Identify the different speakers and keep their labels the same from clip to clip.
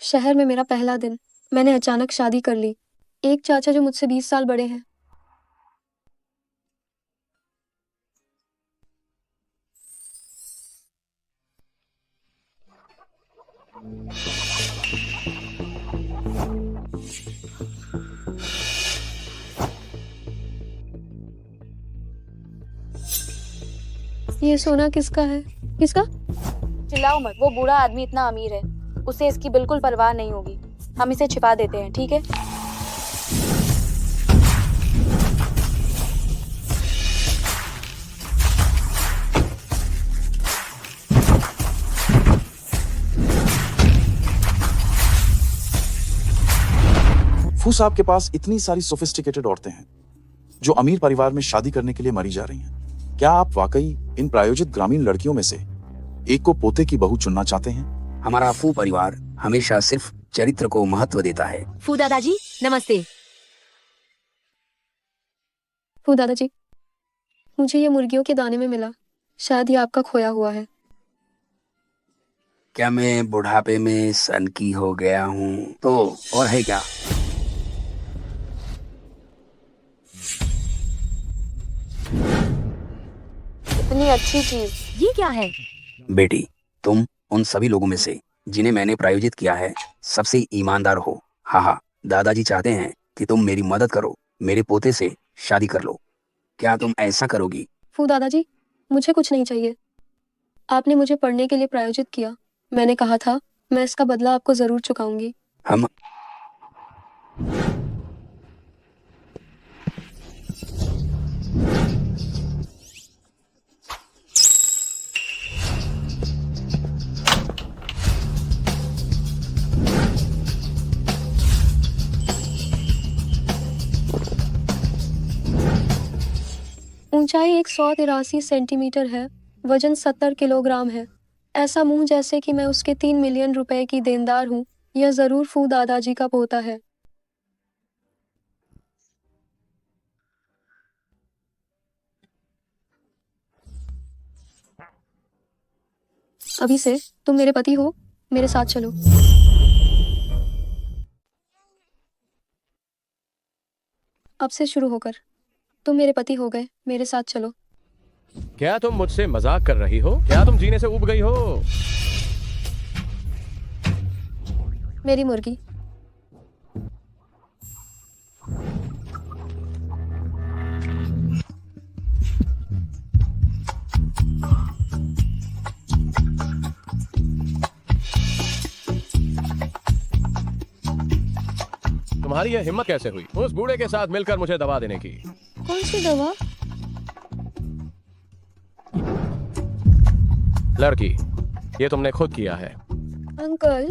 Speaker 1: शहर में मेरा पहला दिन। मैंने अचानक शादी कर ली। एक चाचा जो मुझसे 20 साल बड़े हैं। ये सोना किसका है? किसका?
Speaker 2: चिल्लाओ मत, वो बूढ़ा आदमी इतना अमीर है, उसे इसकी बिल्कुल परवाह नहीं होगी। हम इसे छिपा देते हैं, ठीक है?
Speaker 3: फू साहब के पास इतनी सारी सोफिस्टिकेटेड औरतें हैं जो अमीर परिवार में शादी करने के लिए मरी जा रही हैं। क्या आप वाकई इन प्रायोजित ग्रामीण लड़कियों में से एक को पोते की बहू चुनना चाहते हैं?
Speaker 4: हमारा फू परिवार हमेशा सिर्फ चरित्र को महत्व देता है।
Speaker 5: फू दादाजी नमस्ते।
Speaker 1: फू दादाजी, मुझे ये मुर्गियों के दाने में मिला। शायद ये आपका खोया हुआ है।
Speaker 4: क्या मैं बुढ़ापे में सनकी हो गया हूँ तो और है क्या?
Speaker 2: इतनी अच्छी चीज।
Speaker 5: ये क्या है?
Speaker 4: बेटी, तुम उन सभी लोगों में से जिन्हें मैंने प्रायोजित किया है सबसे ईमानदार हो। हाँ, दादाजी चाहते हैं कि तुम मेरी मदद करो, मेरे पोते से शादी कर लो। क्या तुम ऐसा करोगी?
Speaker 1: फू दादाजी, मुझे कुछ नहीं चाहिए। आपने मुझे पढ़ने के लिए प्रायोजित किया। मैंने कहा था मैं इसका बदला आपको जरूर चुकाऊंगी।
Speaker 4: हम
Speaker 1: ऊंचाई 183 सेंटीमीटर है। वजन 70 किलोग्राम है। ऐसा मुंह जैसे कि मैं उसके 3 मिलियन रुपए की देनदार हूँ। यह जरूर फू दादाजी का पोता है। अभी से तुम मेरे पति हो। मेरे साथ चलो। अब से शुरू होकर तुम मेरे पति हो गए। मेरे साथ चलो।
Speaker 6: क्या तुम मुझसे मजाक कर रही हो? क्या तुम जीने से ऊब गई हो?
Speaker 1: मेरी मुर्गी।
Speaker 6: तुम्हारी यह हिम्मत कैसे हुई उस बूढ़े के साथ मिलकर मुझे दवा देने की?
Speaker 1: कौन सी दवा?
Speaker 6: लड़की, ये तुमने खुद किया है।
Speaker 1: अंकल,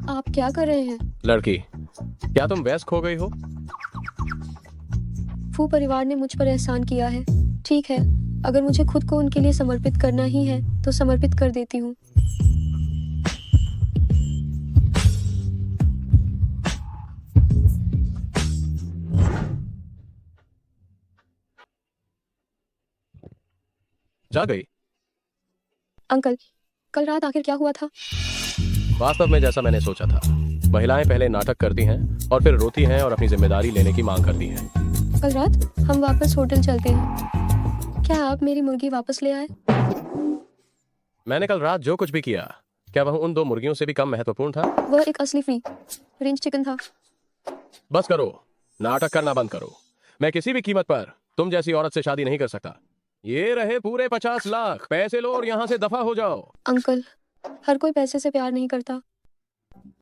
Speaker 1: आप क्या कर रहे हैं?
Speaker 6: लड़की, क्या तुम वयस्क हो गई हो?
Speaker 1: फू परिवार ने मुझ पर एहसान किया है। ठीक है, अगर मुझे खुद को उनके लिए समर्पित करना ही है तो समर्पित कर देती हूँ।
Speaker 6: जा गई?
Speaker 1: अंकल, कल रात आखिर क्या हुआ था?
Speaker 6: वास्तव में जैसा मैंने सोचा था। महिलाएं पहले नाटक करती हैं और फिर रोती हैं और अपनी जिम्मेदारी लेने की मांग करती हैं।
Speaker 1: कल रात हम वापस होटल चलते हैं। क्या आप मेरी मुर्गी वापस ले आए?
Speaker 6: मैंने कल रात जो कुछ भी किया, क्या वह उन 2 मुर्गियों से भी कम महत्वपूर्ण था?
Speaker 1: वह एक असली फ्री रेंज चिकन था।
Speaker 6: बस करो, नाटक करना बंद करो। मैं किसी भी कीमत पर तुम जैसी औरत से शादी नहीं कर सकता। ये रहे पूरे 50 लाख। पैसे लो और यहाँ से दफा हो जाओ।
Speaker 1: अंकल, हर कोई पैसे से प्यार नहीं करता।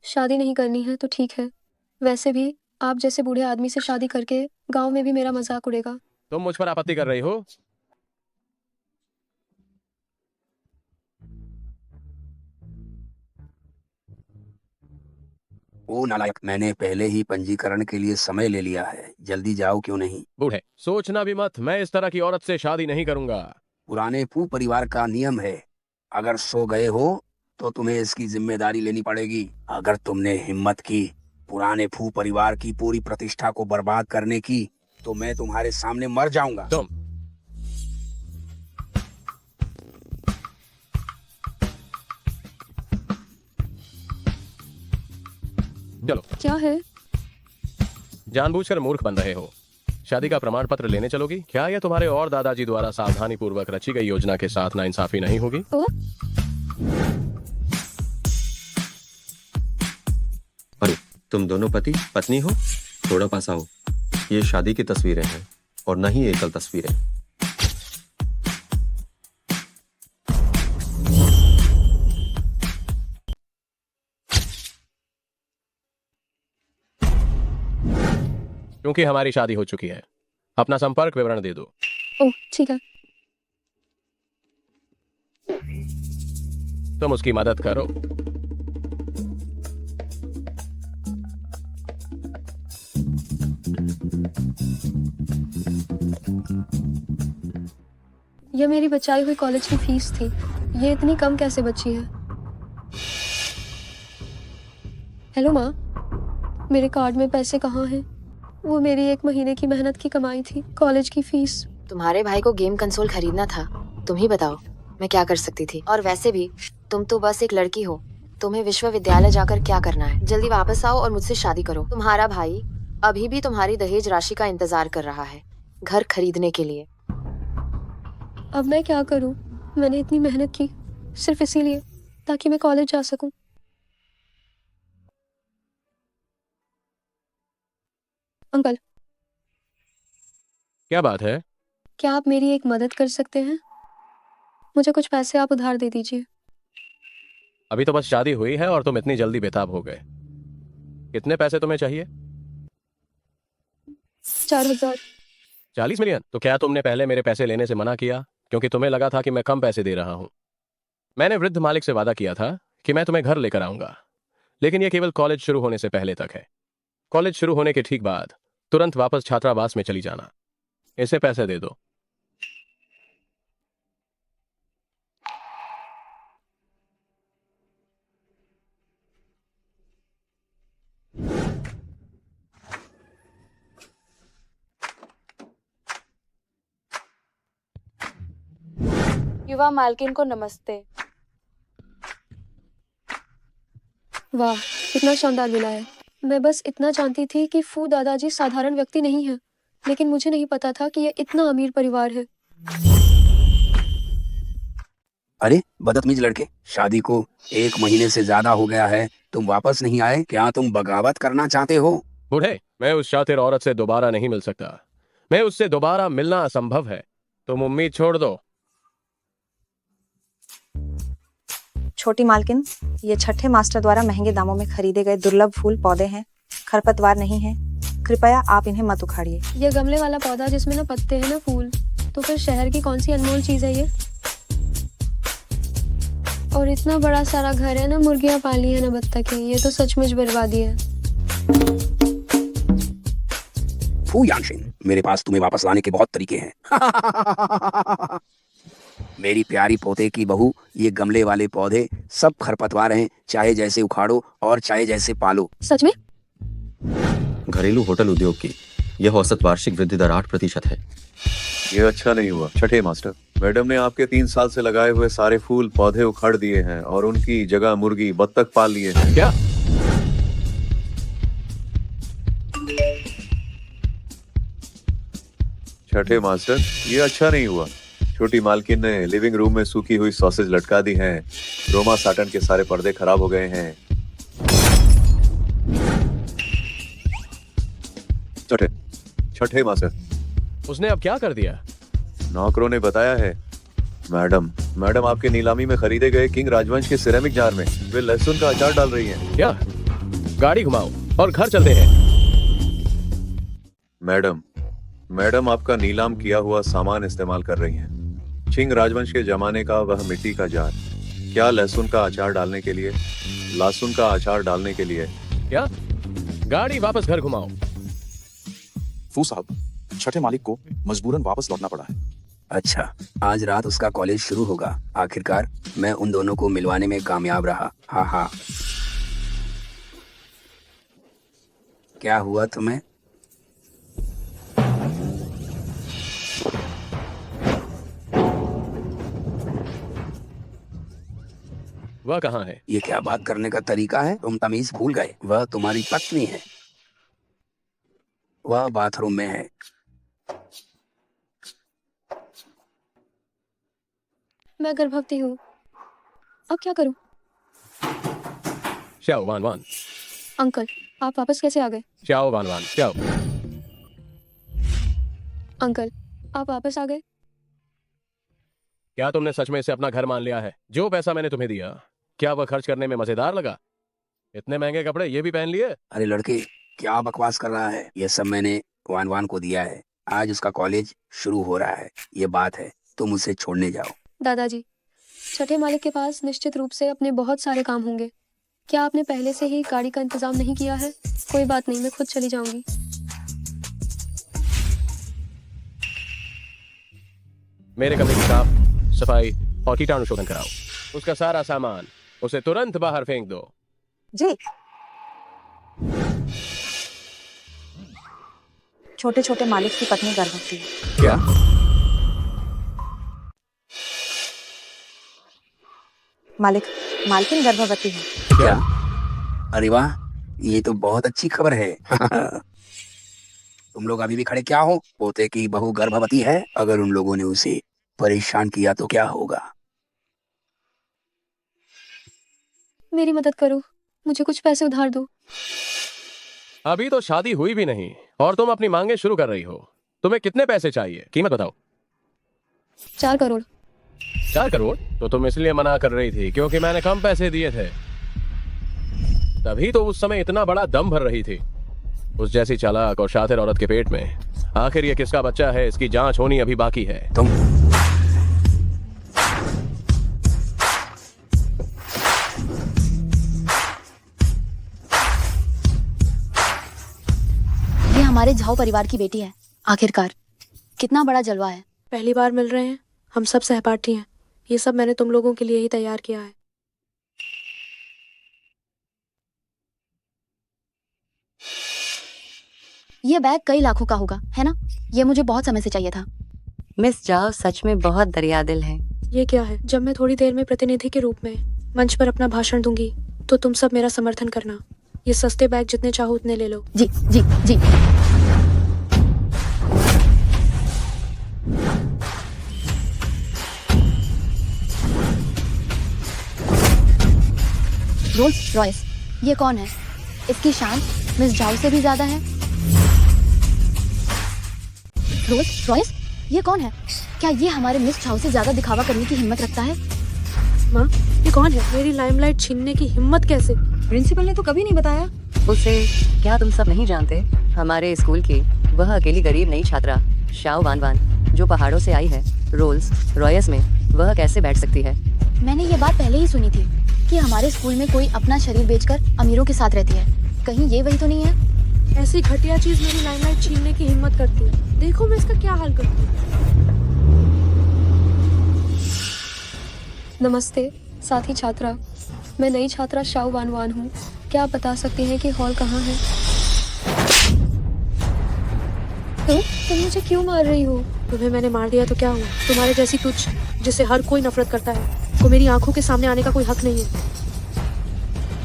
Speaker 1: शादी नहीं करनी है तो ठीक है। वैसे भी आप जैसे बूढ़े आदमी से शादी करके गांव में भी मेरा मजाक उड़ेगा।
Speaker 6: तुम मुझ पर आपत्ति कर रही हो?
Speaker 4: ओ नालायक, मैंने पहले ही पंजीकरण के लिए समय ले लिया है। जल्दी जाओ क्यों नहीं?
Speaker 6: बूढ़े, सोचना भी मत, मैं इस तरह की औरत से शादी नहीं करूंगा।
Speaker 4: पुराने फू परिवार का नियम है, अगर सो गए हो तो तुम्हें इसकी जिम्मेदारी लेनी पड़ेगी। अगर तुमने हिम्मत की पुराने फू परिवार की पूरी प्रतिष्ठा को बर्बाद करने की तो मैं तुम्हारे सामने मर जाऊंगा।
Speaker 6: तुम चलो,
Speaker 1: क्या है?
Speaker 6: जानबूझकर मूर्ख बन रहे हो। शादी का प्रमाण पत्र लेने चलोगी? क्या यह तुम्हारे और दादाजी द्वारा सावधानी पूर्वक रची गई योजना के साथ नाइंसाफी नहीं होगी?
Speaker 1: ओ,
Speaker 7: अरे, तुम दोनों पति पत्नी हो? थोड़ा पास आओ। ये शादी की तस्वीरें हैं और न ही एकल तस्वीरें।
Speaker 6: क्योंकि हमारी शादी हो चुकी है। अपना संपर्क विवरण दे दो।
Speaker 1: ओ, ठीक है।
Speaker 6: तुम उसकी मदद करो।
Speaker 1: यह मेरी बचाई हुई कॉलेज की फीस थी। ये इतनी कम कैसे बची है? हेलो माँ, मेरे कार्ड में पैसे कहाँ हैं? वो मेरी 1 महीने की मेहनत की कमाई थी, कॉलेज की फीस।
Speaker 8: तुम्हारे भाई को गेम कंसोल खरीदना था, तुम ही बताओ मैं क्या कर सकती थी। और वैसे भी तुम तो बस एक लड़की हो, तुम्हें विश्वविद्यालय जाकर क्या करना है? जल्दी वापस आओ और मुझसे शादी करो। तुम्हारा भाई अभी भी तुम्हारी दहेज राशि का इंतजार कर रहा है, घर खरीदने के लिए।
Speaker 1: अब मैं क्या करूं? मैंने इतनी मेहनत की सिर्फ इसीलिए ताकि मैं कॉलेज जा सकूं। अंकल,
Speaker 6: क्या बात है?
Speaker 1: क्या आप मेरी एक मदद कर सकते हैं? मुझे कुछ पैसे आप उधार दे दीजिए।
Speaker 6: अभी तो बस शादी हुई है और तुम इतनी जल्दी बेताब हो गए। कितने पैसे तुम्हें चाहिए?
Speaker 1: 4000।
Speaker 6: 40 मिलियन? तो क्या तुमने पहले मेरे पैसे लेने से मना किया क्योंकि तुम्हें लगा था कि मैं कम पैसे दे रहा हूं? मैंने वृद्ध मालिक से वादा किया था कि मैं तुम्हें घर लेकर आऊंगा, लेकिन यह केवल कॉलेज शुरू होने से पहले तक है। कॉलेज शुरू होने के ठीक बाद तुरंत वापस छात्रावास में चली जाना। इसे पैसे दे दो।
Speaker 2: युवा मालकिन को नमस्ते।
Speaker 1: वाह, कितना शानदार मिला है। मैं बस इतना जानती थी कि फू दादाजी साधारण व्यक्ति नहीं है, लेकिन मुझे नहीं पता था कि ये इतना अमीर परिवार है।
Speaker 4: अरे बदतमीज लड़के, शादी को 1 महीने से ज्यादा हो गया है, तुम वापस नहीं आए। क्या तुम बगावत करना चाहते हो?
Speaker 6: बूढ़े, मैं उस शातिर औरत से दोबारा नहीं मिल सकता। मैं उससे दोबारा मिलना असंभव है। तुम उम्मीद छोड़ दो।
Speaker 9: छोटी मालकिन, ये छठे मास्टर द्वारा महंगे दामों में खरीदे गए दुर्लभ फूल पौधे हैं, खरपतवार नहीं हैं। कृपया आप इन्हें मत उखाड़िए।
Speaker 1: ये गमले वाला पौधा जिसमें ना पत्ते हैं ना फूल, तो फिर शहर की कौन सी अनमोल चीज है ये? और इतना बड़ा सारा घर है ना, मुर्गियां पाली है ना बत्तखें। ये तो सचमुच बर्बादी है।
Speaker 4: फू यानशिन, मेरे पास तुम्हें वापस लाने के बहुत तरीके हैं। मेरी प्यारी पोते की बहू, ये गमले वाले पौधे सब खरपतवार हैं, चाहे जैसे उखाड़ो और चाहे जैसे पालो।
Speaker 1: सच में?
Speaker 7: घरेलू होटल उद्योग की यह औसत वार्षिक वृद्धि दर 8% है।
Speaker 10: ये अच्छा नहीं हुआ छठे मास्टर। मैडम ने आपके 3 साल से लगाए हुए सारे फूल पौधे उखाड़ दिए हैं और उनकी जगह मुर्गी बत्तख पाल लिए हैं।
Speaker 6: क्या?
Speaker 10: छठे मास्टर, ये अच्छा नहीं हुआ। छोटी मालकिन ने लिविंग रूम में सूखी हुई सॉसेज लटका दी हैं। रोमा साटन के सारे पर्दे खराब हो गए हैं। छठे मास्टर,
Speaker 6: उसने अब क्या कर दिया?
Speaker 10: नौकरों ने बताया है। मैडम आपके नीलामी में खरीदे गए किंग राजवंश के सिरेमिक जार में वे लहसुन का अचार डाल रही हैं।
Speaker 6: क्या? गाड़ी घुमाओ और घर चलते हैं।
Speaker 10: मैडम आपका नीलाम किया हुआ सामान इस्तेमाल कर रही हैं। चिंग राजवंश के जमाने का वह मिट्टी का जार, क्या लहसुन का अचार डालने के लिए? लहसुन का अचार डालने के लिए।
Speaker 6: क्या? गाड़ी वापस घर घुमाओ।
Speaker 3: फू साहब, छठे मालिक को मजबूरन वापस लौटना पड़ा है।
Speaker 4: अच्छा, आज रात उसका कॉलेज शुरू होगा। आखिरकार मैं उन दोनों को मिलवाने में कामयाब रहा। हाँ हाँ। क्या हुआ तुम्हें?
Speaker 6: वह कहाँ है?
Speaker 4: ये क्या बात करने का तरीका है? तुम तमीज भूल गए। वह तुम्हारी पत्नी है। वह बाथरूम में है।
Speaker 1: मैं गर्भवती हूँ, अब क्या करूँ?
Speaker 6: श्याओ वान वान,
Speaker 1: अंकल, आप वापस कैसे आ गए?
Speaker 6: श्याओ वान वान, श्याओ।
Speaker 1: अंकल, आप वापस आ गए?
Speaker 6: क्या तुमने सच में इसे अपना घर मान लिया है? जो पैसा मैंने तुम्हें दिया, क्या वह खर्च करने में मजेदार लगा? इतने महंगे कपड़े ये भी पहन लिए?
Speaker 4: अरे लड़के, क्या बकवास कर रहा है? ये सब मैंने वान वान को दिया है। आज उसका कॉलेज शुरू हो रहा है, ये बात है। तुम उसे छोड़ने जाओ।
Speaker 1: दादाजी, छठे मालिक के पास निश्चित रूप से अपने बहुत सारे काम होंगे। क्या आपने पहले से ही गाड़ी का इंतजाम नहीं किया है? कोई बात नहीं, मैं खुद चली जाऊंगी।
Speaker 6: मेरे कमरे की साफ सफाई और कीटाणु शोधन कराओ। उसका सारा सामान उसे तुरंत बाहर फेंक दो।
Speaker 9: जी। छोटे छोटे मालिक की पत्नी गर्भवती है।
Speaker 6: क्या?
Speaker 9: मालिक, मालकिन गर्भवती है।
Speaker 4: क्या? अरे वाह, ये तो बहुत अच्छी खबर है। तुम लोग अभी भी खड़े क्या हो? पोते की बहू गर्भवती है। अगर उन लोगों ने उसे परेशान किया तो क्या होगा?
Speaker 1: मेरी मदद करो, मुझे कुछ पैसे उधार दो।
Speaker 6: अभी तो शादी हुई भी नहीं और तुम अपनी मांगे शुरू कर रही हो। तुम्हें कितने पैसे चाहिए? कीमत बताओ।
Speaker 1: 4 करोड़।
Speaker 6: 4 करोड़? तो तुम इसलिए मना कर रही थी क्योंकि मैंने कम पैसे दिए थे। तभी तो उस समय इतना बड़ा दम भर रही थी। उस जैसी चालाक और शातिर औरत के पेट में आखिर ये किसका बच्चा है, इसकी जांच होनी अभी बाकी है।
Speaker 4: तुम
Speaker 2: ये हमारे झाओ परिवार की बेटी है। आखिरकार कितना बड़ा जलवा है।
Speaker 11: पहली बार मिल रहे हैं, हम सब सहपाठी हैं। ये सब मैंने तुम लोगों के लिए ही तैयार किया है।
Speaker 2: ये बैग कई लाखों का होगा, है ना? ये मुझे बहुत समय से चाहिए था।
Speaker 5: मिस जाओ सच में बहुत दरियादिल है।
Speaker 11: ये क्या है? जब मैं थोड़ी देर में प्रतिनिधि के रूप में मंच पर अपना भाषण दूंगी तो तुम सब मेरा समर्थन करना। ये सस्ते बैग जितने चाहो उतने ले लो।
Speaker 2: जी जी जी। रोल्स रॉयस, ये कौन है? इसकी शान मिस जाओ से भी ज्यादा है। रोल्स रॉयस, ये कौन है? क्या ये हमारे मिस जाओ से ज्यादा दिखावा करने की हिम्मत रखता है?
Speaker 11: माँ, ये कौन है? मेरी लाइमलाइट छीनने की हिम्मत कैसे?
Speaker 5: प्रिंसिपल ने तो कभी नहीं बताया उसे। क्या तुम सब नहीं जानते? हमारे स्कूल की वह अकेली गरीब नई छात्रा शाओ वान वान जो पहाड़ों से आई है, रोल्स रॉयस में वह कैसे बैठ सकती है?
Speaker 2: मैंने ये बात पहले ही सुनी थी कि हमारे स्कूल में कोई अपना शरीर बेचकर अमीरों के साथ रहती है। कहीं ये वही तो नहीं है?
Speaker 11: ऐसी घटिया चीज मेरी लाइमलाइट छीनने की हिम्मत करती है। देखो मैं इसका क्या हाल करती हूँ।
Speaker 1: नमस्ते साथी छात्रा, मैं नई छात्रा शाओ वान वान हूँ। क्या आप बता सकते हैं कि हॉल कहाँ है? तुम मुझे क्यों मार रही हो?
Speaker 11: तुम्हें मैंने मार दिया तो क्या हुआ? तुम्हारे जैसी तुच्छ जिसे हर कोई नफरत करता है को मेरी आंखों के सामने आने का कोई हक नहीं है।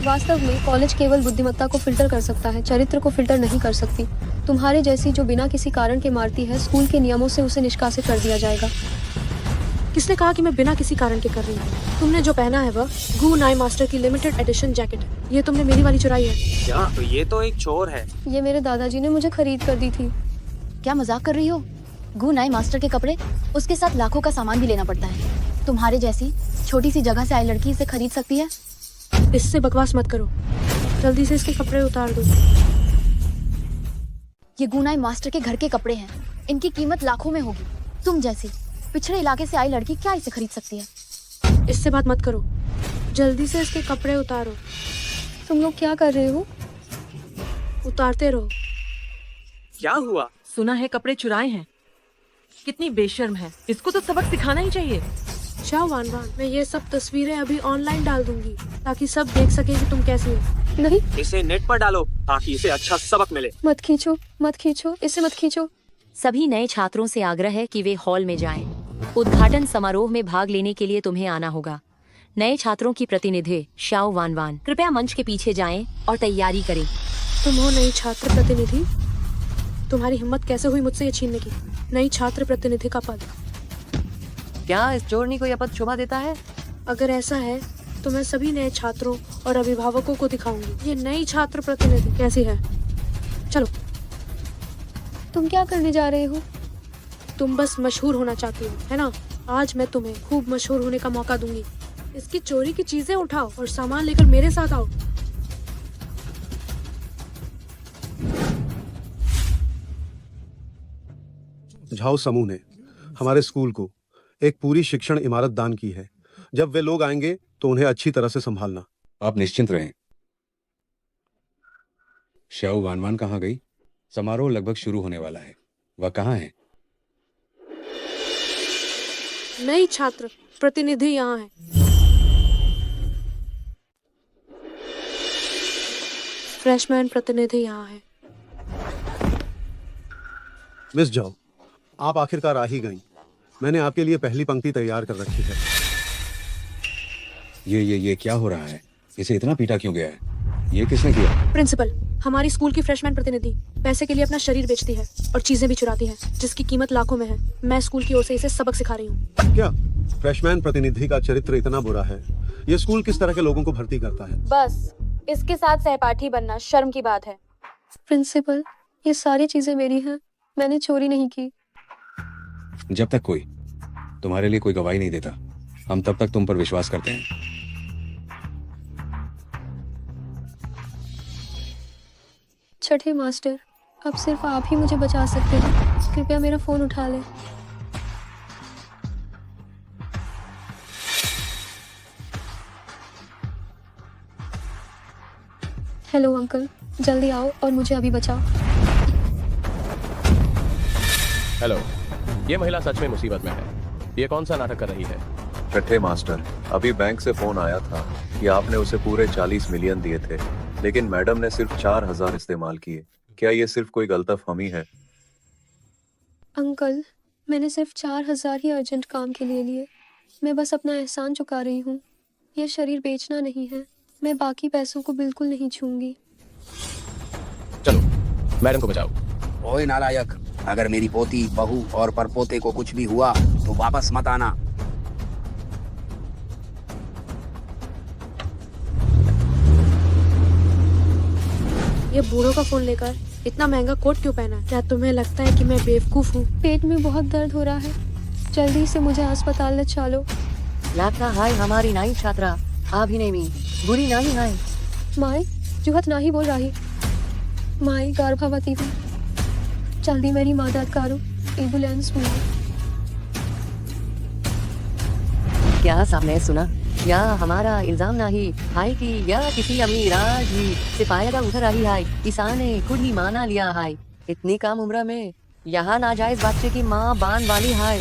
Speaker 1: वास्तव में कॉलेज केवल बुद्धिमत्ता को फिल्टर कर सकता है, चरित्र को फिल्टर नहीं कर सकती। तुम्हारे जैसी जो बिना किसी कारण के मारती है, स्कूल के नियमों से उसे निष्कासित कर दिया जाएगा।
Speaker 11: किसने कहा कि मैं बिना किसी कारण के कर रही हूँ? तुमने जो पहना है वह गू नाई मास्टर की लिमिटेड एडिशन जैकेट है। ये तुमने मेरी वाली चुराई है।
Speaker 12: क्या? तो ये तो एक चोर है।
Speaker 1: ये मेरे दादाजी ने मुझे खरीद कर दी थी।
Speaker 2: क्या मजाक कर रही हो? गू नाई मास्टर के कपड़े, उसके साथ लाखों का सामान भी लेना पड़ता है। तुम्हारे जैसी छोटी सी जगह से आई लड़की इसे खरीद सकती है?
Speaker 11: इससे बकवास मत करो, जल्दी से इसके कपड़े उतार दो।
Speaker 2: ये गू नाई मास्टर के घर के कपड़े हैं, इनकी कीमत लाखों में होगी। तुम जैसी पिछड़े इलाके से आई लड़की क्या इसे खरीद सकती है?
Speaker 11: इससे बात मत करो, जल्दी से इसके कपड़े उतारो।
Speaker 1: तुम लोग क्या कर रहे हो?
Speaker 11: उतारते रहो।
Speaker 12: क्या हुआ?
Speaker 13: सुना है कपड़े चुराए हैं। कितनी बेशर्म है, इसको तो सबक सिखाना ही चाहिए।
Speaker 11: शाओ वान वान, मैं ये सब तस्वीरें अभी ऑनलाइन डाल दूंगी ताकि सब देख सके कि तुम कैसी हो।
Speaker 1: नहीं,
Speaker 12: इसे नेट पर डालो ताकि इसे अच्छा सबक मिले।
Speaker 1: मत खींचो, मत खींचो, इसे मत खींचो।
Speaker 5: सभी नए छात्रों से आग्रह है कि वे हॉल में जाएं। उद्घाटन समारोह में भाग लेने के लिए तुम्हें आना होगा।
Speaker 2: नए छात्रों की प्रतिनिधि शाओ वान वान, कृपया मंच के पीछे जाएं और तैयारी करें।
Speaker 11: तुम हो नई छात्र प्रतिनिधि? तुम्हारी हिम्मत कैसे हुई मुझसे ये छीनने की? नई छात्र प्रतिनिधि का पद।
Speaker 5: क्या इस चोरनी को यह पद शोभा देता है?
Speaker 11: अगर ऐसा है तो मैं सभी नए छात्रों और अभिभावकों को दिखाऊंगी ये नई छात्र प्रतिनिधि कैसी है। चलो।
Speaker 1: तुम क्या करने जा रहे हो?
Speaker 11: तुम बस मशहूर होना चाहती हो, है ना? आज मैं तुम्हें खूब मशहूर होने का मौका दूंगी। इसकी चोरी की चीजें उठाओ और सामान लेकर मेरे साथ आओ।
Speaker 14: झाओ समूह ने हमारे स्कूल को एक पूरी शिक्षण इमारत दान की है। जब वे लोग आएंगे तो उन्हें अच्छी तरह से संभालना।
Speaker 15: आप निश्चिंत रहें। शाओ वानवान कहाँ गई? समारोह लगभग शुरू होने वाला है। वह कहाँ है?
Speaker 11: नई छात्र प्रतिनिधि यहाँ है। फ्रेशमैन प्रतिनिधि यहाँ है।
Speaker 14: मिस जाओ, आप आखिरकार आ ही गईं। मैंने आपके लिए पहली पंक्ति तैयार कर रखी है।
Speaker 15: ये क्या हो रहा है? इसे इतना पीटा क्यों गया है? ये किसने किया?
Speaker 11: प्रिंसिपल, हमारी स्कूल की फ्रेशमैन प्रतिनिधि पैसे के लिए अपना शरीर बेचती है और चीजें भी चुराती है, जिसकी कीमत लाखों में है। मैं स्कूल की ओर से इसे सबक सिखा रही हूँ।
Speaker 14: क्या फ्रेशमैन प्रतिनिधि का चरित्र इतना बुरा है? ये स्कूल किस तरह के लोगों को भर्ती करता है?
Speaker 2: बस इसके साथ सहपाठी बनना शर्म की बात है।
Speaker 1: प्रिंसिपल, ये सारी चीजें मेरी हैं। मैंने चोरी नहीं की।
Speaker 15: जब तक कोई तुम्हारे लिए कोई गवाही नहीं देता, हम तब तक तुम पर विश्वास करते हैं।
Speaker 1: छठे मास्टर, अब सिर्फ आप ही मुझे बचा सकते हैं। कृपया मेरा फोन उठा लें। हेलो अंकल, जल्दी आओ और मुझे अभी बचाओ।
Speaker 6: हेलो, ये महिला सच में मुसीबत में है। ये कौन सा नाटक कर रही है?
Speaker 10: छठे मास्टर, अभी बैंक से फोन आया था कि आपने उसे पूरे 40 मिलियन दिए थे, लेकिन मैडम ने सिर्फ 4000 इस्तेमाल किए। क्या ये सिर्फ कोई गलतफहमी है?
Speaker 1: अंकल, मैंने सिर्फ 4000 ही अर्जेंट काम के लिए लिए। मैं बस अपना एहसान चुका रही हूँ। यह शरीर बेचना नहीं है। मैं बाकी पैसों को बिल्कुल नहीं छूंगी।
Speaker 6: चलो, मैडम को बचाओ।
Speaker 4: ओए नालायक, अगर मेरी पोती, बहू और परपोते को कुछ भी हुआ तो वापस मत आना।
Speaker 11: ये बूढ़ों का फोन लेकर इतना महंगा कोट क्यों पहना? क्या तुम्हें लगता है कि मैं बेवकूफ हूँ?
Speaker 1: पेट में बहुत दर्द हो रहा है। जल्दी से मुझे अस्पताल ले चलो।
Speaker 5: लगता है हमारी नई छात्रा अभी नहीं मी बुरी नहीं है।
Speaker 1: माई जुहत नहीं बोल रही। माई गर्भवती हूँ। जल्दी मेरी मदद करो। एम्बुलेंस बुलाओ।
Speaker 5: क्या सामने सुना? या हमारा इल्जाम नहीं है कि यह किसी अमीर आदमी से फायदा उठा रही है। किसान ने खुद ही माना लिया है। इतनी कम उम्र में यहाँ नाजायज बच्चे की माँ बान वाली है।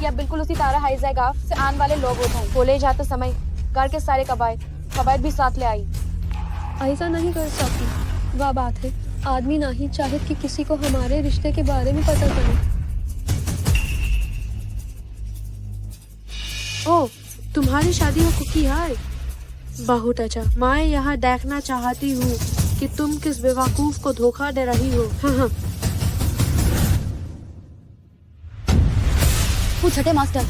Speaker 2: या बिल्कुल उसी तरह हाईजैगाफ से आने वाले लोग होते हैं। बोले जाते समय घर के सारे कबायद भी साथ ले आई।
Speaker 1: ऐसा नहीं कर सकती। वह बात है, आदमी नहीं चाहे कि किसी को हमारे रिश्ते के बारे में पता चले।
Speaker 11: ओ, तुम्हारी शादी हो चुकी है? बहुत अच्छा। मैं यहाँ देखना चाहती हूँ कि तुम किस बेवकूफ को धोखा दे रही हो। हाँ।
Speaker 2: छठे मास्टर,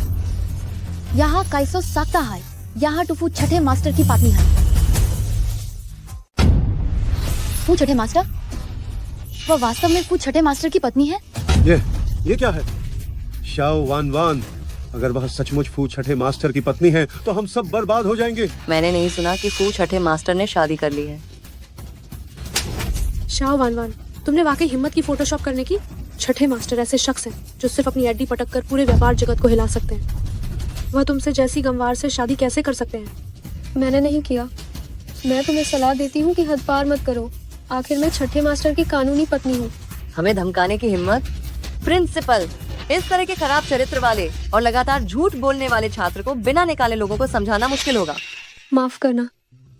Speaker 2: यहाँ कैसो सकता है? यहाँ टूफू छठे मास्टर की पत्नी है। फू छठे मास्टर? वह वास्तव में फू छठे मास्टर की पत्नी है?
Speaker 14: ये क्या है? शाओ वान वान, अगर वह सचमुच फू छठे मास्टर की पत्नी है तो हम सब बर्बाद हो जाएंगे।
Speaker 5: मैंने नहीं सुना कि फू छठे मास्टर ने शादी कर ली है।
Speaker 11: शाओ वान वान, तुमने वाकई हिम्मत की फोटोशॉप करने की? छठे मास्टर ऐसे शख्स हैं जो सिर्फ अपनी अड्डी पटक कर पूरे व्यापार जगत को हिला सकते हैं। वह तुमसे जैसी गंवार से शादी कैसे कर सकते हैं?
Speaker 1: मैंने नहीं किया। मैं तुम्हें सलाह देती हूँ कि हद पार मत करो। आखिर मैं छठे मास्टर की कानूनी पत्नी हूँ।
Speaker 5: हमें धमकाने की हिम्मत? प्रिंसिपल, इस तरह के खराब चरित्र वाले और लगातार झूठ बोलने वाले छात्र को बिना निकाले लोगों को समझाना मुश्किल होगा।
Speaker 1: माफ करना,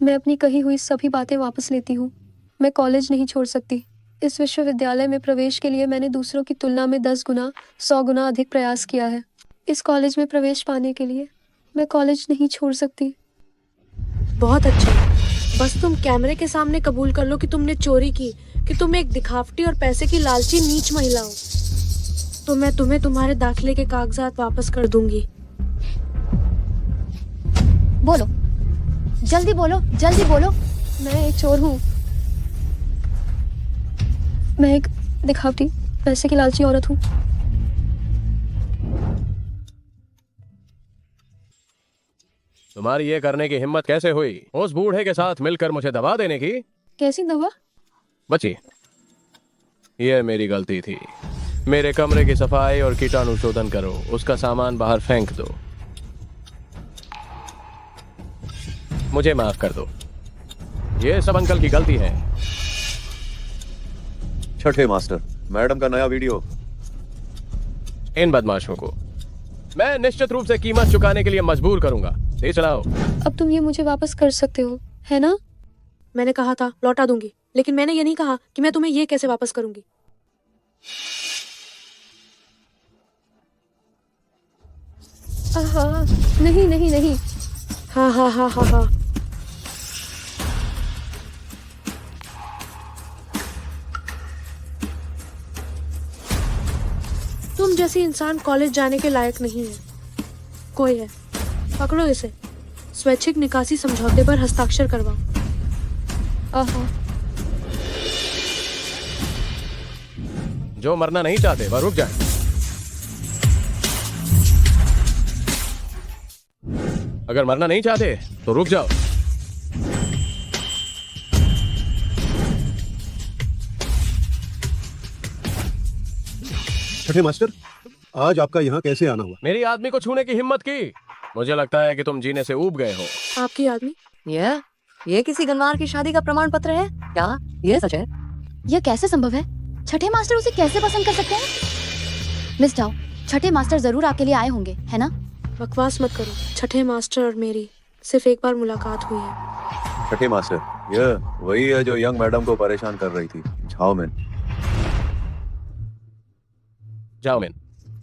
Speaker 1: मैं अपनी कही हुई सभी बातें वापस लेती हूँ। मैं कॉलेज नहीं छोड़ सकती। इस विश्वविद्यालय में प्रवेश के लिए मैंने दूसरों की तुलना में 10 गुना 100 गुना अधिक प्रयास किया है। इस कॉलेज में प्रवेश पाने के लिए मैं कॉलेज नहीं छोड़ सकती।
Speaker 11: बहुत अच्छा, बस तुम कैमरे के सामने कबूल कर लो कि तुमने चोरी की, कि तुम एक दिखावटी और पैसे की लालची नीच महिला हो, तो मैं तुम्हें तुम्हारे दाखिले के कागजात वापस कर दूंगी।
Speaker 2: बोलो, जल्दी बोलो, जल्दी बोलो।
Speaker 1: मैं एक चोर हूँ। मैं एक दिखावटी पैसे की लालची औरत हूँ।
Speaker 6: तुम्हारी ये करने की हिम्मत कैसे हुई? उस बूढ़े के साथ मिलकर मुझे दबा देने की?
Speaker 1: कैसी दवा?
Speaker 6: बची, ये मेरी गलती थी। मेरे कमरे की सफाई और कीटाणु शोधन करो, उसका सामान बाहर फेंक दो। मुझे माफ कर दो, ये सब अंकल की गलती है।
Speaker 10: छठे मास्टर, मैडम का नया वीडियो।
Speaker 6: इन बदमाशों को मैं निश्चित रूप से कीमत चुकाने के लिए मजबूर करूंगा। तेज चलाओ।
Speaker 1: अब तुम ये मुझे वापस कर सकते हो, है ना?
Speaker 11: मैंने कहा था लौटा दूंगी, लेकिन मैंने ये नहीं कहा कि मैं तुम्हें ये कैसे वापस करूंगी।
Speaker 1: आहा, नहीं नहीं नहीं।
Speaker 11: हाँ हाँ हाँ हाँ हाँ। तुम जैसी इंसान कॉलेज जाने के लायक नहीं है। कोई है, पकड़ो इसे, स्वैच्छिक निकासी समझौते पर हस्ताक्षर करवाओ।
Speaker 1: आहा,
Speaker 6: जो मरना नहीं चाहते वह रुक जाए। अगर मरना नहीं चाहते तो रुक जाओ।
Speaker 14: छठे मास्टर, आज आपका यहाँ कैसे आना हुआ?
Speaker 6: मेरी आदमी को छूने की हिम्मत की। मुझे लगता है कि तुम जीने से ऊब गए हो।
Speaker 11: आपकी आदमी?
Speaker 5: ये किसी गनवार की शादी का प्रमाण पत्र है क्या? ये सच है?
Speaker 2: यह कैसे संभव है? छठे मास्टर उसे कैसे पसंद कर सकते हैं? मिस जाओ, छठे मास्टर जरूर आपके लिए आए होंगे, है ना?
Speaker 11: बकवास मत करो। छठे मास्टर और मेरी सिर्फ एक बार मुलाकात हुई है।
Speaker 10: छठे मास्टर, यह वही है जो यंग मैडम को परेशान कर रही थी, झाओमिन।
Speaker 6: झाओमिन,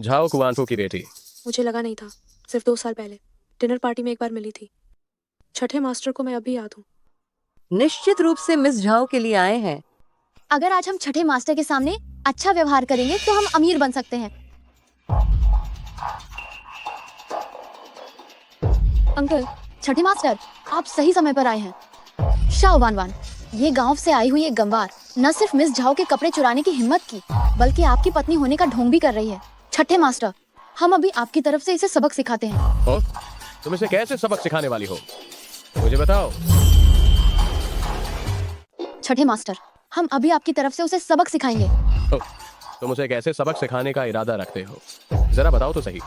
Speaker 6: झाओ कुआनफू की बेटी।
Speaker 11: मुझे लगा नहीं था, सिर्फ 2 साल पहले डिनर पार्टी में एक बार मिली थी। छठे मास्टर को मैं अभी याद हूँ।
Speaker 5: निश्चित रूप से मिस झाओ के लिए आए हैं।
Speaker 2: अगर आज हम छठे मास्टर के सामने अच्छा व्यवहार करेंगे तो हम अमीर बन सकते हैं।
Speaker 1: अंकल।
Speaker 2: छठे मास्टर, आप सही समय पर आए हैं। शाओ वान वान, ये गांव से आई हुई एक गंवार न सिर्फ मिस झाओ के कपड़े चुराने की हिम्मत की, बल्कि आपकी पत्नी होने का ढोंग भी कर रही है। छठे मास्टर, हम अभी आपकी तरफ से इसे सबक सिखाते हैं।
Speaker 6: तुम इसे कैसे सबक सिखाने वाली हो, मुझे बताओ।
Speaker 2: छठे मास्टर, हम अभी आपकी तरफ से उसे सबक सिखाएंगे।
Speaker 6: तुम उसे कैसे सबक सिखाने का इरादा रखते हो, जरा बताओ तो सही।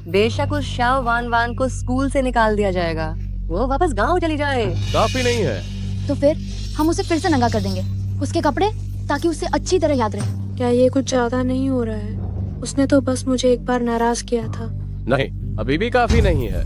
Speaker 5: बेशक उस शाओ वान वान को स्कूल से निकाल दिया जाएगा, वो वापस गांव चली जाए।
Speaker 6: काफी नहीं है
Speaker 2: तो फिर हम उसे फिर से नंगा कर देंगे, उसके कपड़े, ताकि उसे अच्छी तरह याद रहे।
Speaker 11: क्या ये कुछ ज्यादा नहीं हो रहा है? उसने तो बस मुझे एक बार नाराज किया था।
Speaker 6: नहीं, अभी भी काफी नहीं है।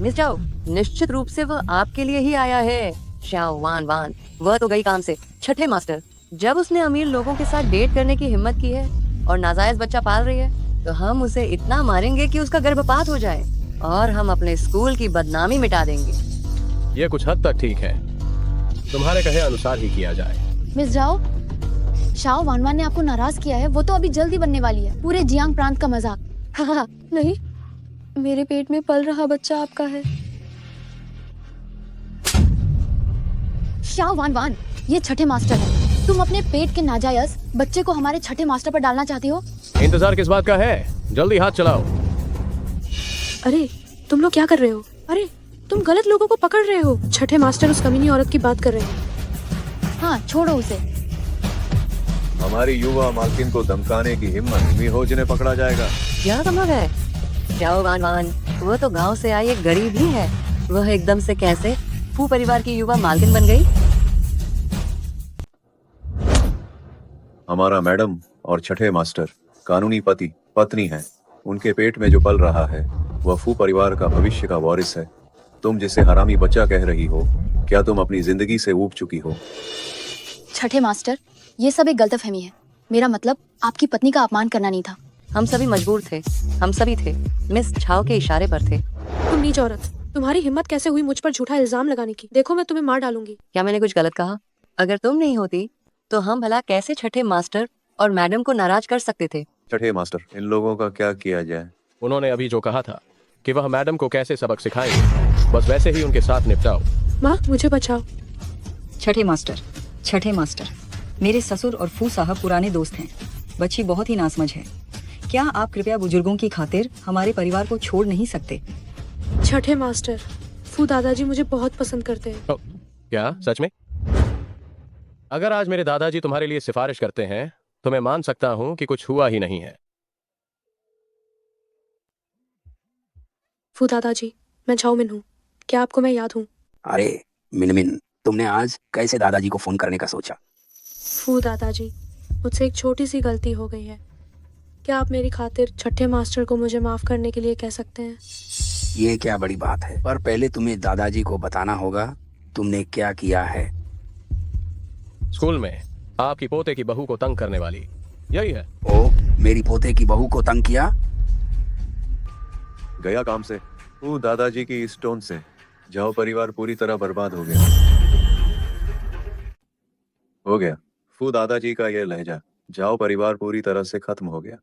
Speaker 5: मिस जाओ, निश्चित रूप से वह आपके लिए ही आया है। शाओ वान वान, वह तो गई काम से। छठे मास्टर, जब उसने अमीर लोगों के साथ डेट करने की हिम्मत की है और नाजायज बच्चा पाल रही है, तो हम उसे इतना मारेंगे कि उसका गर्भपात हो जाए और हम अपने स्कूल की बदनामी मिटा देंगे।
Speaker 6: ये कुछ हद तक ठीक है, तुम्हारे कहे अनुसार ही किया जाए।
Speaker 2: मिस जाओ, शाओ वान वान ने आपको नाराज किया है, वो तो अभी जल्दी बनने वाली है। पूरे जियांग प्रांत का मजाक।
Speaker 1: हाँ, नहीं, मेरे पेट में पल रहा बच्चा आपका है।
Speaker 2: शाओ वान वान, ये छठे मास्टर है। तुम अपने पेट के नाजायज बच्चे को हमारे छठे मास्टर पर डालना चाहती हो?
Speaker 6: इंतजार किस बात का है, जल्दी हाथ चलाओ।
Speaker 11: अरे तुम लोग क्या कर रहे हो? अरे तुम गलत लोगों को पकड़ रहे हो। छठे मास्टर उस कमीनी औरत की बात कर रहे हैं।
Speaker 2: हाँ, छोड़ो उसे।
Speaker 10: हमारी युवा मालकिन को धमकाने की हिम्मत मिहोज ने पकड़ा जाएगा।
Speaker 5: क्या संभव है? शाओ वान वान, वो तो गांव से आई एक गरीब ही है। वह एकदम से कैसे फू परिवार की युवा मालकिन बन गई?
Speaker 10: हमारा मैडम और छठे मास्टर कानूनी पति पत्नी हैं। उनके पेट में जो पल रहा है वह फू परिवार का भविष्य का वारिस है। तुम जिसे हरामी बच्चा कह रही हो, क्या तुम अपनी जिंदगी से ऊब चुकी हो?
Speaker 2: छठे मास्टर, ये सब एक गलतफहमी है। मेरा मतलब आपकी पत्नी का अपमान करना नहीं था।
Speaker 5: हम सभी मजबूर थे, हम सभी थे, मिस झाओ के इशारे पर थे।
Speaker 11: तुम नीच औरत, तुम्हारी हिम्मत कैसे हुई मुझ पर झूठा इल्जाम लगाने की? देखो मैं तुम्हें मार डालूंगी।
Speaker 5: क्या मैंने कुछ गलत कहा? अगर तुम नहीं होती तो हम भला कैसे छठे मास्टर और मैडम को नाराज कर सकते थे?
Speaker 10: छठे मास्टर, इन लोगों का क्या किया जाए?
Speaker 6: उन्होंने अभी जो कहा था कि वह मैडम को कैसे सबक सिखाएंगे, बस वैसे ही उनके साथ निपटाओ।
Speaker 11: माँ मुझे बचाओ।
Speaker 16: छठे मास्टर, मेरे ससुर और फू साहब पुराने दोस्त हैं। बच्ची बहुत ही नासमझ है। क्या आप कृपया बुजुर्गों की खातिर हमारे परिवार को छोड़ नहीं सकते?
Speaker 11: छठे मास्टर, फू दादाजी मुझे बहुत पसंद करते हैं।
Speaker 6: क्या सच में? अगर आज मेरे दादाजी तुम्हारे लिए सिफारिश करते हैं तो मैं मान सकता हूं कि कुछ हुआ ही नहीं है।
Speaker 11: फू दादाजी, मैं झाओमिन हूँ। क्या आपको मैं याद हूँ?
Speaker 4: अरे मिनमिन, तुमने आज कैसे दादाजी को फोन करने का सोचा?
Speaker 11: फू दादाजी, मुझसे एक छोटी सी गलती हो गई है। क्या आप मेरी खातिर छठे मास्टर को मुझे माफ करने के लिए कह सकते हैं?
Speaker 4: ये क्या बड़ी बात है, पर पहले तुम्हें दादाजी को बताना होगा तुमने क्या किया है।
Speaker 6: स्कूल में आपकी पोते की बहू को तंग करने वाली यही है।
Speaker 4: ओ, मेरी पोते की बहू को तंग किया?
Speaker 10: गया काम से। वो दादाजी की इस टोन से जाओ परिवार पूरी तरह बर्बाद हो गया। फू दादाजी का ये लहजा, जाओ परिवार पूरी तरह से खत्म हो गया।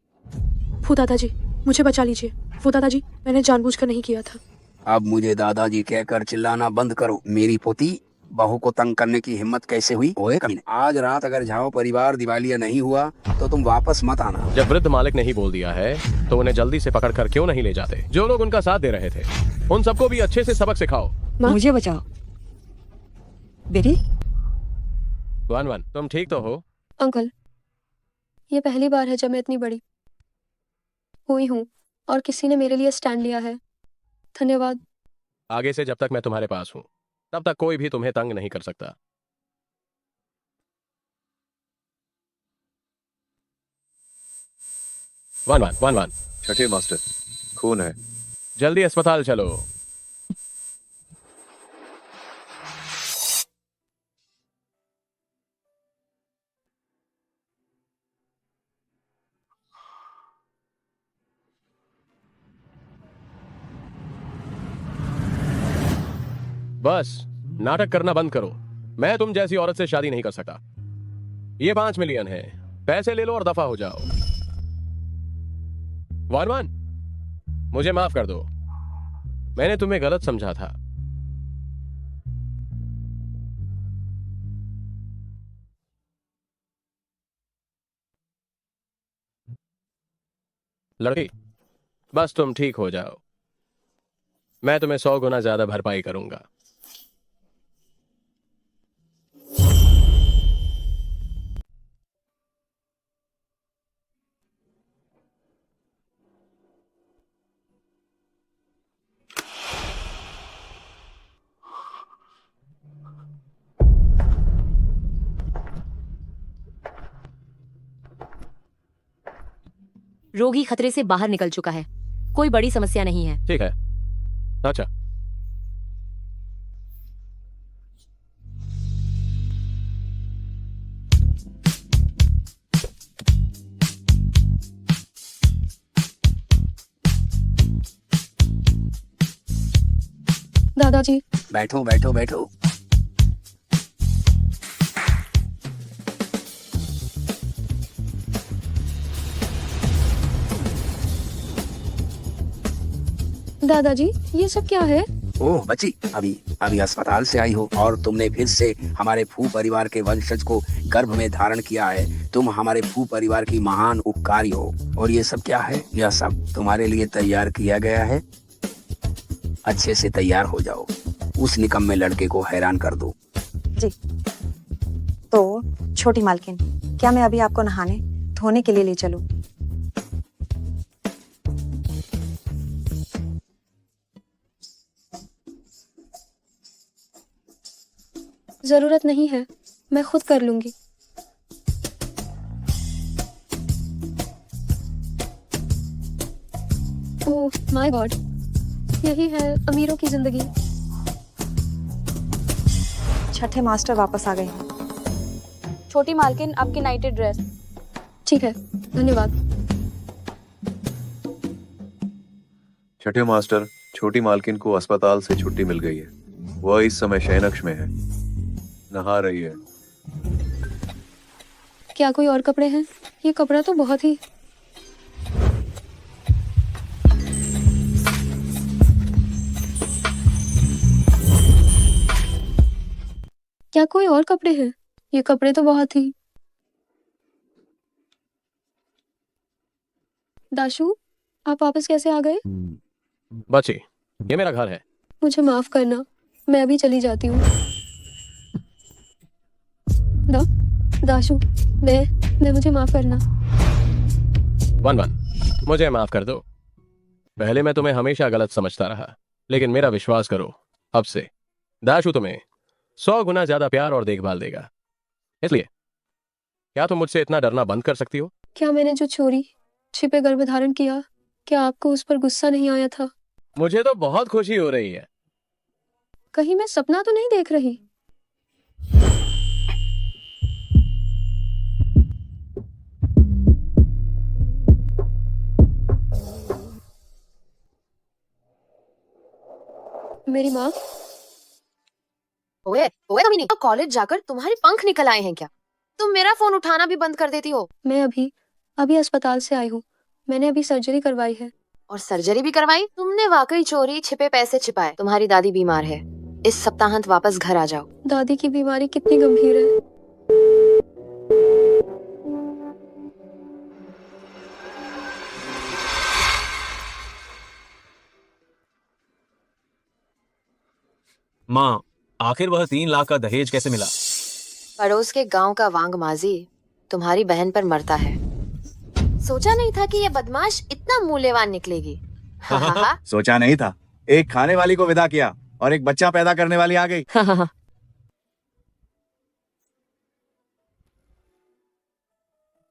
Speaker 11: फू दादाजी, मुझे बचा लीजिए। फू दादाजी, मैंने जानबूझकर नहीं किया था।
Speaker 4: अब मुझे दादाजी कहकर चिल्लाना बंद करो। मेरी पोती बहू को तंग करने की हिम्मत कैसे हुई? ओए कमीने, आज रात अगर झाओ परिवार दिवालिया नहीं हुआ तो तुम वापस मत आना।
Speaker 6: जब वृद्ध मालिक ने ही बोल दिया है तो उन्हें जल्दी से पकड़कर क्यों नहीं ले जाते? जो लोग उनका साथ दे रहे थे उन सबको भी अच्छे से सबक सिखाओ।
Speaker 16: मुझे बचाओ बेटी।
Speaker 6: वन, तुम ठीक तो हो?
Speaker 1: अंकल, ये पहली बार है जब मैं इतनी बड़ी हुई हूँ और किसी ने मेरे लिए स्टैंड लिया है। धन्यवाद।
Speaker 6: आगे से जब तक मैं तुम्हारे पास हूँ तब तक कोई भी तुम्हें तंग नहीं कर सकता। वन।
Speaker 10: छठे मास्टर, खून है।
Speaker 6: जल्दी अस्पताल चलो। बस नाटक करना बंद करो। मैं तुम जैसी औरत से शादी नहीं कर सकता। ये 5 मिलियन है, पैसे ले लो और दफा हो जाओ। वन, मुझे माफ कर दो, मैंने तुम्हें गलत समझा था। लड़की, बस तुम ठीक हो जाओ, मैं तुम्हें 100 गुना ज्यादा भरपाई करूंगा।
Speaker 8: रोगी खतरे से बाहर निकल चुका है, कोई बड़ी समस्या नहीं है।
Speaker 6: ठीक है। अच्छा,
Speaker 1: दादाजी,
Speaker 4: बैठो।
Speaker 1: दादाजी, ये सब क्या है?
Speaker 4: ओह बच्ची, अभी अस्पताल से आई हो और तुमने फिर से हमारे फू परिवार के वंशज को गर्भ में धारण किया है। तुम हमारे फू परिवार की महान उपकारी हो। और ये सब क्या है? यह सब तुम्हारे लिए तैयार किया गया है। अच्छे से तैयार हो जाओ, उस निकम्मे लड़के को हैरान कर दो।
Speaker 9: जी। तो छोटी मालकिन, क्या मैं अभी आपको नहाने धोने के लिए ले चलूं?
Speaker 1: जरूरत नहीं है, मैं खुद कर लूंगी। ओह माय गॉड, यही है अमीरों की जिंदगी।
Speaker 9: छठे मास्टर वापस आ गए हैं।
Speaker 11: छोटी मालकिन आपकी नाइटी ड्रेस।
Speaker 1: ठीक है, धन्यवाद।
Speaker 10: छठे मास्टर, छोटी मालकिन को अस्पताल से छुट्टी मिल गई है। वह इस समय शयनकक्ष में है, नहा रही है।
Speaker 1: क्या कोई और कपड़े हैं? ये कपड़ा तो बहुत ही क्या कोई और कपड़े हैं? ये कपड़े तो बहुत ही दाशु, आप वापस कैसे आ गए?
Speaker 6: बच्ची, ये मेरा घर है।
Speaker 1: मुझे माफ करना, मैं अभी चली जाती हूँ। दाशु, मैं मुझे माफ करना।
Speaker 6: वन, मुझे माफ कर दो। पहले मैं तुम्हें हमेशा गलत समझता रहा, लेकिन मेरा विश्वास करो, अब से दाशु तुम्हें 100 गुना ज्यादा प्यार और देखभाल देगा। इसलिए क्या तुम मुझसे इतना डरना बंद कर सकती हो?
Speaker 1: क्या मैंने जो चोरी छिपे गर्भधारण किया, क्या आपको उस पर गुस्सा नहीं आया था?
Speaker 6: मुझे तो बहुत खुशी हो रही है।
Speaker 1: कहीं मैं सपना तो नहीं देख रही? मेरी माँ।
Speaker 8: ओए कमीनी, कॉलेज जाकर तुम्हारे पंख निकल आए हैं क्या? तुम मेरा फोन उठाना भी बंद कर देती हो।
Speaker 1: मैं अभी अस्पताल से आई हूँ। मैंने अभी सर्जरी करवाई है।
Speaker 8: और सर्जरी भी करवाई? तुमने वाकई चोरी छिपे पैसे छिपाए। तुम्हारी दादी बीमार है, इस सप्ताहांत वापस घर आ जाओ।
Speaker 1: दादी की बीमारी कितनी गंभीर है?
Speaker 12: माँ, आखिर वह 3 लाख का दहेज कैसे मिला?
Speaker 8: पड़ोस के गांव का वांग माजी तुम्हारी बहन पर मरता है। सोचा नहीं था कि ये बदमाश इतना मूल्यवान निकलेगी।
Speaker 17: सोचा नहीं था। एक खाने वाली को विदा किया और एक बच्चा पैदा करने वाली आ गई।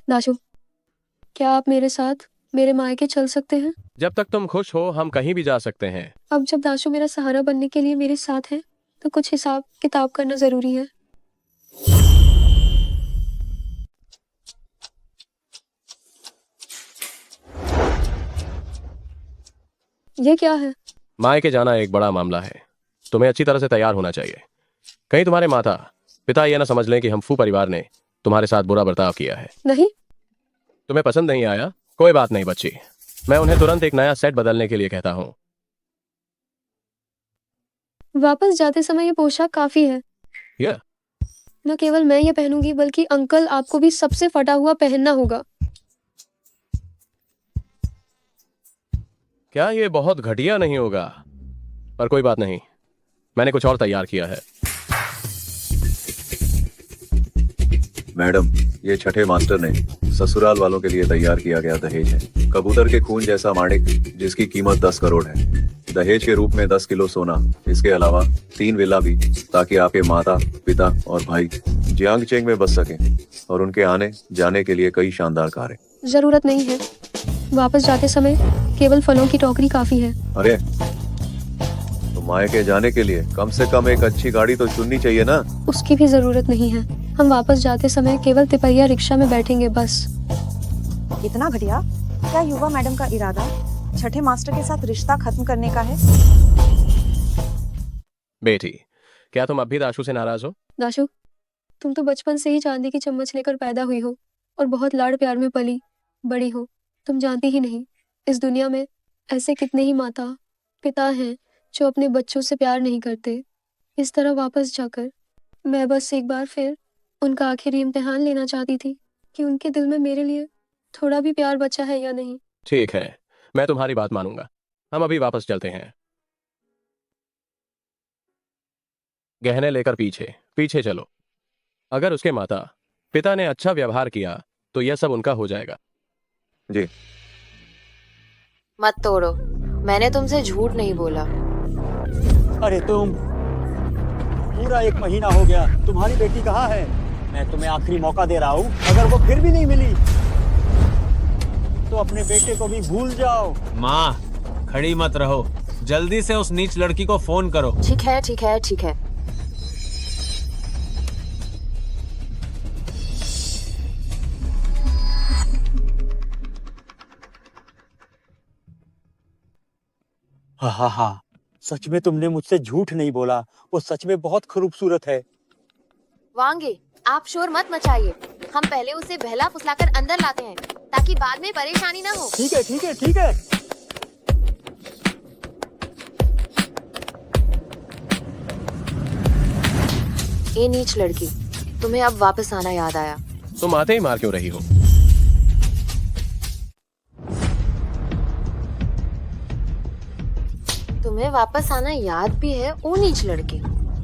Speaker 1: दाशु, क्या आप मेरे साथ मेरे मायके चल सकते हैं?
Speaker 6: जब तक तुम खुश हो हम कहीं भी जा सकते हैं।
Speaker 1: अब जब दाशु मेरा सहारा बनने के लिए मेरे साथ है, तो कुछ हिसाब किताब करना जरूरी है। ये क्या है?
Speaker 6: मायके जाना एक बड़ा मामला है। तुम्हें अच्छी तरह से तैयार होना चाहिए। कहीं तुम्हारे माता पिता ये ना समझ लें कि हम फू परिवार ने तुम्हारे साथ बुरा बर्ताव किया है।
Speaker 1: नहीं।
Speaker 6: तुम्हें पसंद नहीं आया? कोई बात नहीं बच्ची, मैं उन्हें तुरंत एक नया सेट बदलने के लिए कहता हूँ।
Speaker 1: वापस जाते समय ये पोशाक काफी है।
Speaker 6: यह
Speaker 1: न केवल मैं ये पहनूंगी, बल्कि अंकल आपको भी सबसे फटा हुआ पहनना होगा।
Speaker 6: क्या ये बहुत घटिया नहीं होगा? पर कोई बात नहीं, मैंने कुछ और तैयार किया है।
Speaker 10: मैडम, ये छठे मास्टर ने ससुराल वालों के लिए तैयार किया गया दहेज है। कबूतर के खून जैसा माणिक, जिसकी कीमत 10 करोड़ है। दहेज के रूप में 10 किलो सोना, इसके अलावा 3 विला भी, ताकि आपके माता पिता और भाई जियांगचेंग में बस सकें और उनके आने जाने के लिए कई शानदार कारें।
Speaker 1: जरूरत नहीं है। वापस जाते समय केवल फलों की टोकरी काफी है।
Speaker 10: अरे, तो मायके जाने के लिए कम से कम एक अच्छी गाड़ी तो चुननी चाहिए ना?
Speaker 1: उसकी भी जरूरत नहीं है। हम वापस जाते समय केवल तिपहिया रिक्शा में बैठेंगे बस।
Speaker 9: इतना घटिया? क्या युवा मैडम का इरादा छठे मास्टर के साथ रिश्ता खत्म करने का है?
Speaker 6: बेटी, क्या तुम अब भी दाशु से नाराज हो?
Speaker 1: दाशु, तुम तो बचपन से ही चांदी की चम्मच लेकर पैदा हुई हो और बहुत लाड़ प्यार में पली बड़ी हो। तुम जानती ही नहीं, इस दुनिया में ऐसे कितने ही माता पिता हैं जो अपने बच्चों से प्यार नहीं करते। इस तरह वापस जाकर मैं बस एक बार फिर उनका आखिरी इम्तिहान लेना चाहती थी कि उनके दिल में मेरे लिए थोड़ा भी प्यार बचा है या नहीं।
Speaker 6: ठीक है, मैं तुम्हारी बात मानूंगा। हम अभी वापस चलते हैं। गहने लेकर पीछे चलो। अगर उसके माता पिता ने अच्छा व्यवहार किया तो यह सब उनका हो जाएगा।
Speaker 10: जी।
Speaker 8: मत तोड़ो, मैंने तुमसे झूठ नहीं बोला।
Speaker 18: अरे तुम, पूरा 1 महीना हो गया, तुम्हारी बेटी कहाँ है? मैं तुम्हें आखिरी मौका दे रहा हूँ। अगर वो फिर भी नहीं मिली तो अपने बेटे को भी भूल जाओ।
Speaker 12: माँ, खड़ी मत रहो, जल्दी से उस नीच लड़की को फोन करो।
Speaker 8: ठीक है।
Speaker 18: हाँ हाँ हाँ, सच में तुमने मुझसे झूठ नहीं बोला, वो सच में बहुत खूबसूरत है।
Speaker 8: वांगे, आप शोर मत मचाइए। हम पहले उसे बहला फुसलाकर अंदर लाते हैं ताकि बाद में परेशानी ना हो।
Speaker 18: ठीक है ठीक है ठीक है।
Speaker 8: ए नीच लड़की, तुम्हें अब वापस आना याद आया।
Speaker 6: तुम आते ही मार क्यों रही हो?
Speaker 8: तुम्हें वापस आना याद भी है? ओ नीच लड़की,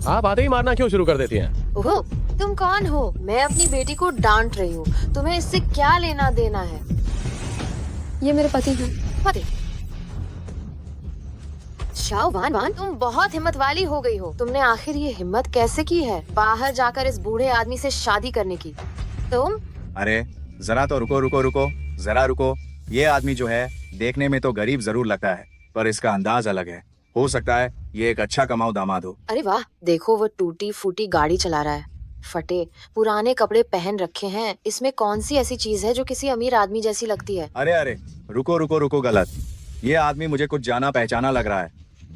Speaker 6: आप आते ही मारना क्यों शुरू कर देती हैं?
Speaker 8: ओहो, तुम कौन हो? मैं अपनी बेटी को डांट रही हूँ, तुम्हें इससे क्या लेना देना है?
Speaker 1: ये मेरे पति हैं।
Speaker 8: पति? शाओ वान वान, तुम बहुत हिम्मत वाली हो गई हो। तुमने आखिर ये हिम्मत कैसे की है बाहर जाकर इस बूढ़े आदमी से शादी करने की? तुम?
Speaker 17: अरे जरा तो रुको रुको रुको, जरा रुको। ये आदमी जो है देखने में तो गरीब जरूर लगता है, पर इसका अंदाज अलग है। हो सकता है ये एक अच्छा कमाऊ दामाद हो।
Speaker 8: अरे वाह, देखो वो टूटी फूटी गाड़ी चला रहा है, फटे पुराने कपड़े पहन रखे हैं। इसमें कौन सी ऐसी चीज है जो किसी अमीर आदमी जैसी लगती है?
Speaker 17: अरे अरे रुको रुको रुको, गलत। ये आदमी मुझे कुछ जाना पहचाना लग रहा है।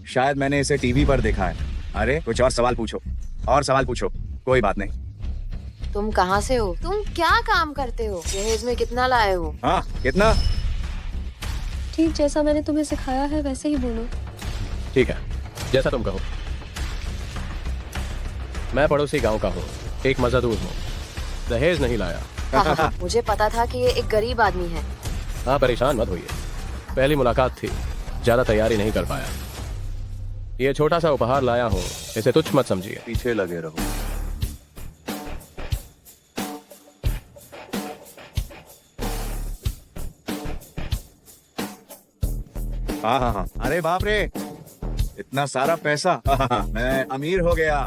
Speaker 17: शायद मैंने इसे टीवी पर देखा है। अरे कुछ और सवाल पूछो, और सवाल पूछो। कोई बात नहीं।
Speaker 8: तुम कहाँ से हो? तुम क्या काम करते हो? दहेज में कितना लाए हो?
Speaker 17: हाँ कितना?
Speaker 1: ठीक जैसा मैंने तुम्हें सिखाया है वैसे ही बोलो।
Speaker 6: ठीक है, जैसा तुम कहो। मैं पड़ोसी गांव का हूँ, एक मजदूर हूँ, दहेज नहीं लाया।
Speaker 8: मुझे पता था कि ये एक गरीब आदमी है।
Speaker 6: हाँ परेशान मत होइए, पहली मुलाकात थी, ज्यादा तैयारी नहीं कर पाया। ये छोटा सा उपहार लाया हूँ, इसे तुच्छ मत समझिए।
Speaker 10: पीछे लगे रहो।
Speaker 17: हाँ हाँ हाँ, अरे बाप रे, इतना सारा पैसा। मैं अमीर हो गया।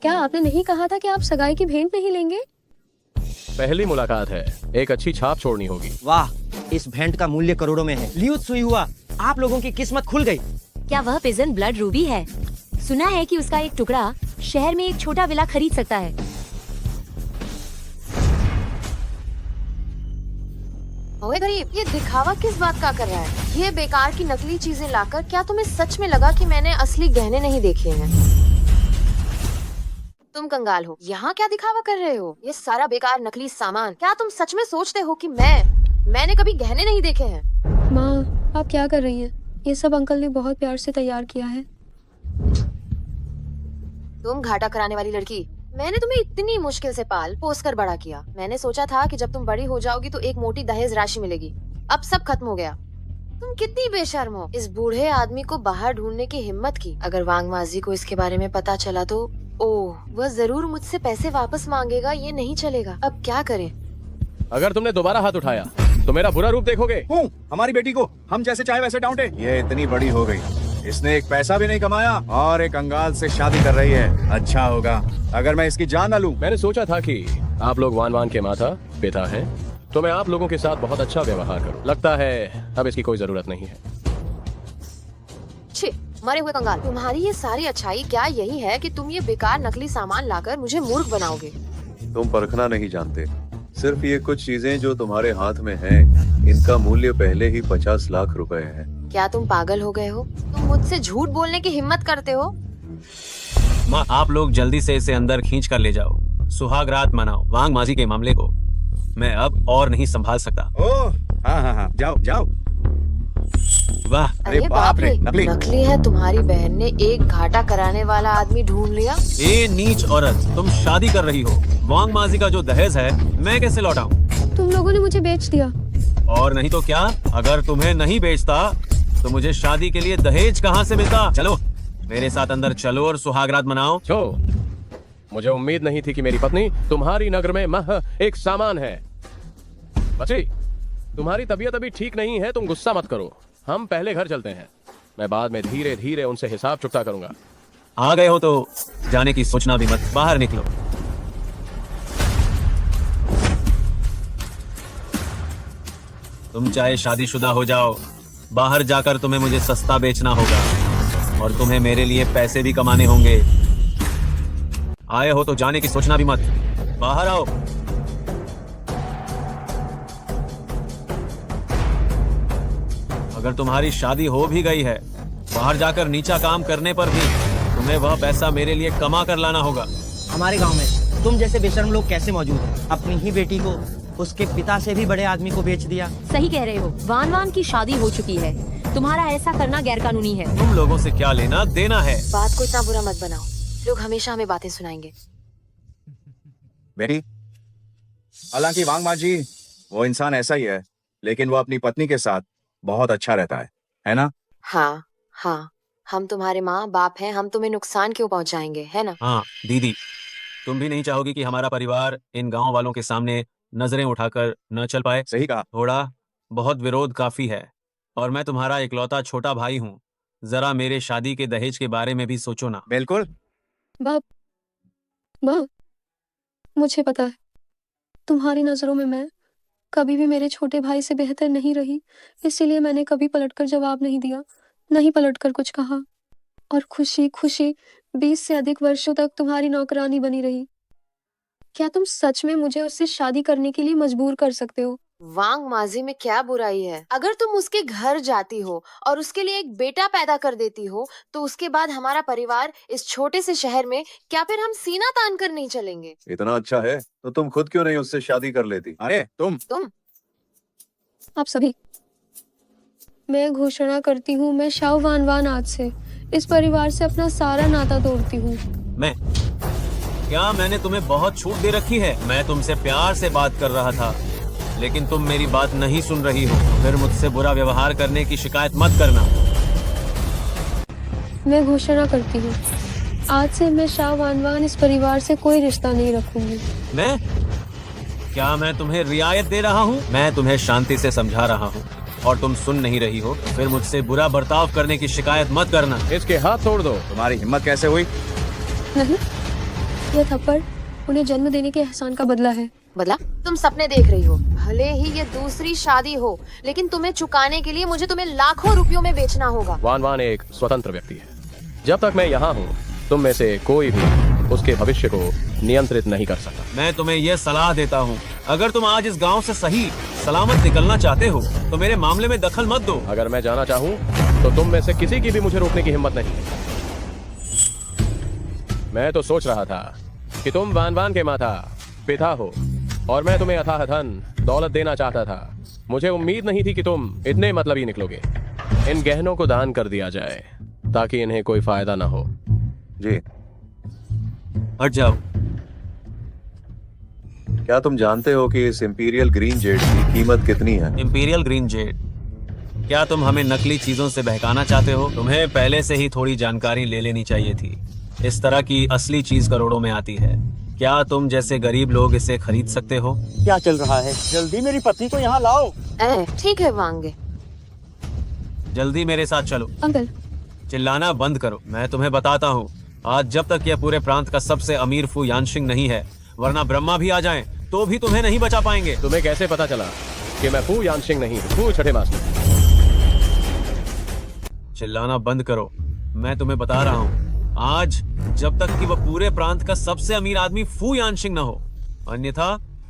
Speaker 1: क्या आपने नहीं कहा था कि आप सगाई की भेंट नहीं लेंगे?
Speaker 6: पहली मुलाकात है, एक अच्छी छाप छोड़नी होगी।
Speaker 19: वाह, इस भेंट का मूल्य करोड़ों में है। लियूत सुई हुआ, आप लोगों की किस्मत खुल गई।
Speaker 2: क्या वह पिजन ब्लड रूबी है? सुना है कि उसका एक टुकड़ा शहर में एक छोटा विला खरीद सकता है।
Speaker 8: ओए गरीब, ये दिखावा किस बात का कर रहा है? ये बेकार की नकली चीजें लाकर क्या तुम्हें सच में लगा कि मैंने असली गहने नहीं देखे हैं? तुम कंगाल हो, यहाँ क्या दिखावा कर रहे हो? ये सारा बेकार नकली सामान, क्या तुम सच में सोचते हो कि मैंने कभी गहने नहीं देखे हैं?
Speaker 1: माँ, आप क्या कर रही हैं? ये सब अंकल ने बहुत प्यार से तैयार किया है।
Speaker 8: तुम घाटा कराने वाली लड़की, मैंने तुम्हें इतनी मुश्किल से पाल पोस कर बड़ा किया। मैंने सोचा था कि जब तुम बड़ी हो जाओगी तो एक मोटी दहेज राशि मिलेगी। अब सब खत्म हो गया। तुम कितनी बेशर्म हो, इस बूढ़े आदमी को बाहर ढूंढने की हिम्मत की। अगर वांग माजी को इसके बारे में पता चला तो ओह, वह जरूर मुझसे पैसे वापस मांगेगा। ये नहीं चलेगा। अब क्या करें?
Speaker 6: अगर तुमने दोबारा हाथ उठाया तो मेरा बुरा रूप देखोगे।
Speaker 17: हमारी बेटी को हम जैसे चाहे वैसे डांटे। ये इतनी बड़ी हो गई, इसने एक पैसा भी नहीं कमाया और एक कंगाल से शादी कर रही है। अच्छा होगा अगर मैं इसकी जान न लूं।
Speaker 6: मैंने सोचा था कि आप लोग वान वान के माता पिता हैं, तो मैं आप लोगों के साथ बहुत अच्छा व्यवहार करूं। लगता है अब इसकी कोई जरूरत नहीं है।
Speaker 8: छी, मरे हुए कंगाल, तुम्हारी ये सारी अच्छाई क्या यही है कि तुम ये बेकार नकली सामान लाकर मुझे मूर्ख बनाओगे?
Speaker 10: तुम परखना नहीं जानते। सिर्फ ये कुछ चीजें जो तुम्हारे हाथ में हैं, इनका मूल्य पहले ही 50 लाख रुपए है।
Speaker 8: क्या तुम पागल हो गए हो? तुम मुझसे झूठ बोलने की हिम्मत करते हो?
Speaker 12: माँ, आप लोग जल्दी से इसे अंदर खींच कर ले जाओ। सुहाग रात मनाओ। वांग माजी के मामले को मैं अब और नहीं संभाल सकता।
Speaker 17: ओह हाँ हाँ हाँ, जाओ जाओ।
Speaker 12: वाह,
Speaker 17: अरे बाप रे,
Speaker 8: नकली है। तुम्हारी बहन ने एक घाटा कराने वाला आदमी ढूंढ लिया।
Speaker 12: ए नीच औरत, तुम शादी कर रही हो। वांग माजी का जो दहेज है मैं कैसे लौटाऊं?
Speaker 1: तुम लोगों ने मुझे बेच दिया।
Speaker 12: और नहीं तो क्या? अगर तुम्हें नहीं बेचता तो मुझे शादी के लिए दहेज कहाँ से मिलता? चलो मेरे साथ अंदर चलो और सुहागरात मनाओ।
Speaker 6: मुझे उम्मीद नहीं थी कि मेरी पत्नी तुम्हारी नगर में मह एक सामान है। बच्ची, तुम्हारी तबीयत अभी ठीक नहीं है, तुम गुस्सा मत करो। हम पहले घर चलते हैं, मैं बाद में धीरे धीरे उनसे हिसाब चुकता करूंगा।
Speaker 12: आ गए हो तो जाने की सोचना भी मत, बाहर निकलो। तुम चाहे शादीशुदा हो जाओ, बाहर जाकर तुम्हें मुझे सस्ता बेचना होगा और तुम्हें मेरे लिए पैसे भी कमाने होंगे। आए हो तो जाने की सोचना भी मत, बाहर आओ। अगर तुम्हारी शादी हो भी गई है, बाहर जाकर नीचा काम करने पर भी तुम्हें वह पैसा मेरे लिए कमा कर लाना होगा।
Speaker 19: हमारे गांव में तुम जैसे बेशर्म लोग कैसे मौजूद हैं? अपनी ही बेटी को उसके पिता से भी बड़े आदमी को बेच दिया।
Speaker 2: सही कह रहे हो, वान वान की शादी हो चुकी है, तुम्हारा ऐसा करना गैरकानूनी है।
Speaker 12: तुम लोगों से क्या लेना देना है?
Speaker 8: बात को इतना बुरा मत बनाओ, लोग हमेशा हमें बातें सुनाएंगे।
Speaker 17: बेटी, हालांकि वांग माजी वो इंसान ऐसा ही है, लेकिन वो अपनी पत्नी के साथ बहुत अच्छा रहता है ना?
Speaker 8: हाँ हाँ, हम तुम्हारे माँ बाप हैं, हम तुम्हें नुकसान क्यों पहुँचाएंगे, है ना?
Speaker 12: हाँ दीदी, तुम भी नहीं चाहोगी कि हमारा परिवार इन गांव वालों के सामने नजरें उठाकर न चल पाए?
Speaker 17: सही कहा।
Speaker 12: थोड़ा बहुत विरोध काफी है, और मैं तुम्हारा इकलौता छोटा भाई हूँ। जरा मेरे शादी के दहेज के बारे में भी सोचो ना।
Speaker 17: बिल्कुल।
Speaker 1: बाप, माँ, मुझे पता है तुम्हारी नजरों में मैं कभी भी मेरे छोटे भाई से बेहतर नहीं रही, इसीलिए मैंने कभी पलटकर जवाब नहीं दिया, नहीं पलटकर कुछ कहा, और खुशी खुशी 20 से अधिक वर्षों तक तुम्हारी नौकरानी बनी रही। क्या तुम सच में मुझे उससे शादी करने के लिए मजबूर कर सकते हो?
Speaker 8: वांग माजी में क्या बुराई है? अगर तुम उसके घर जाती हो और उसके लिए एक बेटा पैदा कर देती हो, तो उसके बाद हमारा परिवार इस छोटे से शहर में, क्या फिर हम सीना तान कर नहीं चलेंगे?
Speaker 10: इतना अच्छा है तो तुम खुद क्यों नहीं उससे शादी कर लेती?
Speaker 17: अरे तुम
Speaker 1: आप सभी, मैं घोषणा करती हूँ, मैं शाओ वान वान आज से इस परिवार से अपना सारा नाता तोड़ती हूँ।
Speaker 12: क्या मैंने तुम्हें बहुत छूट दे रखी है? मैं तुमसे प्यार से बात कर रहा था, लेकिन तुम मेरी बात नहीं सुन रही हो। फिर मुझसे बुरा व्यवहार करने की शिकायत मत करना।
Speaker 1: मैं घोषणा करती हूँ, आज से मैं शाओ वान वान इस परिवार से कोई रिश्ता नहीं रखूंगी।
Speaker 12: क्या मैं तुम्हें रियायत दे रहा हूँ? मैं तुम्हें शांति से समझा रहा हूँ और तुम सुन नहीं रही हो, तो फिर मुझसे बुरा बर्ताव करने की शिकायत मत करना।
Speaker 6: इसके हाथ तोड़ दो।
Speaker 17: तुम्हारी हिम्मत कैसे हुई?
Speaker 1: नहीं, यह थप्पड़ उन्हें जन्म देने के एहसान का बदला है।
Speaker 8: बदला? तुम सपने देख रही हो। भले ही ये दूसरी शादी हो, लेकिन तुम्हें चुकाने के लिए मुझे तुम्हें लाखों रुपयों में बेचना होगा।
Speaker 6: वान वान एक स्वतंत्र व्यक्ति है। जब तक मैं यहाँ हूँ, तुम में से कोई भी उसके भविष्य को नियंत्रित नहीं कर सकता।
Speaker 12: मैं तुम्हें यह सलाह देता हूँ, अगर तुम आज इस गांव से सही सलामत निकलना चाहते हो, तो मेरे मामले में दखल मत दो।
Speaker 6: अगर मैं जाना चाहूँ, तो तुम में से किसी की भी मुझे रोकने की हिम्मत नहीं। मैं तो सोच रहा था कि तुम वान वान के माता पिता हो, और मैं तुम्हें अथाह धन दौलत देना चाहता था। मुझे उम्मीद नहीं थी कि तुम इतने मतलबी निकलोगे। इन गहनों को दान कर दिया जाए ताकि इन्हें कोई फायदा ना हो।
Speaker 10: जी,
Speaker 12: हट जाओ।
Speaker 10: क्या तुम जानते हो कि इस इंपीरियल ग्रीन जेड की कीमत कितनी है?
Speaker 12: Imperial green Z? क्या तुम हमें नकली चीजों से बहकाना चाहते हो? तुम्हें पहले से ही थोड़ी जानकारी ले लेनी चाहिए थी। इस तरह की असली चीज करोड़ों में आती है। क्या तुम जैसे गरीब लोग इसे खरीद सकते हो?
Speaker 18: क्या चल रहा है? जल्दी मेरी पत्नी को यहाँ लाओ।
Speaker 8: ठीक है वांगे,
Speaker 12: जल्दी मेरे साथ चलो।
Speaker 1: अंकल,
Speaker 12: चिल्लाना बंद करो। मैं तुम्हें बताता हूँ, आज जब तक यह पूरे प्रांत का सबसे अमीर फू यानशिंग नहीं है, वरना ब्रह्मा भी आ जाएं, तो भी तुम्हें नहीं बचा पाएंगे।
Speaker 6: तुम्हें कैसे पता चला कि मैं फू यानशिंग नहीं हूँ? फू छठे मास्टर।
Speaker 12: चिल्लाना बंद करो। मैं तुम्हें बता रहा हूँ, आज जब तक कि वह पूरे प्रांत का सबसे अमीर आदमी फू यानशिंग न हो, अन्यथा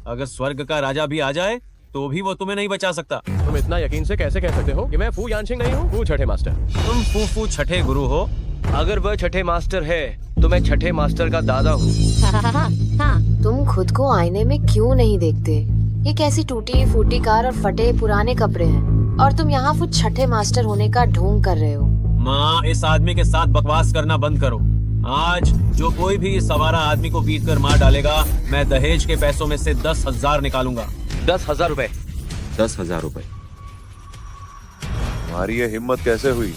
Speaker 12: अगर स्वर्ग का राजा भी आ जाए तो भी वो तुम्हें नहीं बचा सकता।
Speaker 6: तुम इतना यकीन से कैसे कह सकते हो कि मैं फू यानशिंग नहीं हूँ? फू छठे मास्टर।
Speaker 12: तुम फू छठे गुरु हो।
Speaker 7: अगर वह छठे मास्टर है तो मैं छठे मास्टर का दादा हूँ।
Speaker 8: तुम खुद को आईने में क्यों नहीं देखते? ये कैसी टूटी फूटी कार और फटे पुराने कपड़े हैं, और तुम यहाँ खुद छठे मास्टर होने का ढोंग कर रहे हो।
Speaker 12: माँ, इस आदमी के साथ बकवास करना बंद करो। आज जो कोई भी इस सवारा आदमी को पीट कर मार डालेगा, मैं दहेज के पैसों में से 10,000 निकालूंगा।
Speaker 7: 10,000 रुपए। 10,000 रुपए।
Speaker 10: तुम्हारी ये हिम्मत कैसे हुई?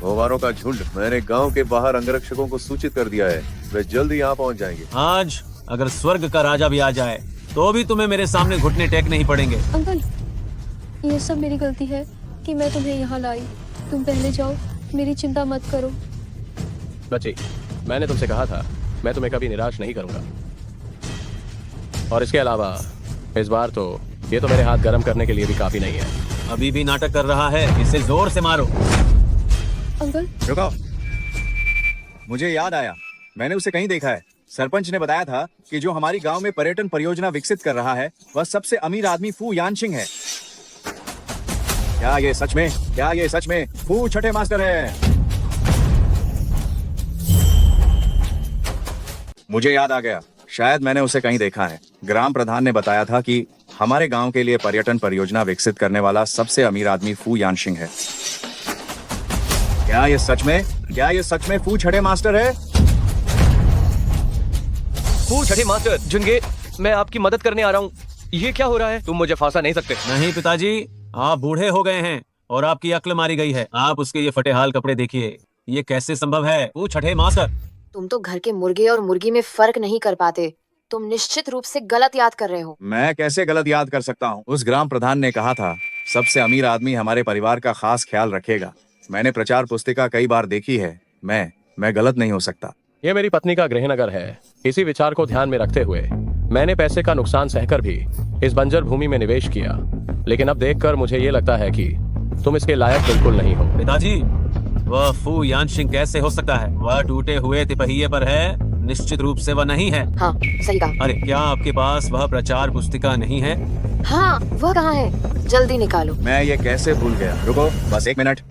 Speaker 10: गोवारों का झुंड। मैंने गांव के बाहर अंगरक्षकों को सूचित कर दिया है, वे जल्द यहाँ पहुँच जाएंगे।
Speaker 12: आज अगर स्वर्ग का राजा भी आ जाए तो भी तुम्हें मेरे सामने घुटने टेक नहीं पड़ेंगे।
Speaker 1: अंकल, ये सब मेरी गलती है कि मैं तुम्हें यहाँ लाई। तुम पहले जाओ, मेरी चिंता मत करो।
Speaker 6: बच्ची, मैंने तुमसे कहा था मैं तुम्हें कभी निराश नहीं करूंगा। और इसके अलावा इस बार तो ये तो मेरे हाथ गर्म करने के लिए भी काफी नहीं है।
Speaker 12: अभी भी नाटक कर रहा है, इसे जोर से मारो।
Speaker 1: अंकल,
Speaker 17: रुको, मुझे याद आया, मैंने उसे कहीं देखा है। सरपंच ने बताया था कि जो हमारी गांव में पर्यटन परियोजना विकसित कर रहा है, वह सबसे अमीर आदमी फू यानशिंग है। क्या ये सच में फू छठे मास्टर है? मुझे याद आ गया, शायद मैंने उसे कहीं देखा है। ग्राम प्रधान ने बताया था कि हमारे गांव के लिए पर्यटन परियोजना विकसित करने वाला सबसे अमीर आदमी फू यानशिंग है। क्या ये सच में फू छठे मास्टर है?
Speaker 6: फू छठे मास्टर जुनगे, मैं आपकी मदद करने आ रहा हूँ। ये क्या हो रहा है? तुम मुझे फांसा नहीं सकते।
Speaker 12: नहीं पिताजी, आप बूढ़े हो गए हैं और आपकी अक्ल मारी गई है। आप उसके ये फटे हाल कपड़े देखिए, ये कैसे संभव है? वो छठे मास्टर।
Speaker 8: तुम तो घर के मुर्गे और मुर्गी में फर्क नहीं कर पाते। तुम निश्चित रूप से गलत याद कर रहे हो।
Speaker 17: मैं कैसे गलत याद कर सकता हूँ? उस ग्राम प्रधान ने कहा था सबसे अमीर आदमी हमारे परिवार का खास ख्याल रखेगा। मैंने प्रचार पुस्तिका कई बार देखी है। मैं गलत नहीं हो सकता।
Speaker 6: ये मेरी पत्नी का गृहनगर है। इसी विचार को ध्यान में रखते हुए मैंने पैसे का नुकसान सहकर भी इस बंजर भूमि में निवेश किया, लेकिन अब देखकर मुझे ये लगता है कि तुम इसके लायक बिल्कुल नहीं हो।
Speaker 12: पिताजी, वह फू यानशिंग कैसे हो सकता है? वह टूटे हुए तिपहिये पर है, निश्चित रूप से वह नहीं है।
Speaker 8: हाँ, सही कहा।
Speaker 12: अरे क्या आपके पास वह प्रचार पुस्तिका नहीं है?
Speaker 8: हाँ, वह कहाँ है? जल्दी निकालो।
Speaker 17: मैं ये कैसे भूल गया? रुको बस 1 मिनट।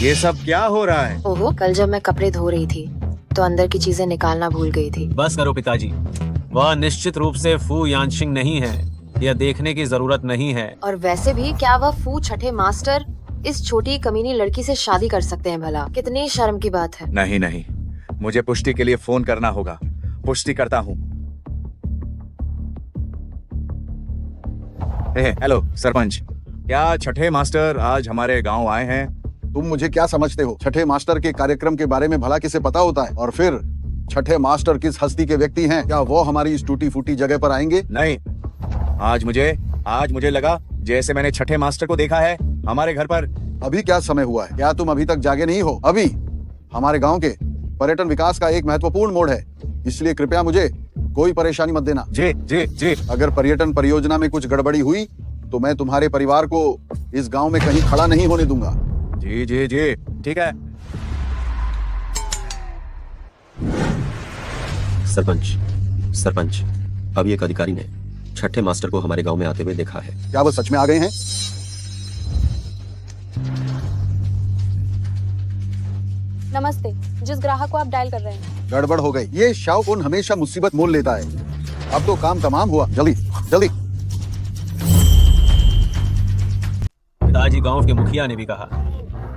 Speaker 17: ये सब क्या हो रहा है?
Speaker 8: ओहो, कल जब मैं कपड़े धो रही थी तो अंदर की चीजें निकालना भूल गई थी।
Speaker 12: बस करो पिताजी, वह निश्चित रूप से फू यानशिंग नहीं है। यह देखने की जरूरत नहीं है।
Speaker 8: और वैसे भी क्या वह फू छठे मास्टर इस छोटी कमीनी लड़की से शादी कर सकते हैं भला? कितनी शर्म की बात है।
Speaker 17: नहीं, मुझे पुष्टि के लिए फोन करना होगा। पुष्टि करता हूँ। हेलो सरपंच, क्या छठे मास्टर आज हमारे गांव आए हैं?
Speaker 20: तुम मुझे क्या समझते हो? छठे मास्टर के कार्यक्रम के बारे में भला किसे पता होता है? और फिर छठे मास्टर किस हस्ती के व्यक्ति हैं? क्या वो हमारी इस टूटी फूटी जगह पर आएंगे?
Speaker 17: नहीं, आज मुझे लगा जैसे मैंने छठे मास्टर को देखा है हमारे घर पर।
Speaker 20: अभी क्या समय हुआ है? क्या तुम अभी तक जागे नहीं हो? अभी हमारे गांव के पर्यटन विकास का एक महत्वपूर्ण मोड़ है, इसलिए कृपया मुझे कोई परेशानी मत देना।
Speaker 17: जी। अगर
Speaker 20: पर्यटन परियोजना में कुछ गड़बड़ी हुई तो मैं तुम्हारे परिवार को इस गांव में कहीं खड़ा नहीं होने दूंगा।
Speaker 17: जी, ठीक है।
Speaker 7: सरपंच, अभी एक अधिकारी ने छठे मास्टर को हमारे गांव में आते हुए देखा है।
Speaker 20: क्या वो सच में आ गए हैं?
Speaker 2: नमस्ते, जिस ग्राहक को आप डायल कर रहे हैं।
Speaker 20: गड़बड़ हो गई। ये शाव फोन हमेशा मुसीबत मोल लेता है। अब तो काम तमाम हुआ। जल्दी।
Speaker 12: पिताजी, गांव के मुखिया ने भी कहा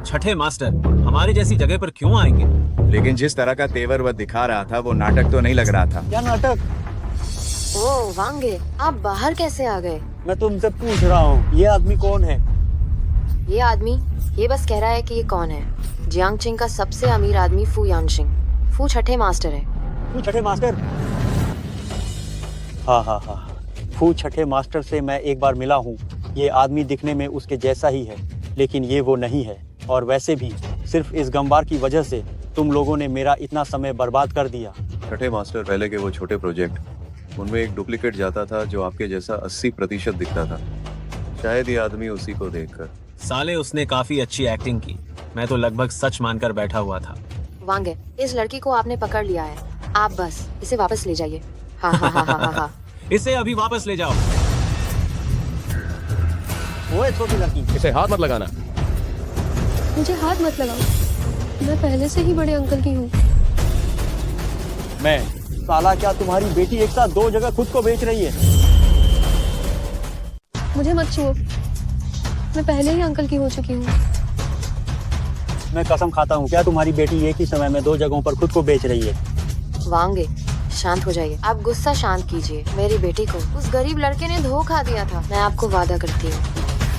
Speaker 12: छठे मास्टर हमारी जैसी जगह पर क्यों आएंगे?
Speaker 17: लेकिन जिस तरह का तेवर वह दिखा रहा था वो नाटक तो नहीं लग रहा था।
Speaker 18: क्या नाटक?
Speaker 8: ओ वांगे, आप बाहर कैसे आ गए?
Speaker 18: मैं तुमसे पूछ रहा हूँ, ये आदमी कौन है?
Speaker 8: ये आदमी ये बस कह रहा है कि ये कौन है। जियांगचिंग का सबसे अमीर आदमी फू यानशिंग, फू छठे मास्टर है।
Speaker 18: फू छठे मास्टर? हाँ, फू छठे मास्टर से मैं एक बार मिला हूँ। ये आदमी दिखने में उसके जैसा ही है, लेकिन ये वो नहीं है। और वैसे भी सिर्फ इस गंवार की वजह से तुम लोगों ने मेरा इतना समय बर्बाद कर दिया।
Speaker 10: छठे मास्टर, पहले के वो छोटे प्रोजेक्ट, उनमें एक डुप्लीकेट जाता था जो आपके जैसा 80% दिखता था। शायद ये आदमी उसी को देखकर।
Speaker 12: साले, उसने काफी अच्छी एक्टिंग की। मैं तो लगभग सच मानकर बैठा हुआ था।
Speaker 8: वांगे, इस लड़की को आपने पकड़ लिया है। आप बस इसे वापस ले जाइए। हाँ।
Speaker 12: इसे अभी वापस ले जाओ।
Speaker 18: ओए छोटी लड़की,
Speaker 6: इसे हाथ मत लगाना।
Speaker 1: मुझे हाथ मत लगाओ, मैं पहले से ही बड़े अंकल की हूँ।
Speaker 18: मैं साला, क्या तुम्हारी बेटी एक साथ 2 जगह खुद को बेच रही है?
Speaker 1: मुझे मत छुओ, मैं पहले ही अंकल की हो चुकी हूँ।
Speaker 18: मैं कसम खाता हूँ, क्या तुम्हारी बेटी एक ही समय में 2 जगहों पर खुद को बेच रही है?
Speaker 8: वांगे, शांत हो जाइए। आप गुस्सा शांत कीजिए। मेरी बेटी को उस गरीब लड़के ने धोखा दिया था। मैं आपको वादा करती हूँ,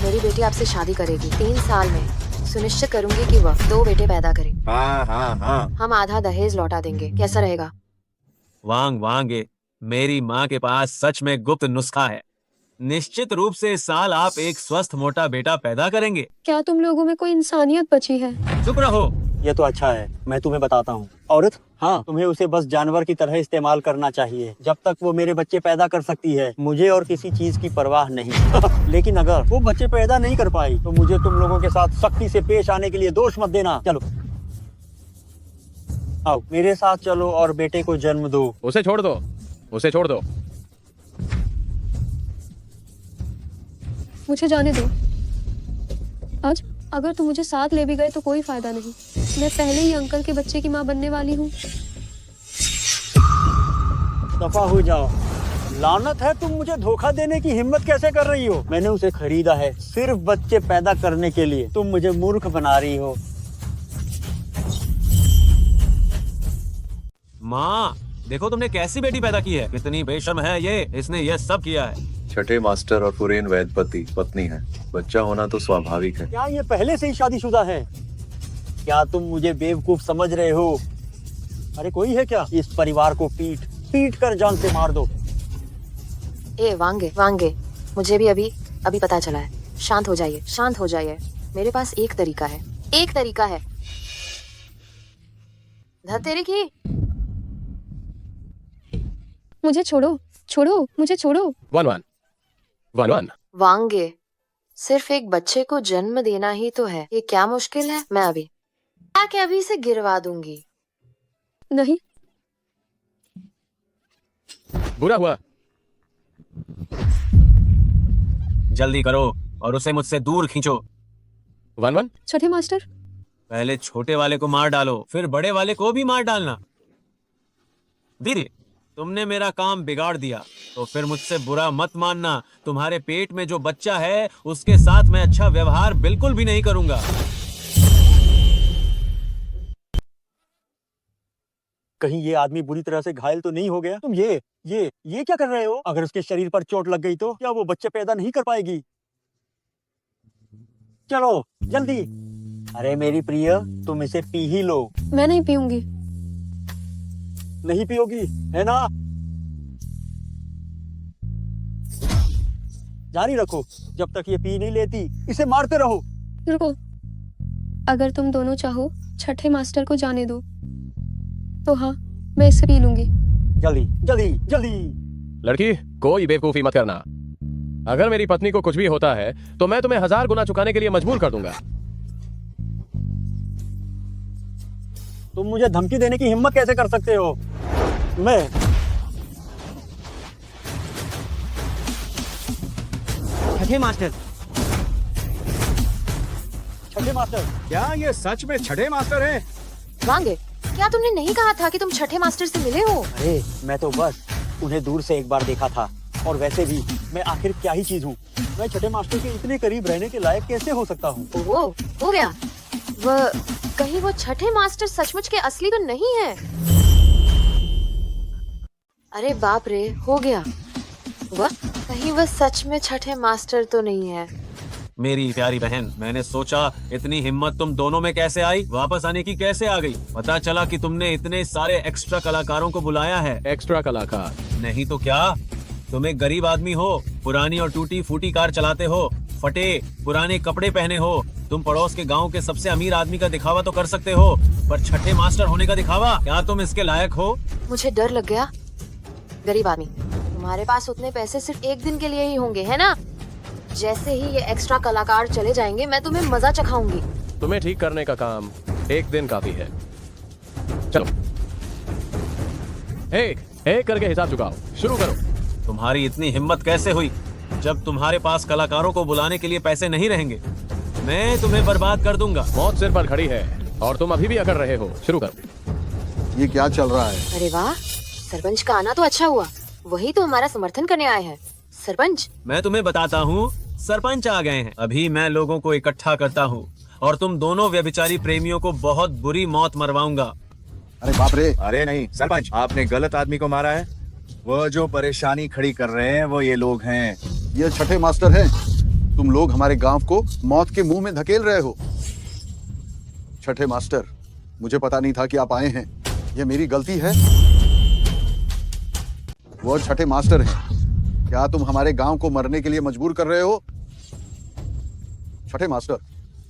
Speaker 8: मेरी बेटी आपसे शादी करेगी। 3 साल में सुनिश्चित करूंगी कि वह 2 बेटे पैदा करे।
Speaker 17: हाँ।
Speaker 8: हम आधा दहेज लौटा देंगे, कैसा रहेगा?
Speaker 12: वांगे, मेरी माँ के पास सच में गुप्त नुस्खा है। निश्चित रूप से इस साल आप एक स्वस्थ मोटा बेटा पैदा करेंगे।
Speaker 1: क्या तुम लोगों में कोई इंसानियत बची है?
Speaker 12: चुप रहो।
Speaker 18: ये तो अच्छा है, मैं तुम्हें बताता हूँ। औरत, हाँ, तुम्हें उसे बस जानवर की तरह इस्तेमाल करना चाहिए। जब तक वो मेरे बच्चे पैदा कर सकती है, मुझे और किसी चीज की परवाह नहीं। लेकिन अगर वो बच्चे पैदा नहीं कर पाई तो मुझे तुम लोगों के साथ सख्ती से पेश आने के लिए दोष मत देना। चलो आओ, मेरे साथ चलो और बेटे को जन्म दो।
Speaker 6: उसे छोड़ दो।
Speaker 1: मुझे जाने दो। आज अगर तुम मुझे साथ ले भी गए तो कोई फायदा नहीं। मैं पहले ही अंकल के बच्चे की माँ बनने वाली हूँ।
Speaker 18: दफा हो जाओ। लानत है, तुम मुझे धोखा देने की हिम्मत कैसे कर रही हो? मैंने उसे खरीदा है सिर्फ बच्चे पैदा करने के लिए। तुम मुझे मूर्ख बना रही हो।
Speaker 12: माँ देखो तुमने कैसी बेटी पैदा की है, कितनी बेशर्म है ये, इसने ये सब किया है।
Speaker 10: छठे मास्टर और फुरेन वैदपति पत्नी है। बच्चा होना तो स्वाभाविक है।
Speaker 18: क्या ये पहले से ही शादीशुदा है? क्या तुम मुझे बेवकूफ समझ रहे हो? अरे कोई है क्या? इस परिवार को पीट पीट कर जान से मार दो।
Speaker 8: ए वांगे वांगे, मुझे भी अभी पता चला है। शांत हो जाइए, शांत हो जाइए। मेरे पास एक तरीका है, एक तरीका है। धतेरे की
Speaker 1: मुझे छोड़ो, छोड़ो, मुझे छोड़ो।
Speaker 6: वन
Speaker 8: वांगे, सिर्फ एक बच्चे को जन्म देना ही तो है, ये क्या मुश्किल है? मैं अभी से गिरवा दूंगी।
Speaker 1: नहीं,
Speaker 6: बुरा हुआ।
Speaker 12: जल्दी करो और उसे मुझसे दूर खींचो।
Speaker 6: वन
Speaker 1: छठे मास्टर।
Speaker 12: पहले छोटे वाले को मार डालो, फिर बड़े वाले को भी मार डालना। दीदी तुमने मेरा काम बिगाड़ दिया तो फिर मुझसे बुरा मत मानना। तुम्हारे पेट में जो बच्चा है उसके साथ मैं अच्छा व्यवहार बिल्कुल भी नहीं करूंगा।
Speaker 18: कहीं ये आदमी बुरी तरह से घायल तो नहीं हो गया? तुम ये क्या कर रहे हो? अगर उसके शरीर पर चोट लग गई तो क्या वो बच्चे पैदा नहीं कर पाएगी? चलो जल्दी। अरे मेरी प्रिय, तुम इसे पी ही लो।
Speaker 1: मैं नहीं पीऊंगी।
Speaker 18: नहीं पियोगी है ना? जारी रखो, जब तक ये पी नहीं लेती इसे मारते रहो।
Speaker 1: रुको, अगर तुम दोनों चाहो छठे मास्टर को जाने दो तो हाँ, मैं इसे पी लूंगी।
Speaker 18: जल्दी जल्दी जल्दी।
Speaker 6: लड़की, कोई बेवकूफी मत करना। अगर मेरी पत्नी को कुछ भी होता है तो मैं तुम्हें 1000 गुना चुकाने के लिए मजबूर कर दूंगा।
Speaker 18: तुम मुझे धमकी देने की हिम्मत कैसे कर सकते हो? मैं छठे मास्टर,
Speaker 17: क्या ये सच में छठे मास्टर हैं?
Speaker 8: वांगे, क्या तुमने नहीं कहा था कि तुम छठे मास्टर से मिले हो?
Speaker 18: अरे मैं तो बस उन्हें दूर से एक बार देखा था, और वैसे भी मैं आखिर क्या ही चीज हूँ? मैं छठे मास्टर के इतने करीब रहने के लायक कैसे हो सकता हूँ?
Speaker 8: वो हो गया। कहीं वो छठे मास्टर सचमुच के असली तो नहीं है? अरे बाप रे, हो गया। कहीं वो सच में छठे मास्टर तो नहीं है?
Speaker 12: मेरी प्यारी बहन, मैंने सोचा इतनी हिम्मत तुम दोनों में कैसे आई, वापस आने की कैसे आ गई? पता चला कि तुमने इतने सारे एक्स्ट्रा कलाकारों को बुलाया है।
Speaker 6: एक्स्ट्रा कलाकार
Speaker 12: नहीं तो क्या? तुम एक गरीब आदमी हो, पुरानी और टूटी फूटी कार चलाते हो, फटे पुराने कपड़े पहने हो। तुम पड़ोस के गांव के सबसे अमीर आदमी का दिखावा तो कर सकते हो, पर छठे मास्टर होने का दिखावा, क्या तुम इसके लायक हो?
Speaker 8: मुझे डर लग गया। गरीब आदमी, तुम्हारे पास उतने पैसे सिर्फ एक दिन के लिए ही होंगे, है ना? जैसे ही ये एक्स्ट्रा कलाकार चले जाएंगे मैं तुम्हें मजा चखाऊंगी।
Speaker 6: तुम्हें ठीक करने का काम एक दिन काफी है। चलो एक करके हिसाब चुकाओ, शुरू करो।
Speaker 12: तुम्हारी इतनी हिम्मत कैसे हुई? जब तुम्हारे पास कलाकारों को बुलाने के लिए पैसे नहीं रहेंगे, मैं तुम्हें बर्बाद कर दूंगा।
Speaker 6: मौत सिर पर खड़ी है और तुम अभी भी अकड़ रहे हो। शुरू करो।
Speaker 20: ये क्या चल रहा है?
Speaker 8: अरे वाह, सरपंच का आना तो अच्छा हुआ, वही तो हमारा समर्थन करने आए हैं। सरपंच,
Speaker 12: मैं तुम्हें बताता हूँ, सरपंच आ गए हैं। अभी मैं लोगों को इकट्ठा करता हूँ और तुम दोनों व्यभिचारी प्रेमियों को बहुत बुरी मौत मरवाऊंगा।
Speaker 20: अरे बाप रे!
Speaker 17: अरे नहीं सरपंच, आपने गलत आदमी को मारा है। वो जो परेशानी खड़ी कर रहे हैं वो ये लोग हैं।
Speaker 20: ये छठे मास्टर हैं। तुम लोग हमारे गांव को मौत के मुंह में धकेल रहे हो। छठे मास्टर, मुझे पता नहीं था कि आप आए हैं, ये मेरी गलती है। वो छठे मास्टर हैं। क्या तुम हमारे गांव को मरने के लिए मजबूर कर रहे हो? छठे मास्टर,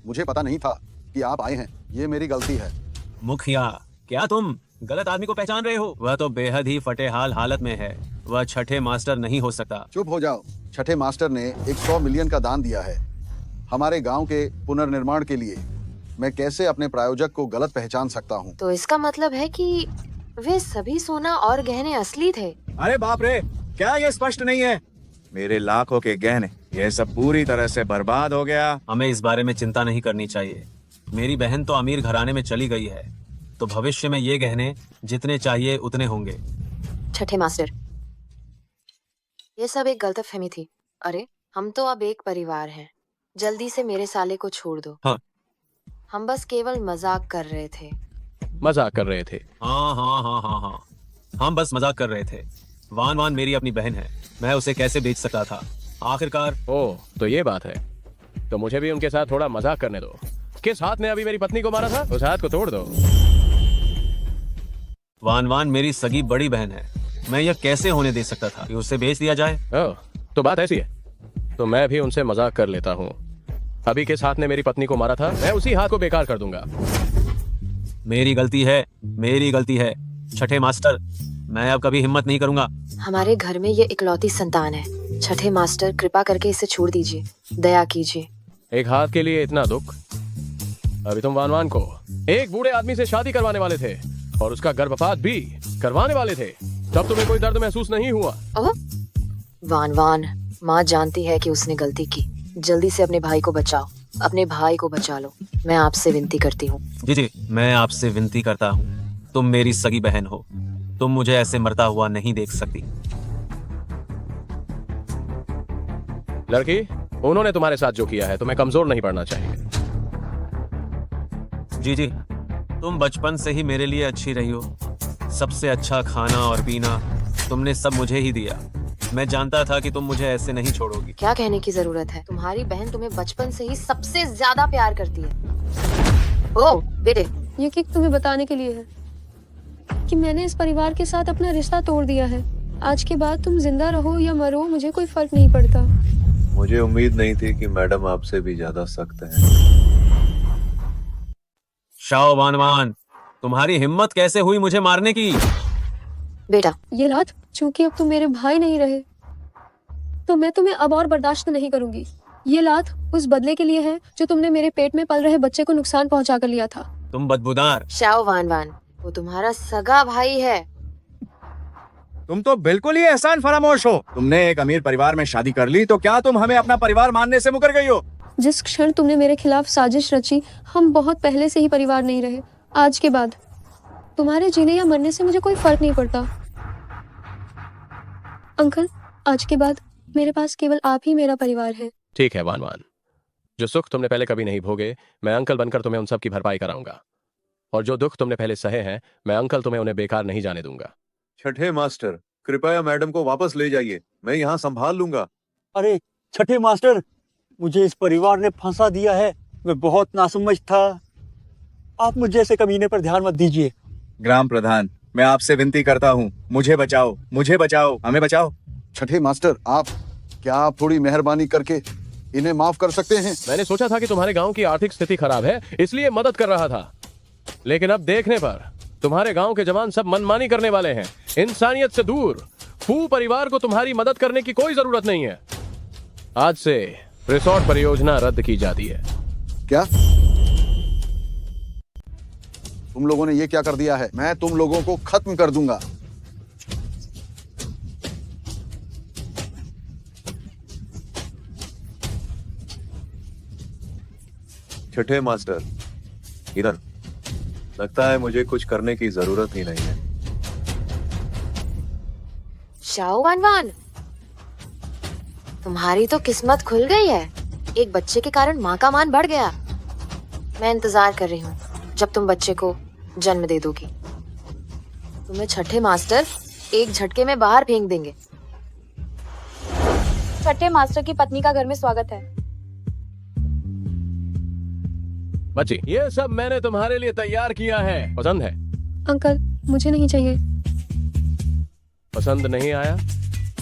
Speaker 20: मुझे पता नहीं था कि आप आए हैं, ये मेरी गलती है।
Speaker 12: मुखिया, क्या तुम गलत आदमी को पहचान रहे हो? वह तो बेहद ही फटेहाल हालत में है, वह छठे मास्टर नहीं हो सकता।
Speaker 20: चुप हो जाओ। छठे मास्टर ने 100 मिलियन का दान दिया है हमारे गांव के पुनर्निर्माण के लिए। मैं कैसे अपने प्रायोजक को गलत पहचान सकता हूँ?
Speaker 8: तो इसका मतलब है कि वे सभी सोना और गहने असली थे।
Speaker 17: अरे बाप रे, क्या ये स्पष्ट नहीं है? मेरे लाखों के गहने ये सब पूरी तरह से बर्बाद हो गया।
Speaker 12: हमें इस बारे में चिंता नहीं करनी चाहिए। मेरी बहन तो अमीर घराने में चली गई है, तो भविष्य में ये गहने जितने चाहिए उतने होंगे।
Speaker 8: छठे मास्टर, ये सब एक गलतफहमी थी। अरे हम तो अब एक परिवार हैं। जल्दी से मेरे साले को छोड़ दो।
Speaker 12: हाँ।
Speaker 8: हम बस केवल मजाक कर रहे थे।
Speaker 6: मजाक कर रहे थे?
Speaker 12: हाँ हाँ हाँ हाँ हाँ, हम बस मजाक कर रहे थे। वान वान मेरी अपनी बहन है, मैं उसे कैसे बेच सकता था। आखिरकार
Speaker 6: ओह, तो ये बात है। तो मुझे भी उनके साथ थोड़ा मजाक करने दो। किस हाथ ने अभी मेरी पत्नी को मारा था, उस हाथ को तोड़ दो।
Speaker 12: वान वान मेरी सगी बड़ी बहन है, मैं यह कैसे होने दे सकता था कि उसे बेच दिया जाए।
Speaker 6: ओह, तो बात ऐसी है। तो मैं भी उनसे मजाक कर लेता हूँ। अभी किस हाथ ने मेरी पत्नी को मारा था, मैं उसी हाथ को बेकार कर दूंगा।
Speaker 12: मेरी गलती है, मेरी गलती है छठे मास्टर, मैं अब कभी हिम्मत नहीं करूंगा।
Speaker 8: हमारे घर में ये इकलौती संतान है। छठे मास्टर, कृपा करके इसे छोड़ दीजिए, दया कीजिए।
Speaker 6: एक हाथ के लिए इतना दुख? अभी तुम वान वान को एक बूढ़े आदमी से शादी करवाने वाले थे और उसका गर्भपात भी करवाने वाले थे, तब तुम्हें कोई दर्द महसूस नहीं हुआ?
Speaker 8: ओह, वान वान, माँ जानती है कि उसने गलती की। जल्दी से अपने भाई को बचाओ, अपने भाई को बचा लो। मैं आपसे विनती करती हूँ।
Speaker 12: जी जी, मैं आपसे विनती करता हूँ, तुम मेरी सगी बहन हो, तुम मुझे ऐसे मरता हुआ नहीं देख सकती।
Speaker 6: लड़की, उन्होंने तुम्हारे साथ जो किया है तुम्हें कमजोर नहीं पड़ना चाहिए।
Speaker 12: जी जी, तुम बचपन से ही मेरे लिए अच्छी रही हो। सबसे अच्छा खाना और पीना तुमने सब मुझे ही दिया। मैं जानता था कि तुम मुझे ऐसे नहीं छोड़ोगी।
Speaker 8: क्या कहने की जरूरत है, तुम्हारी बहन तुम्हें बचपन से ही सबसे ज्यादा प्यार करती है। ओह बेटे,
Speaker 1: ये किक तुम्हें बताने के लिए है कि मैंने इस परिवार के साथ अपना रिश्ता तोड़ दिया है। आज के बाद तुम जिंदा रहो या मरो, मुझे कोई फर्क नहीं पड़ता।
Speaker 10: मुझे उम्मीद नहीं थी कि मैडम आपसे भी ज्यादा सख्त हैं।
Speaker 12: शाओ वान वान, तुम्हारी हिम्मत कैसे हुई मुझे मारने की?
Speaker 8: बेटा,
Speaker 1: ये रात, चूंकि अब तुम मेरे भाई नहीं रहे, तो मैं तुम्हें अब और बर्दाश्त नहीं करूंगी। ये लात उस बदले के लिए है जो तुमने मेरे पेट में पल रहे बच्चे को नुकसान पहुंचा कर लिया था।
Speaker 12: तुम बदबूदार।
Speaker 8: शाओ वान वान, वो तुम्हारा सगा भाई है।
Speaker 17: तुम तो बिल्कुल ही एहसान फरामोश हो। तुमने एक अमीर परिवार में शादी कर ली, तो क्या तुम हमें अपना परिवार मानने से मुकर गई हो?
Speaker 1: जिस क्षण तुमने मेरे खिलाफ साजिश रची, हम बहुत पहले से ही परिवार नहीं रहे। आज के बाद तुम्हारे जीने या मरने से मुझे कोई फर्क नहीं पड़ता। अंकल, आज के बाद मेरे पास केवल आप ही मेरा परिवार है।
Speaker 6: ठीक है वान वान, जो सुख तुमने पहले कभी नहीं भोगे, मैं अंकल बनकर तुम्हें उन सब की भरपाई कराऊंगा। और जो दुख तुमने पहले सहे हैं, मैं अंकल तुम्हें उन्हें बेकार नहीं जाने दूंगा।
Speaker 10: छठे मास्टर, कृपया मैडम को वापस ले जाइए, मैं यहाँ संभाल लूंगा।
Speaker 18: अरे छठे मास्टर, मुझे इस परिवार ने फंसा दिया है। मैं बहुत नासमझ था। आप मुझ जैसे कमीने पर ध्यान मत दीजिए।
Speaker 17: ग्राम प्रधान, मैं आपसे विनती करता हूँ, मुझे बचाओ, मुझे बचाओ, हमें बचाओ।
Speaker 20: छठे मास्टर, क्या आप थोड़ी मेहरबानी करके इन्हें माफ कर सकते हैं?
Speaker 6: मैंने सोचा था कि तुम्हारे गांव की आर्थिक स्थिति खराब है, इसलिए मदद कर रहा था, लेकिन अब देखने पर तुम्हारे गांव के जवान सब मनमानी करने वाले हैं। इंसानियत से दूर फू परिवार को तुम्हारी मदद करने की कोई जरूरत नहीं है। आज से रिसोर्ट परियोजना रद्द की जाती है।
Speaker 20: क्या तुम लोगों ने ये क्या कर दिया है? मैं तुम लोगों को खत्म कर दूंगा।
Speaker 10: छठे मास्टर, इधर। लगता है मुझे कुछ करने की जरूरत ही नहीं है।
Speaker 8: शाओ वान वान, तुम्हारी तो किस्मत खुल गई है। एक बच्चे के कारण माँ का मान बढ़ गया। मैं इंतजार कर रही हूँ जब तुम बच्चे को जन्म दे दोगी। तुम्हें छठे मास्टर एक झटके में बाहर फेंक देंगे।
Speaker 2: छठे मास्टर की पत्नी का घर में स्वागत है।
Speaker 6: बच्ची, ये सब मैंने तुम्हारे लिए तैयार किया है, पसंद है?
Speaker 1: अंकल, मुझे नहीं चाहिए।
Speaker 6: पसंद नहीं आया?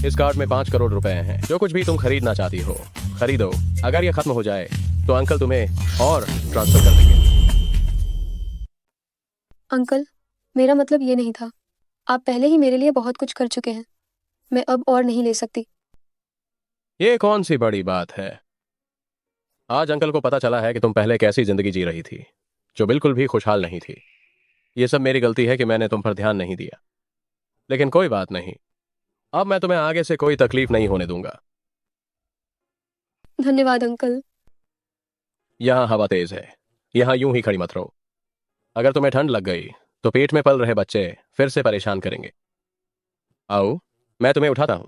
Speaker 6: इस कार्ड में 5 करोड़ रुपए हैं। जो कुछ भी तुम खरीदना चाहती हो खरीदो। अगर ये खत्म हो जाए तो अंकल तुम्हें और ट्रांसफर कर देंगे।
Speaker 1: अंकल, मेरा मतलब ये नहीं था। आप पहले ही मेरे लिए बहुत कुछ कर चुके हैं। मैं अब और नहीं ले सकती।
Speaker 6: ये कौन सी बड़ी बात है? आज अंकल को पता चला है कि तुम पहले कैसी जिंदगी जी रही थी, जो बिल्कुल भी खुशहाल नहीं थी। ये सब मेरी गलती है कि मैंने तुम पर ध्यान नहीं दिया, लेकिन कोई बात नहीं, अब मैं तुम्हें आगे से कोई तकलीफ नहीं होने दूंगा।
Speaker 1: धन्यवाद अंकल।
Speaker 6: यहाँ हवा तेज है, यहाँ यूं ही खड़ी मत रहो। अगर तुम्हें ठंड लग गई तो पेट में पल रहे बच्चे फिर से परेशान करेंगे। आओ, मैं तुम्हें उठाता हूं।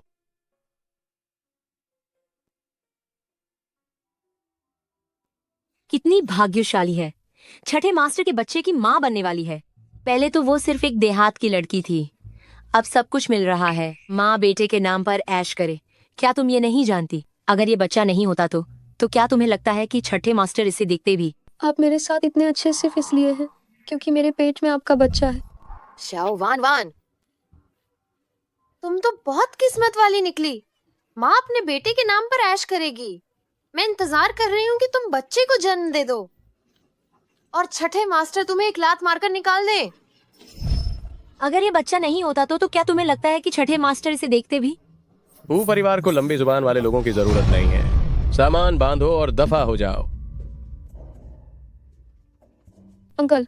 Speaker 21: कितनी भाग्यशाली है, छठे मास्टर के बच्चे की माँ बनने वाली है। पहले तो वो सिर्फ एक देहात की लड़की थी, अब सब कुछ मिल रहा है। माँ बेटे के नाम पर ऐश करे। क्या तुम ये नहीं जानती, अगर ये बच्चा नहीं होता तो क्या तुम्हें लगता है कि छठे मास्टर इसे देखते भी?
Speaker 1: आप मेरे साथ इतने अच्छे सिर्फ इसलिए हैं क्योंकि मेरे पेट में आपका बच्चा है।
Speaker 8: शाओ वान वान, तुम तो बहुत किस्मत वाली निकली। माँ अपने बेटे के नाम पर ऐश करेगी। मैं इंतजार कर रही हूँ कि तुम बच्चे को जन्म दे दो और छठे मास्टर तुम्हें एक लात मारकर निकाल दे।
Speaker 21: अगर ये बच्चा नहीं होता तो क्या तुम्हें लगता है कि छठे मास्टर इसे देखते भी?
Speaker 6: वो परिवार को लंबी जुबान वाले लोगों की जरूरत नहीं है। सामान बांधो और दफा हो जाओ।
Speaker 1: अंकल,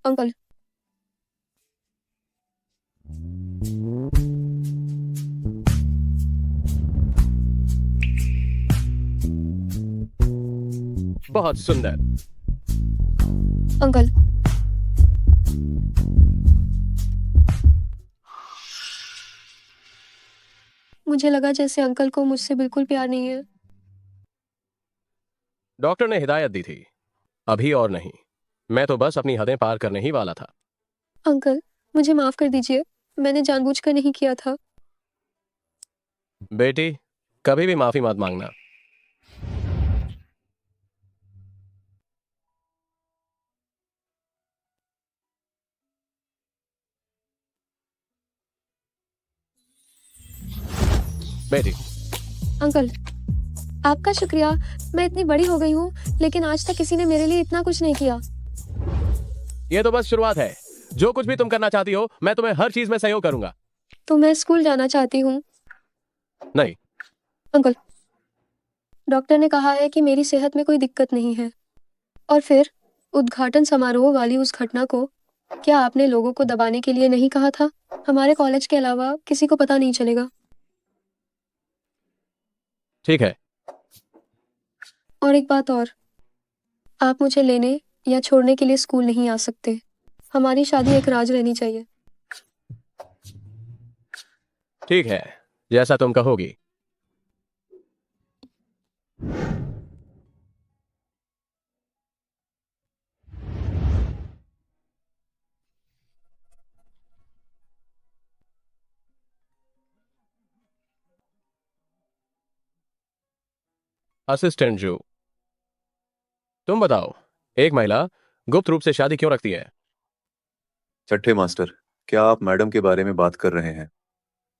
Speaker 1: अंकल,
Speaker 6: बहुत सुंदर।
Speaker 1: अंकल, मुझे लगा जैसे अंकल को मुझसे बिल्कुल प्यार नहीं है।
Speaker 6: डॉक्टर ने हिदायत दी थी, अभी और नहीं। मैं तो बस अपनी हदें पार करने ही वाला था।
Speaker 1: अंकल, मुझे माफ कर दीजिए, मैंने जानबूझकर नहीं किया था।
Speaker 6: बेटी, कभी भी माफी मत मांगना। बेटी,
Speaker 1: अंकल, आपका शुक्रिया। मैं इतनी बड़ी हो गई हूँ लेकिन आज तक किसी ने मेरे लिए इतना कुछ नहीं किया।
Speaker 6: ये तो बस शुरुआत है। जो कुछ भी तुम करना चाहती हो मैं तुम्हें हर चीज में सहयोग करूंगा।
Speaker 1: तो मैं स्कूल जाना चाहती हूँ।
Speaker 6: नहीं
Speaker 1: अंकल, डॉक्टर ने कहा है कि मेरी सेहत में कोई दिक्कत नहीं है। और फिर उद्घाटन समारोह वाली उस घटना को क्या आपने लोगों को दबाने के लिए नहीं कहा था? हमारे कॉलेज के अलावा किसी को पता नहीं चलेगा।
Speaker 6: ठीक है।
Speaker 1: और एक बात और, आप मुझे लेने या छोड़ने के लिए स्कूल नहीं आ सकते। हमारी शादी एक राज रहनी चाहिए।
Speaker 6: ठीक है, जैसा तुम कहोगी। असिस्टेंट जो, तुम बताओ, एक महिला गुप्त रूप से शादी क्यों रखती है?
Speaker 10: छठे मास्टर, क्या आप मैडम के बारे में बात कर रहे हैं?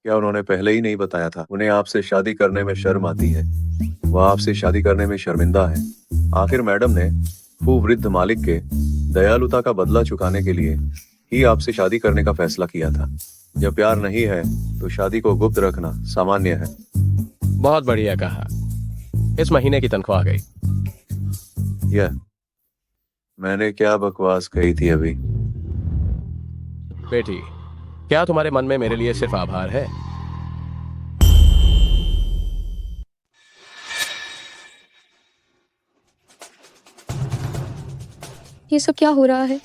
Speaker 10: क्या उन्होंने पहले ही नहीं बताया था? उन्हें आपसे शादी करने में शर्म आती है। वह आपसे शादी करने में शर्मिंदा है। आखिर मैडम ने वृद्ध मालिक के दयालुता का बदला चुकाने के लिए ही आपसे शादी करने का फैसला किया था। जब प्यार नहीं है तो शादी को गुप्त रखना सामान्य है।
Speaker 6: बहुत बढ़िया कहा। इस महीने की तनख्वाह आ गई।
Speaker 10: यह मैंने क्या बकवास कही थी अभी?
Speaker 6: बेटी, क्या तुम्हारे मन में मेरे लिए सिर्फ आभार है?
Speaker 1: ये सब क्या हो रहा है?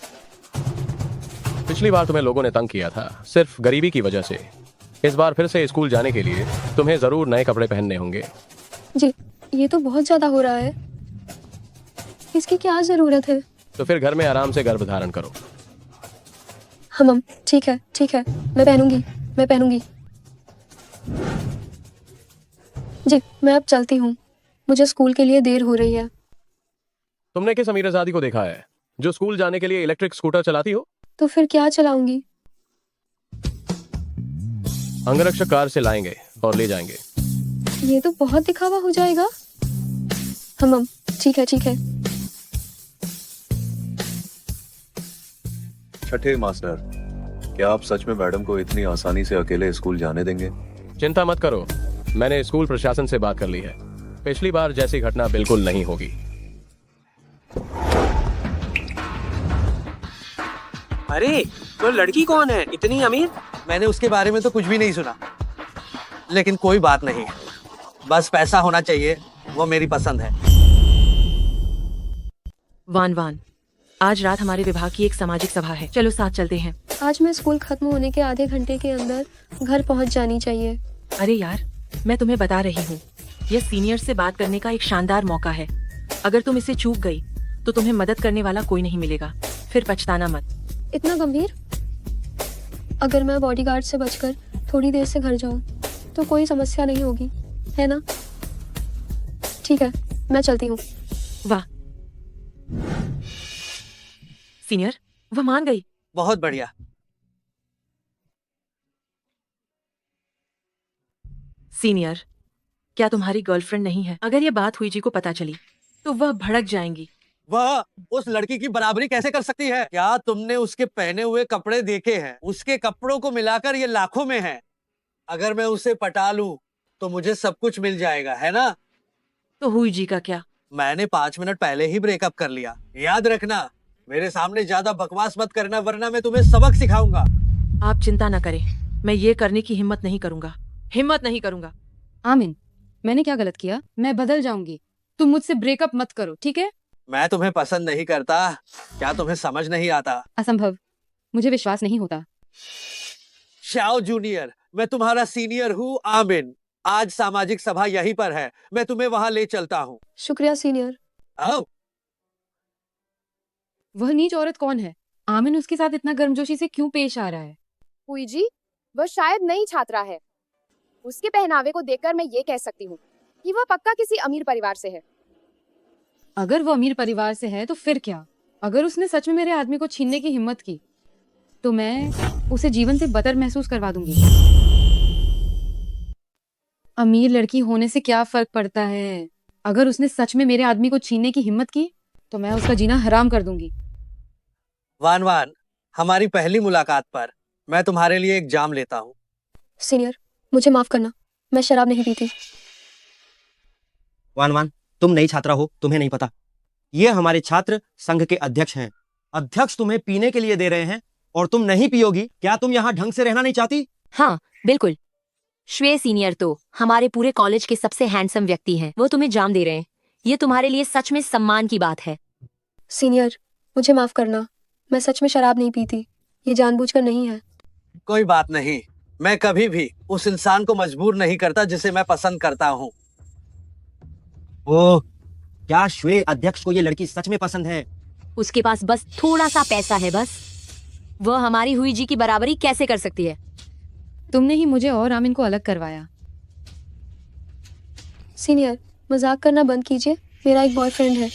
Speaker 6: पिछली बार तुम्हें लोगों ने तंग किया था सिर्फ गरीबी की वजह से। इस बार फिर से स्कूल जाने के लिए तुम्हें जरूर नए कपड़े पहनने होंगे।
Speaker 1: जी, ये तो बहुत ज्यादा हो रहा है। इसकी क्या जरूरत है?
Speaker 6: तो फिर घर में आराम से गर्भ धारण करो।
Speaker 1: हम ठीक है, ठीक है, मैं पहनूंगी। जी, मैं अब चलती हूँ, मुझे स्कूल के लिए देर हो रही है।
Speaker 6: तुमने किस अमीरजादी को देखा है जो स्कूल जाने के लिए इलेक्ट्रिक स्कूटर चलाती हो?
Speaker 1: तो फिर क्या चलाऊंगी?
Speaker 6: अंगरक्षक कार से लाएंगे और ले जाएंगे।
Speaker 1: ये तो बहुत दिखावा हो जाएगा। हम ठीक है।
Speaker 10: छठे मास्टर, क्या आप सच में मैडम को इतनी आसानी से अकेले स्कूल जाने देंगे?
Speaker 6: चिंता मत करो, मैंने स्कूल प्रशासन से बात कर ली है। पिछली बार जैसी घटना बिल्कुल नहीं होगी।
Speaker 3: अरे तो लड़की कौन है, इतनी अमीर?
Speaker 19: मैंने उसके बारे में तो कुछ भी नहीं सुना, लेकिन कोई बात नहीं, बस पैसा होना चाहिए, वो मेरी पसंद है।
Speaker 13: वान वान, आज रात हमारे विभाग की एक सामाजिक सभा है, चलो साथ चलते हैं।
Speaker 1: आज मैं स्कूल खत्म होने के आधे घंटे के अंदर घर पहुंच जानी चाहिए।
Speaker 13: अरे यार, मैं तुम्हें बता रही हूँ, यह सीनियर से बात करने का एक शानदार मौका है। अगर तुम इसे चूक गई तो तुम्हें मदद करने वाला कोई नहीं मिलेगा, फिर पछताना मत।
Speaker 1: इतना गंभीर? अगर मैं बॉडीगार्ड से बचकर थोड़ी देर से घर जाऊं तो कोई समस्या नहीं होगी, है ना? ठीक है, मैं चलती हूँ।
Speaker 13: वाह सीनियर, वह मान गई।
Speaker 19: बहुत बढ़िया।
Speaker 13: सीनियर, क्या तुम्हारी गर्लफ्रेंड नहीं है? अगर ये बात हुई जी को पता चली तो वह भड़क जाएंगी।
Speaker 19: वह उस लड़की की बराबरी कैसे कर सकती है? क्या तुमने उसके पहने हुए कपड़े देखे हैं? उसके कपड़ों को मिलाकर ये लाखों में है। अगर मैं उसे पटा लूं तो मुझे सब कुछ मिल जाएगा, है ना?
Speaker 13: तो हुई जी का क्या?
Speaker 19: मैंने 5 मिनट पहले ही ब्रेकअप कर लिया। याद रखना, मेरे सामने ज्यादा बकवास मत करना, वरना मैं तुम्हें सबक सिखाऊंगा।
Speaker 13: आप चिंता न करें, मैं ये करने की हिम्मत नहीं करूंगा।
Speaker 22: आमिन, मैंने क्या गलत किया? मैं बदल जाऊंगी, तुम मुझसे ब्रेकअप मत करो, ठीक है?
Speaker 19: मैं तुम्हें पसंद नहीं करता, क्या तुम्हें समझ नहीं आता?
Speaker 22: असंभव, मुझे विश्वास नहीं होता।
Speaker 19: शाओ जूनियर, मैं तुम्हारा सीनियर हूँ आमिन। आज सामाजिक सभा यहीं पर है, मैं तुम्हें वहां ले चलता हूँ।
Speaker 1: शुक्रिया सीनियर।
Speaker 19: आओ।
Speaker 22: वह नीच औरत कौन है? आमिन उसके साथ इतना गर्मजोशी से क्यों पेश आ रहा है?
Speaker 23: हुई जी, वह शायद नई छात्रा है। उसके पहनावे को देखकर मैं ये कह सकती हूँ कि वह पक्का किसी अमीर परिवार से है।
Speaker 22: अगर वो अमीर परिवार से है तो फिर क्या? अगर उसने सच में मेरे आदमी को छीनने की हिम्मत की तो मैं उसे जीवन से बदतर महसूस करवा दूंगी। अमीर लड़की होने से क्या फर्क पड़ता है? अगर उसने सच में मेरे आदमी को छीनने की हिम्मत की तो मैं उसका जीना हराम कर दूंगी।
Speaker 19: वान वान, हमारी पहली मुलाकात पर मैं तुम्हारे लिए एक जाम लेता हूँ।
Speaker 1: सीनियर, मुझे माफ करना, मैं शराब नहीं पीती।
Speaker 19: वान वान, तुम नई छात्रा हो, तुम्हें नहीं पता। ये हमारे छात्र संघ के अध्यक्ष हैं। अध्यक्ष तुम्हें पीने के लिए दे रहे हैं और तुम नहीं पियोगी। क्या तुम यहाँ ढंग से रहना नहीं चाहती?
Speaker 21: हाँ बिल्कुल। श्वेय सीनियर तो हमारे पूरे कॉलेज के सबसे हैंडसम व्यक्ति हैं, वो तुम्हें जाम दे रहे हैं। ये तुम्हारे लिए सच में सम्मान की बात है।
Speaker 1: सीनियर, मुझे माफ करना, मैं सच में शराब नहीं पीती, ये जानबूझकर नहीं है।
Speaker 19: कोई बात नहीं, मैं कभी भी उस इंसान को मजबूर नहीं करता जिसे मैं पसंद करता हूँ। ओह, क्या श्वेय अध्यक्ष को ये लड़की सच में पसंद है?
Speaker 21: उसके पास बस थोड़ा सा पैसा है, बस। वह हमारी हुई जी की बराबरी कैसे कर सकती है?
Speaker 22: तुमने ही मुझे और आमिन को अलग करवाया।
Speaker 1: सीनियर, मजाक करना बंद कीजिए, मेरा एक बॉयफ्रेंड है।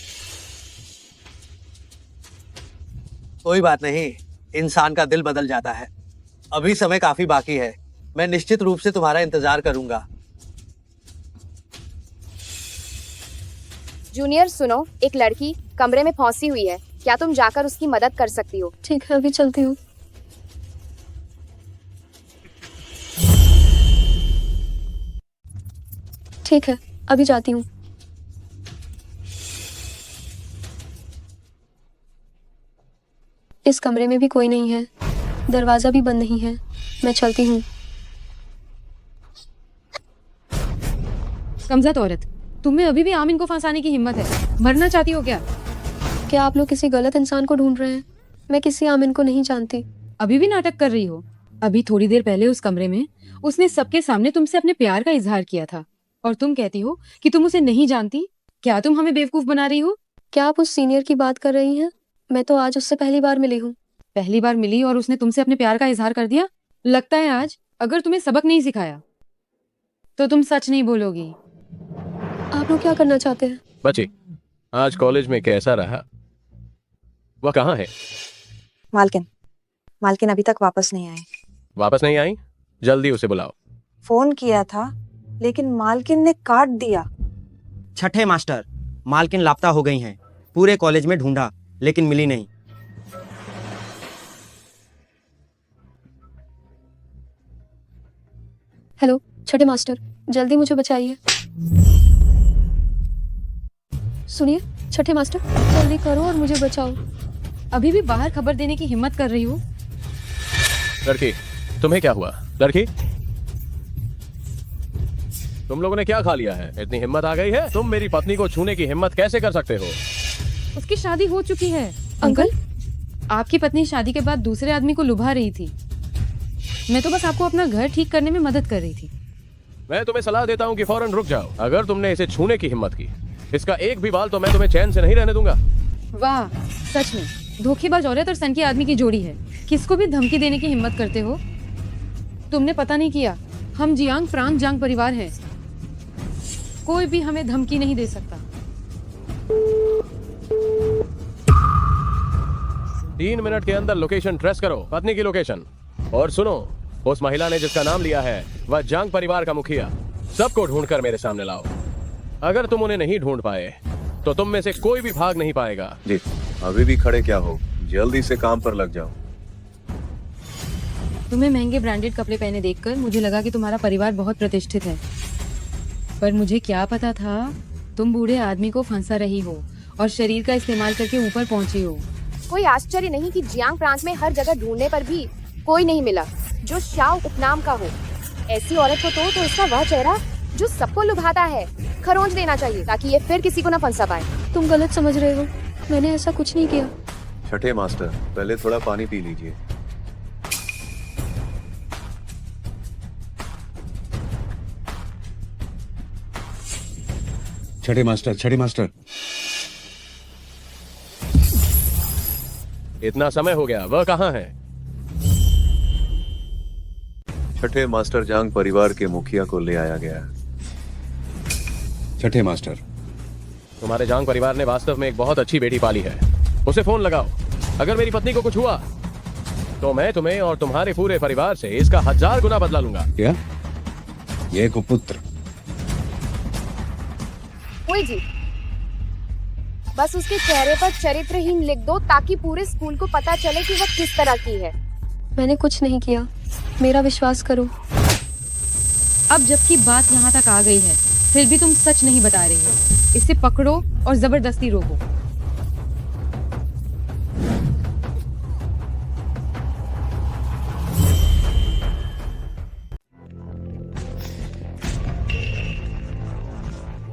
Speaker 19: कोई बात नहीं, इंसान का दिल बदल जाता है। अभी समय काफी बाकी है, मैं निश्चित रूप से तुम्हारा इंतजार करूंगा।
Speaker 23: जूनियर सुनो, एक लड़की कमरे में फंसी हुई है, क्या तुम जाकर उसकी मदद कर सकती हो?
Speaker 1: ठीक है, अभी चलती हूँ। ठीक है, अभी जाती हूँ। इस कमरे में भी कोई नहीं है, दरवाजा भी बंद नहीं है, मैं चलती हूँ।
Speaker 22: कमजोर औरत, तुम्हें अभी भी आमिन को फंसाने की हिम्मत है? मरना चाहती हो क्या?
Speaker 1: क्या आप लोग किसी गलत इंसान को ढूंढ रहे हैं? मैं किसी आमिन को नहीं जानती।
Speaker 22: अभी भी नाटक कर रही हो? अभी थोड़ी देर पहले उस कमरे में उसने सबके सामने तुमसे अपने प्यार का इजहार किया था और तुम कहती हो कि तुम उसे नहीं जानती। क्या तुम हमें बेवकूफ बना रही हो?
Speaker 1: क्या आप उस सीनियर की बात कर रही हैं? मैं तो आज उससे पहली बार मिली हूँ।
Speaker 22: पहली बार मिली और उसने तुमसे अपने प्यार का इजहार कर दिया? लगता है आज अगर तुम्हें सबक नहीं सिखाया तो तुम सच नहीं बोलोगी।
Speaker 1: आप लोग क्या करना चाहते हैं?
Speaker 6: बच्ची, आज कॉलेज में कैसा रहा? वह कहाँ है?
Speaker 9: मालकिन अभी तक वापस नहीं आए।
Speaker 6: वापस नहीं आई? जल्दी उसे बुलाओ।
Speaker 9: फोन किया था लेकिन मालकिन ने काट दिया।
Speaker 19: छठे मास्टर, मालकिन लापता हो गई हैं। पूरे कॉलेज में ढूंढा लेकिन मिली नहीं।
Speaker 1: हेलो छठे मास्टर, जल्दी मुझे बचाइए। सुनिए छठे मास्टर, जल्दी करो और मुझे बचाओ।
Speaker 22: अभी भी बाहर खबर देने की हिम्मत कर रही हो?
Speaker 6: लड़की, तुम्हें क्या हुआ? लड़की, तुम लोगों ने क्या खा लिया है? इतनी हिम्मत आ गई है? तुम मेरी पत्नी को छूने की हिम्मत कैसे कर सकते हो?
Speaker 22: उसकी शादी हो चुकी है। अंकल, आपकी पत्नी शादी के बाद दूसरे आदमी को लुभा रही थी। मैं तो बस आपको अपना घर ठीक करने में मदद कर रही थी।
Speaker 6: मैं तुम्हें सलाह देता हूँ कि फौरन रुक जाओ। अगर तुमने इसे छूने की हिम्मत की, इसका एक भी बाल तो मैं तुम्हें चैन से नहीं रहने दूंगा।
Speaker 22: वाह, सच में धोखेबाज औरत और सनकी आदमी की जोड़ी है। किसको भी धमकी देने की हिम्मत करते हो? तुमने पता नहीं किया, हम जियांग फ्रांग जांग परिवार हैं। कोई भी हमें धमकी नहीं दे सकता।
Speaker 6: 3 मिनट के अंदर लोकेशन ट्रेस करो, पत्नी की लोकेशन। और सुनो, उस महिला ने जिसका नाम लिया है वह जांग परिवार का मुखिया। सबको ढूंढकर मेरे सामने लाओ। अगर तुम उन्हें नहीं ढूंढ पाए तो तुम में से कोई भी भाग नहीं पाएगा।
Speaker 10: जी, अभी भी खड़े क्या हो, जल्दी से काम पर लग जाओ।
Speaker 22: तुम्हें महंगे ब्रांडेड कपड़े पहने देखकर मुझे लगा कि तुम्हारा परिवार बहुत प्रतिष्ठित है, पर मुझे क्या पता था तुम बूढ़े आदमी को फंसा रही हो और शरीर का इस्तेमाल करके ऊपर पहुंची हो।
Speaker 23: कोई आश्चर्य नहीं कि जियांग प्रांत में हर जगह ढूंढने पर भी कोई नहीं मिला जो शाओ उपनाम का हो। ऐसी औरत को तो इसका वह चेहरा जो सबको लुभाता है खरोंच देना चाहिए, ताकि ये फिर किसी को न फंसा पाए।
Speaker 1: तुम गलत समझ रहे हो, मैंने ऐसा कुछ नहीं किया।
Speaker 10: छठे मास्टर, पहले थोड़ा पानी पी लीजिए।
Speaker 17: छठे मास्टर, छठे मास्टर।
Speaker 6: इतना समय हो गया, वह कहाँ है?
Speaker 10: छठे मास्टर जांग परिवार के मुखिया को ले आया गया है।
Speaker 17: छठे मास्टर,
Speaker 6: तुम्हारे जांग परिवार ने वास्तव में एक बहुत अच्छी बेटी पाली है। उसे फोन लगाओ। अगर मेरी पत्नी को कुछ हुआ तो मैं तुम्हें और तुम्हारे पूरे परिवार से इसका 1000 गुना बदला लूंगा।
Speaker 17: क्या? ये कुपुत्र।
Speaker 23: ओए जी, बस उसके चेहरे पर चरित्रहीन लिख दो ताकि पूरे स्कूल को पता चले कि वह किस तरह की है।
Speaker 1: मैंने कुछ नहीं किया, मेरा विश्वास करो।
Speaker 22: अब जबकि बात यहाँ तक आ गई है, फिर भी तुम सच नहीं बता रही हो। इसे पकड़ो और जबरदस्ती रोको।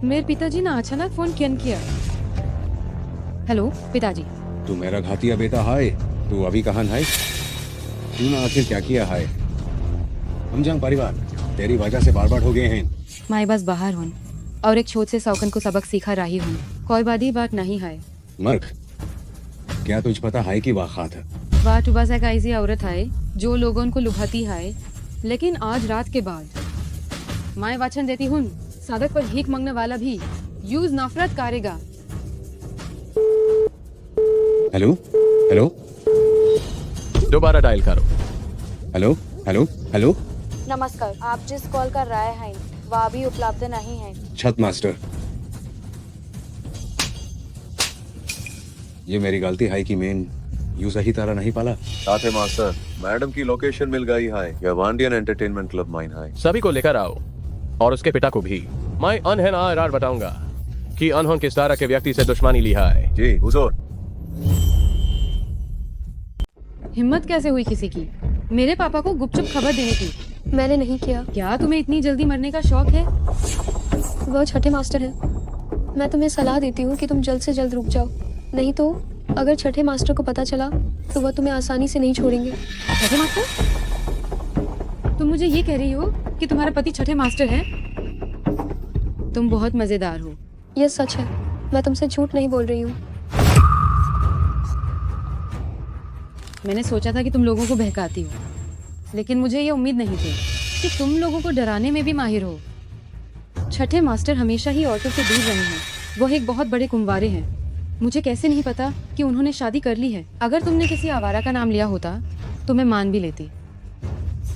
Speaker 22: मेरे पिताजी ने अचानक फोन क्यों किया? हेलो पिताजी।
Speaker 17: तू मेरा घातिया बेटा है, तू अभी कहाँ है? तूने आखिर क्या किया है? हम जांग परिवार तेरी वजह से बार हो गए हैं।
Speaker 22: मैं बस बाहर हूँ और एक छोट से सौकन को सबक सिखा रही हूँ। कोई बड़ी बात नहीं है।
Speaker 17: मर्क, क्या तुझ पता है कि वाह था?
Speaker 22: वाह तो बस एक ऐसी औरत है जो लोगों को लुभाती है, लेकिन आज रात के बाद मैं वचन देती हूँ, सादक पर भीख मांगने वाला भी यूज नफरत करेगा।
Speaker 17: हेलो हेलो,
Speaker 6: दोबारा डायल करो।
Speaker 17: Hello hello hello.
Speaker 23: नमस्कार, आप जिस कॉल कर रहे हैं वह अभी उपलब्ध नहीं है।
Speaker 17: छठ मास्टर, ये मेरी गलती है कि मैं यूं सही तरह नहीं पाला।
Speaker 10: छठे मास्टर, मैडम की लोकेशन मिल गई है। यह वांडियन एंटरटेनमेंट क्लब माइन है।
Speaker 6: सभी को लेकर आओ और उसके पिता को भी। मैं अनहन आर बताऊंगा कि अनहोन किस तरह के व्यक्ति से दुश्मनी ली है।
Speaker 10: जी हुजूर।
Speaker 22: हिम्मत कैसे हुई किसी की मेरे पापा को गुपचुप खबर देने की?
Speaker 1: मैंने नहीं किया।
Speaker 22: क्या तुम्हें इतनी जल्दी मरने का शौक है?
Speaker 1: वह छठे मास्टर है। मैं तुम्हें सलाह देती हूँ कि तुम जल्द से जल्द रुक जाओ, नहीं तो अगर छठे मास्टर को पता चला तो वह तुम्हें आसानी से नहीं छोड़ेंगे।
Speaker 22: छठे मास्टर? तुम मुझे ये कह रही हो कि तुम्हारा पति छठे मास्टर है? तुम बहुत मजेदार हो।
Speaker 1: यह सच है, मैं तुमसे झूठ नहीं बोल रही हूँ।
Speaker 22: मैंने सोचा था कि तुम लोगों को बहकाती हो, लेकिन मुझे ये उम्मीद नहीं थी कि तुम लोगों को डराने में भी माहिर हो। छठे मास्टर हमेशा ही औरतों से दूर रहे हैं। वह एक बहुत बड़े कुंवारे हैं। मुझे कैसे नहीं पता कि उन्होंने शादी कर ली है। अगर तुमने किसी आवारा का नाम लिया होता तो मैं मान भी लेती,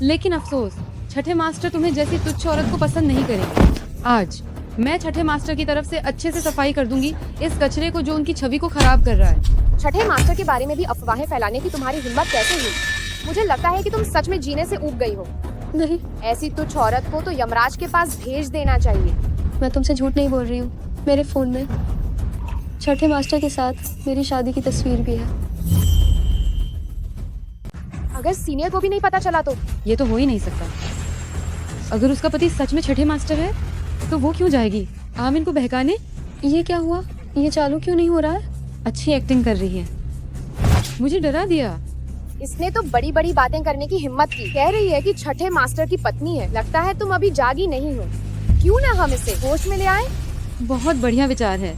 Speaker 22: लेकिन अफसोस छठे मास्टर तुम्हें जैसी तुच्छ औरत को पसंद नहीं करेंगे। आज मैं छठे मास्टर की तरफ से अच्छे से सफाई कर दूंगी इस कचरे को जो उनकी छवि को खराब कर रहा है।
Speaker 23: छठे मास्टर के बारे में भी अफवाहें फैलाने की तुम्हारी हिम्मत कैसे हुई? मुझे लगता है कि तुम सच में जीने से ऊब गई हो।
Speaker 1: नहीं,
Speaker 23: ऐसी तुच्छ औरत को तो यमराज के पास भेज देना चाहिए।
Speaker 1: मैं तुमसे झूठ नहीं बोल रही हूँ। मेरे फोन में छठे मास्टर के साथ मेरी शादी की तस्वीर भी है।
Speaker 23: अगर सीनियर को भी नहीं पता चला तो?
Speaker 22: ये तो हो ही नहीं सकता। अगर उसका पति सच में छठे मास्टर है तो वो क्यों जाएगी आमिन को बहकाने?
Speaker 1: ये क्या हुआ? ये चालू क्यों नहीं हो रहा है?
Speaker 22: अच्छी एक्टिंग कर रही है, मुझे डरा दिया।
Speaker 23: इसने तो बड़ी बड़ी बातें करने की हिम्मत की। कह रही है कि छठे मास्टर की पत्नी है। लगता है तुम अभी जागी नहीं हो। क्यों ना हम इसे होश में ले आए?
Speaker 22: बहुत बढ़िया विचार है।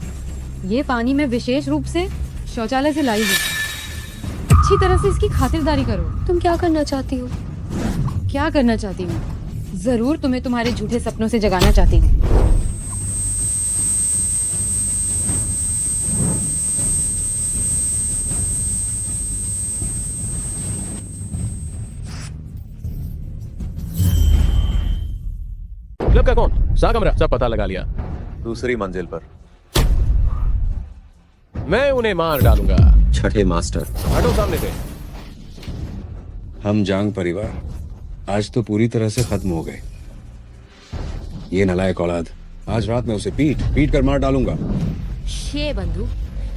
Speaker 22: ये पानी मैं विशेष रूप से शौचालय से लाई हूँ। अच्छी तरह से इसकी खातिरदारी करो।
Speaker 1: तुम क्या करना चाहती हो?
Speaker 22: क्या करना चाहती हूँ? जरूर तुम्हें तुम्हारे झूठे सपनों से जगाना चाहती हूँ।
Speaker 6: क्लब का कौन सा कमरा? सब पता लगा लिया।
Speaker 10: दूसरी मंजिल पर।
Speaker 6: मैं उन्हें मार डालूंगा।
Speaker 7: छठे मास्टर,
Speaker 6: हटो सामने से।
Speaker 4: हम जांग परिवार आज तो पूरी तरह से खत्म हो गए। ये नालायक औलाद, आज रात में उसे पीट कर मार डालूंगा।
Speaker 21: शे बंधु,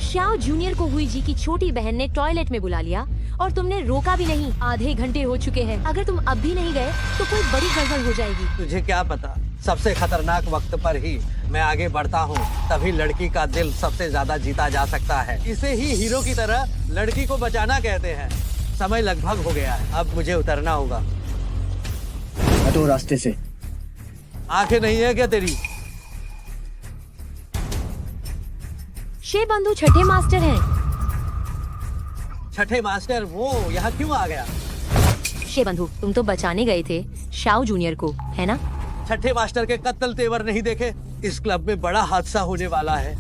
Speaker 21: शाओ जूनियर को हुई जी की छोटी बहन ने टॉयलेट में बुला लिया और तुमने रोका भी नहीं। आधे घंटे हो चुके हैं। अगर तुम अब भी नहीं गए तो कोई बड़ी गड़बड़ हो जाएगी।
Speaker 19: तुझे क्या पता, सबसे खतरनाक वक्त पर ही मैं आगे बढ़ता हूँ। तभी लड़की का दिल सबसे ज्यादा जीता जा सकता है। इसे ही हीरो की तरह लड़की को बचाना कहते हैं। समय लगभग हो गया है, अब मुझे उतरना होगा।
Speaker 18: हटो रास्ते से।
Speaker 19: आंखें नहीं है क्या तेरी?
Speaker 21: शे बंधु छठे मास्टर हैं।
Speaker 19: छठे मास्टर वो यहाँ क्यों आ गया?
Speaker 21: शे बंधु, तुम तो बचाने गए थे शाओ जूनियर को, है ना?
Speaker 19: छठे मास्टर के कत्ल तेवर नहीं देखे? इस क्लब में बड़ा हादसा होने वाला है।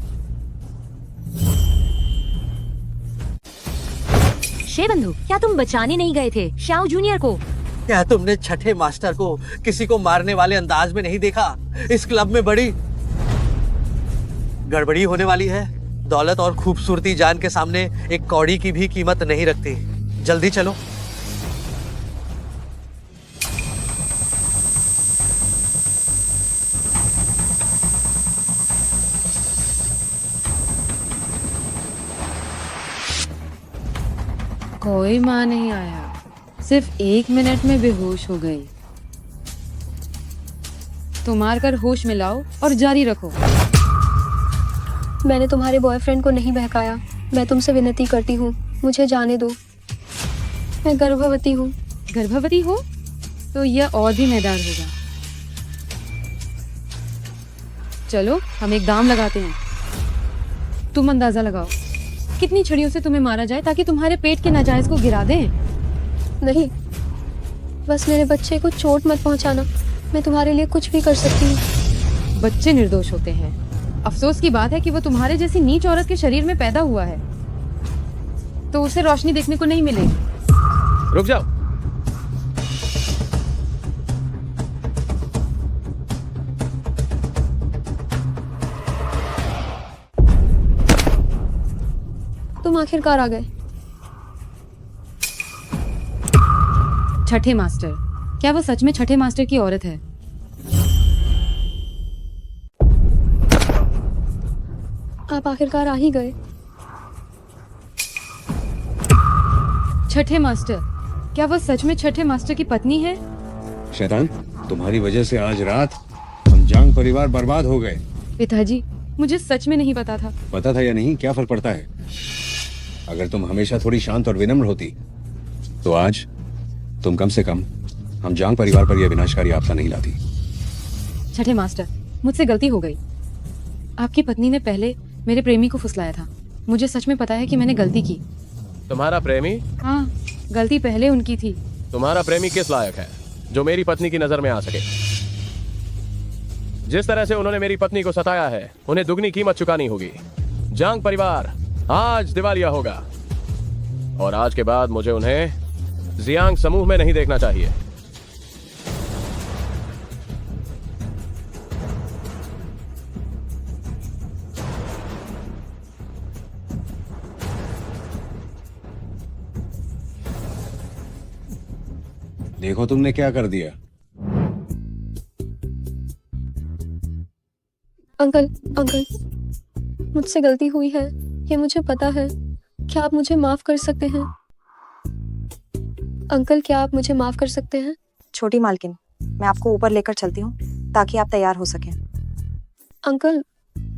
Speaker 21: शे बंधु, क्या तुम बचाने नहीं गए थे शाओ जूनियर को?
Speaker 19: क्या तुमने छठे मास्टर को किसी को मारने वाले अंदाज में नहीं देखा? इस क्लब में बड़ी गड़बड़ी होने वाली है। दौलत और खूबसूरती जान के सामने एक कौड़ी की भी कीमत नहीं रखती। जल्दी चलो।
Speaker 22: कोई माँ नहीं आया, सिर्फ 1 मिनट में बेहोश हो गई। तो मार कर होश में लाओ और जारी रखो।
Speaker 1: मैंने तुम्हारे बॉयफ्रेंड को नहीं बहकाया। मैं तुमसे विनती करती हूँ, मुझे जाने दो। मैं गर्भवती हूँ।
Speaker 22: गर्भवती हो तो यह और भी मैदार होगा। चलो हम एक दाम लगाते हैं। तुम अंदाजा लगाओ कितनी छड़ियों से तुम्हें मारा जाए ताकि तुम्हारे पेट के नाजायज को गिरा दें।
Speaker 1: नहीं, बस मेरे बच्चे को चोट मत पहुंचाना। मैं तुम्हारे लिए कुछ भी कर सकती हूँ।
Speaker 22: बच्चे निर्दोष होते हैं। अफसोस की बात है कि वो तुम्हारे जैसी नीच औरत के शरीर में पैदा हुआ है, तो उसे रोशनी देखने को नहीं मिलेगी।
Speaker 6: रुक जाओ।
Speaker 1: तुम आखिरकार आ गए।
Speaker 22: छठे मास्टर, क्या वो सच में छठे मास्टर की औरत है?
Speaker 1: आप आखिरकार आ ही गए।
Speaker 22: छठे मास्टर, क्या वो सच में छठे मास्टर की पत्नी है?
Speaker 4: शैतान, तुम्हारी वजह से आज रात हम जांग परिवार बर्बाद हो गए।
Speaker 22: पिताजी, मुझे सच में नहीं पता था।
Speaker 4: पता था या नहीं, क्या फर्क पड़ता है? अगर तुम हमेशा थोड़ी शांत और विनम्र होती तो आज तुम कम से कम हम जांग परिवार पर यह विनाशकारी आपदा नहीं लाती।
Speaker 22: छठे मास्टर, मुझसे गलती हो गई। आपकी पत्नी ने पहले मेरे प्रेमी को फुसलाया था। मुझे सच में पता है कि मैंने गलती की।
Speaker 6: तुम्हारा प्रेमी?
Speaker 22: हाँ, गलती पहले उनकी थी।
Speaker 6: तुम्हारा प्रेमी किस लायक है जो मेरी पत्नी की नजर में आ सके? जिस तरह से उन्होंने मेरी पत्नी को सताया है, उन्हें दुगनी कीमत चुकानी होगी। जांग परिवार आज दिवालिया होगा और आज के बाद मुझे उन्हें जियांग समूह में नहीं देखना चाहिए।
Speaker 4: देखो तुमने क्या कर दिया।
Speaker 1: अंकल, अंकल, मुझसे गलती हुई है, ये मुझे पता है। क्या आप मुझे माफ कर सकते हैं? अंकल, क्या आप मुझे माफ कर सकते हैं?
Speaker 9: छोटी मालकिन, मैं आपको ऊपर लेकर चलती हूँ ताकि आप तैयार हो सकें।
Speaker 1: अंकल,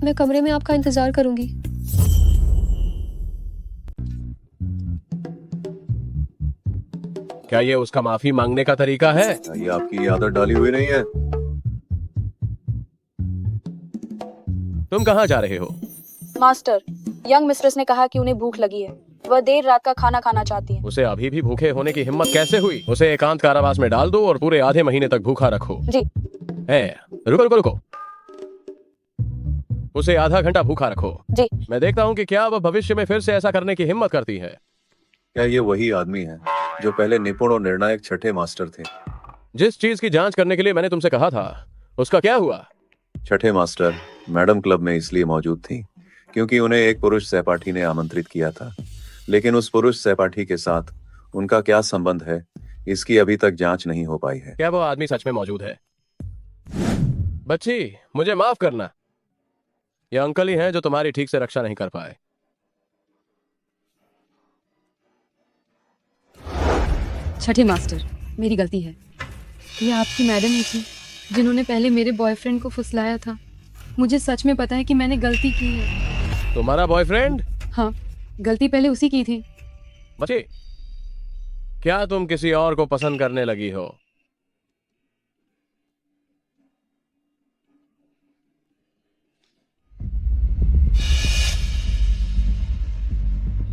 Speaker 1: मैं कमरे में आपका इंतजार करूंगी।
Speaker 6: क्या ये उसका माफी मांगने का तरीका है?
Speaker 10: ये आपकी आदत डाली हुई नहीं है।
Speaker 6: तुम कहाँ जा रहे हो?
Speaker 2: मास्टर, यंग मिस्ट्रेस ने कहा कि उन्हें भूख लगी है। वह देर रात का खाना खाना चाहती है।
Speaker 6: उसे अभी भी भूखे होने की हिम्मत कैसे हुई? उसे एकांत कारावास में डाल दो और पूरे आधे महीने तक भूखा रखो।
Speaker 2: जी।
Speaker 6: रुको रुको रुको, उसे आधा घंटा भूखा रखो।
Speaker 2: जी।
Speaker 6: मैं देखता हूँ कि क्या वह भविष्य में फिर से ऐसा करने की हिम्मत करती है।
Speaker 10: क्या ये वही आदमी है जो पहले निपुण और निर्णायक छठे मास्टर थे?
Speaker 6: जिस चीज की जांच करने के लिए मैंने तुमसे कहा था, उसका क्या हुआ?
Speaker 10: छठे मास्टर मैडम क्लब में इसलिए मौजूद थी क्योंकि उन्हें एक पुरुष सहपाठी ने आमंत्रित किया था, लेकिन उस पुरुष सहपाठी के साथ उनका क्या संबंध है, इसकी अभी तक जांच नहीं हो पाई है।
Speaker 6: क्या वो आदमी सच में मौजूद है? बच्ची, मुझे माफ करना, ये अंकल ही हैं जो तुम्हारी ठीक से रक्षा नहीं कर पाए।
Speaker 22: छठे मास्टर, मेरी गलती है। ये आपकी मैडम ही थी जिन्होंने पहले मेरे बॉयफ्रेंड को फुसलाया था। मुझे सच में पता है कि मैंने गलती की है।
Speaker 6: तुम्हारा बॉयफ्रेंड?
Speaker 22: हाँ, गलती पहले उसी की थी।
Speaker 6: बच्ची, क्या तुम किसी और को पसंद करने लगी हो?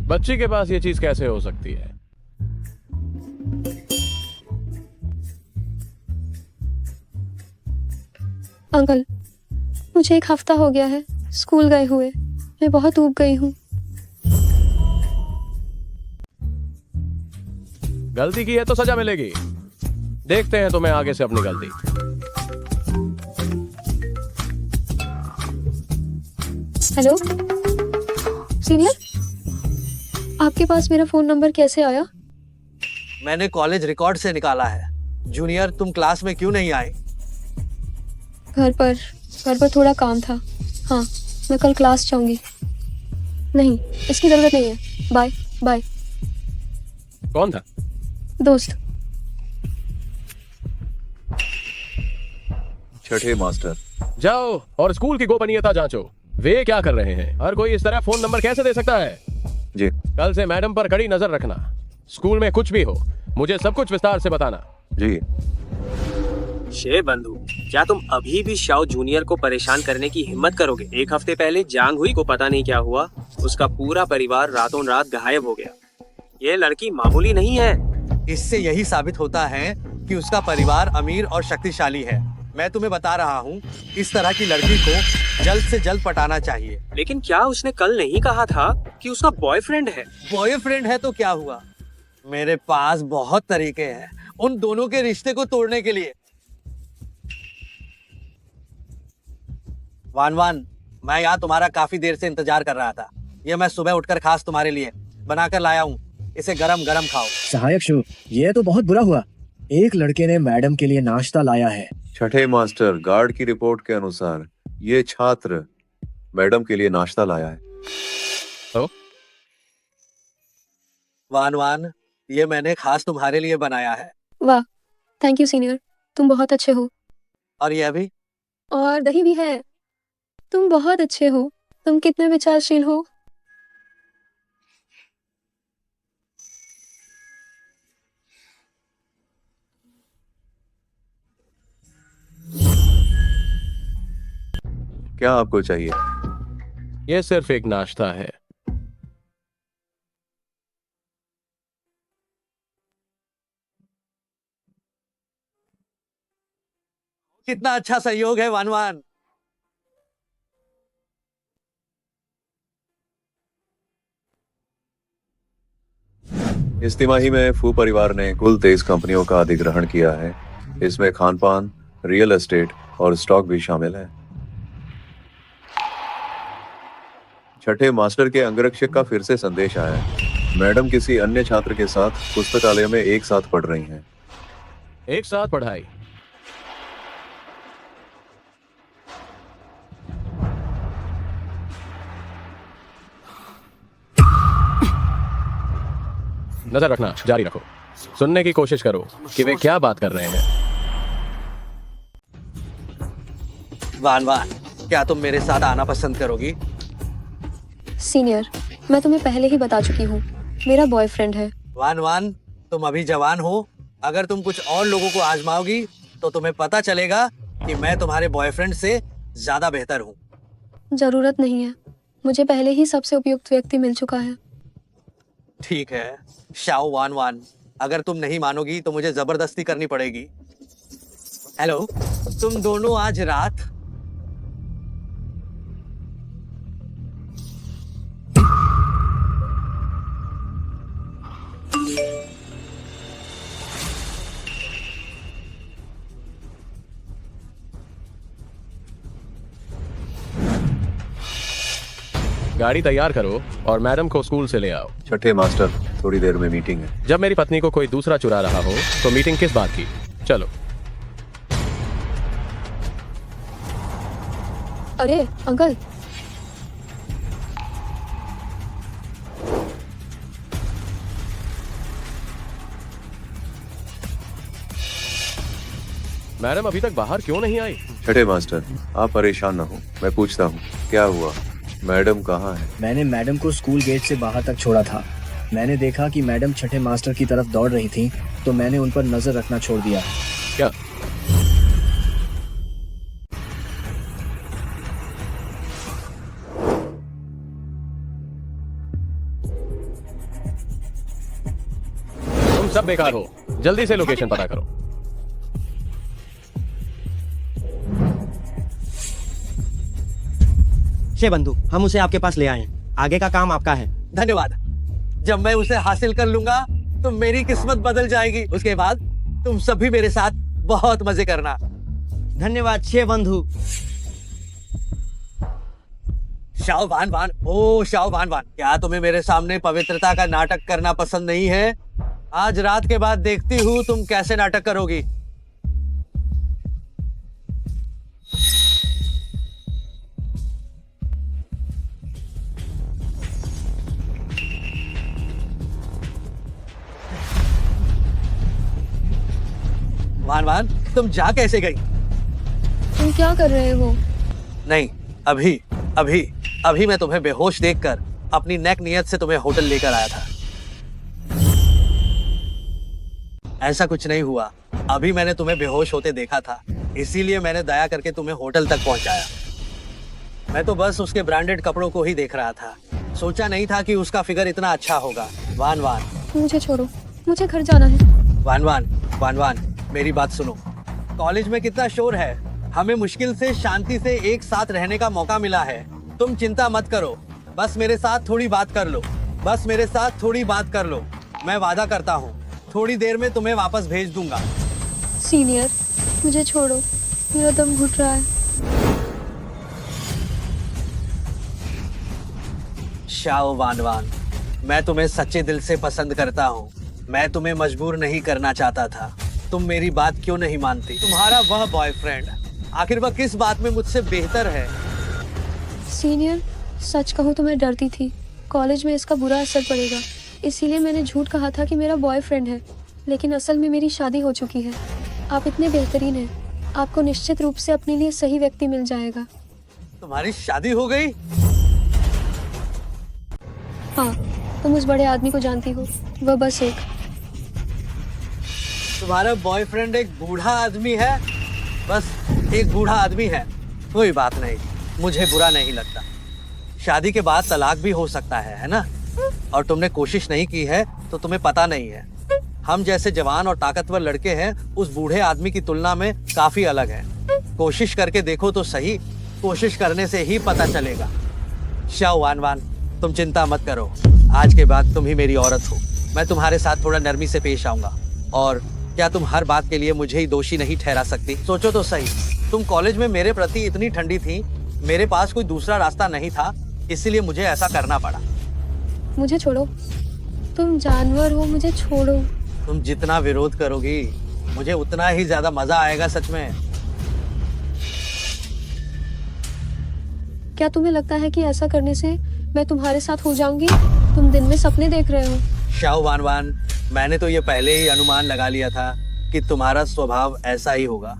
Speaker 6: बच्ची के पास ये चीज कैसे हो सकती है?
Speaker 1: अंकल, मुझे 1 हफ्ता हो गया है स्कूल गए हुए। मैं बहुत ऊब गई हूँ।
Speaker 6: गलती की है तो सजा मिलेगी। देखते हैं तुम्हें आगे से अपनी गलती।
Speaker 1: हेलो सीनियर, आपके पास मेरा फोन नंबर कैसे आया?
Speaker 19: मैंने कॉलेज रिकॉर्ड से निकाला है। जूनियर, तुम क्लास में क्यों नहीं आए?
Speaker 1: घर पर थोड़ा काम था। हाँ, मैं कल क्लास जाऊंगी। नहीं, इसकी जरूरत नहीं है। Bye bye.
Speaker 6: कौन था?
Speaker 1: दोस्त।
Speaker 10: छठे मास्टर,
Speaker 6: जाओ और स्कूल की गोपनीयता जांचो। वे क्या कर रहे हैं? हर कोई इस तरह फोन नंबर कैसे दे सकता है?
Speaker 10: जी।
Speaker 6: कल से मैडम पर कड़ी नजर रखना। स्कूल में कुछ भी हो, मुझे सब कुछ विस्तार से बताना।
Speaker 10: जी।
Speaker 3: शे बंधु, क्या तुम अभी भी शाओ जूनियर को परेशान करने की हिम्मत करोगे? 1 हफ्ते पहले जांग हुई को पता नहीं क्या हुआ, उसका पूरा परिवार रातों रात गायब हो गया। ये लड़की मामूली नहीं है।
Speaker 19: इससे यही साबित होता है कि उसका परिवार अमीर और शक्तिशाली है। मैं तुम्हें बता रहा हूँ, इस तरह की लड़की को जल्द से जल्द पटाना चाहिए।
Speaker 3: लेकिन क्या उसने कल नहीं कहा था कि उसका बॉयफ्रेंड है?
Speaker 19: बॉयफ्रेंड है तो क्या हुआ? मेरे पास बहुत तरीके हैं उन दोनों के रिश्ते को तोड़ने के लिए। वान, मैं यहाँ तुम्हारा काफी देर से इंतजार कर रहा था। ये मैं सुबह उठकर खास तुम्हारे लिए बनाकर लाया हूँ। इसे गरम गरम खाओ।
Speaker 5: सहायक शो, ये तो बहुत बुरा हुआ। एक लड़के ने मैडम के लिए नाश्ता लाया है।
Speaker 10: छठे मास्टर, गार्ड की रिपोर्ट के अनुसार ये छात्र मैडम के लिए नाश्ता लाया है।
Speaker 6: तो?
Speaker 19: वान, ये मैंने खास तुम्हारे लिए बनाया है।
Speaker 1: वाह, थैंक यू सीनियर, तुम बहुत अच्छे हो।
Speaker 19: और ये भी?
Speaker 1: और दही भी है। तुम बहुत अच्छे हो। तुम कितने विचारशील हो।
Speaker 10: क्या आपको चाहिए?
Speaker 6: यह सिर्फ एक नाश्ता है।
Speaker 19: कितना अच्छा सहयोग है वान।
Speaker 10: इस तिमाही में फू परिवार ने कुल 23 कंपनियों का अधिग्रहण किया है। इसमें खानपान, रियल एस्टेट और स्टॉक भी शामिल है। छठे मास्टर के अंगरक्षक का फिर से संदेश आया है। मैडम किसी अन्य छात्र के साथ पुस्तकालय में एक साथ पढ़ रही हैं।
Speaker 6: एक साथ पढ़ाई? नजर रखना, जारी रखो। सुनने की कोशिश करो कि वे क्या बात कर रहे हैं।
Speaker 19: वान वान, क्या तुम मेरे साथ आना पसंद करोगी?
Speaker 1: सीनियर, मैं तुम्हें पहले ही बता चुकी हूँ, मेरा बॉयफ्रेंड है।
Speaker 19: वान वान, तुम अभी जवान हो। अगर तुम कुछ और लोगों को आजमाओगी तो तुम्हें पता चलेगा कि मैं तुम्हारे बॉयफ्रेंड से ज्यादा बेहतर हूँ।
Speaker 1: जरूरत नहीं है, मुझे पहले ही सबसे उपयुक्त व्यक्ति मिल चुका है।
Speaker 19: ठीक है शाओ वान वान, अगर तुम नहीं मानोगी तो मुझे जबरदस्ती करनी पड़ेगी। हेलो, तुम दोनों आज रात
Speaker 6: गाड़ी तैयार करो और मैडम को स्कूल से ले आओ।
Speaker 10: छठे मास्टर, थोड़ी देर में मीटिंग है।
Speaker 6: जब मेरी पत्नी को कोई दूसरा चुरा रहा हो तो मीटिंग किस बात की? चलो।
Speaker 1: अरे अंकल,
Speaker 6: मैडम अभी तक बाहर क्यों नहीं आई?
Speaker 10: छठे मास्टर, आप परेशान ना हो, मैं पूछता हूँ क्या हुआ। मैडम कहाँ है?
Speaker 5: मैंने मैडम को स्कूल गेट से बाहर तक छोड़ा था। मैंने देखा कि मैडम छठे मास्टर की तरफ दौड़ रही थी, तो मैंने उन पर नजर रखना छोड़ दिया।
Speaker 6: क्या? तुम सब बेकार हो, जल्दी से लोकेशन पता करो।
Speaker 18: शे बंधु, हम उसे आपके पास ले आए हैं। आगे का काम आपका है।
Speaker 19: धन्यवाद। जब मैं उसे हासिल कर लूंगा तो मेरी किस्मत बदल जाएगी। उसके बाद तुम सभी मेरे साथ बहुत मजे करना।
Speaker 18: धन्यवाद शे बंधु।
Speaker 19: शाओ वान वान, ओ शाओ वान वान, क्या तुम्हें मेरे सामने पवित्रता का नाटक करना पसंद नहीं है? आज रात के बाद देखती हूँ तुम कैसे नाटक करोगी। वान वान, तुम जा कैसे गई?
Speaker 1: तुम क्या कर रहे हो?
Speaker 19: नहीं, अभी अभी अभी मैं तुम्हें बेहोश देखकर अपनी नेक नियत से तुम्हें होटल लेकर आया था। ऐसा कुछ नहीं हुआ, अभी मैंने तुम्हें बेहोश होते देखा था, इसीलिए मैंने दया करके तुम्हें होटल तक पहुंचाया। मैं तो बस उसके ब्रांडेड कपड़ों को ही देख रहा था, सोचा नहीं था कि उसका फिगर इतना अच्छा होगा। वान वान,
Speaker 1: मुझे छोड़ो, मुझे घर जाना है।
Speaker 19: वान वान, वान वान, मेरी बात सुनो। कॉलेज में कितना शोर है, हमें मुश्किल से शांति से एक साथ रहने का मौका मिला है। तुम चिंता मत करो, बस मेरे साथ थोड़ी बात कर लो, बस मेरे साथ थोड़ी बात कर लो। मैं वादा करता हूँ थोड़ी देर में तुम्हें वापस भेज दूंगा।
Speaker 1: सीनियर, मुझे छोड़ो, मेरा दम घुट रहा है।
Speaker 19: शाओ वान वान, मैं तुम्हें सच्चे दिल से पसंद करता हूँ। मैं तुम्हें मजबूर नहीं करना चाहता था, तुम मेरी बात क्यों नहीं मानती? तुम्हारा वह बॉयफ्रेंड आखिर वह किस बात में मुझसे बेहतर है?
Speaker 1: सीनियर, सच कहूँ तो मैं डरती थी कॉलेज में इसका बुरा असर पड़ेगा, इसीलिए मैंने झूठ कहा था कि मेरा बॉयफ्रेंड है, लेकिन असल में मेरी शादी हो चुकी है। आप इतने बेहतरीन हैं, आपको निश्चित रूप से अपने लिए सही व्यक्ति मिल जाएगा।
Speaker 19: तुम्हारी शादी हो गई?
Speaker 1: हाँ, तुम उस बड़े आदमी को जानती हो, वह बस एक।
Speaker 19: तुम्हारा बॉयफ्रेंड एक बूढ़ा आदमी है? बस एक बूढ़ा आदमी है, कोई बात नहीं, मुझे बुरा नहीं लगता। शादी के बाद तलाक भी हो सकता है ना? और तुमने कोशिश नहीं की है तो तुम्हें पता नहीं है। हम जैसे जवान और ताकतवर लड़के हैं उस बूढ़े आदमी की तुलना में काफी अलग हैं। कोशिश करके देखो तो सही, कोशिश करने से ही पता चलेगा। शाओ वान वान, तुम चिंता मत करो, आज के बाद तुम ही मेरी औरत हो। मैं तुम्हारे साथ थोड़ा नरमी से पेश आऊंगा। और क्या तुम हर बात के लिए मुझे ही दोषी नहीं ठहरा सकती? सोचो तो सही, तुम कॉलेज में मेरे प्रति इतनी ठंडी थी, मेरे पास कोई दूसरा रास्ता नहीं था, इसीलिए मुझे ऐसा करना पड़ा।
Speaker 1: मुझे छोड़ो, तुम जानवर हो, मुझे छोड़ो।
Speaker 19: तुम जितना विरोध करोगी मुझे उतना ही ज्यादा मजा आएगा। सच में।
Speaker 1: क्या तुम्हें लगता है कि ऐसा करने से मैं तुम्हारे साथ हो जाऊंगी? तुम दिन में सपने देख रहे हो।
Speaker 19: शाओ वान वान, मैंने तो ये पहले ही अनुमान लगा लिया था कि तुम्हारा स्वभाव ऐसा ही होगा।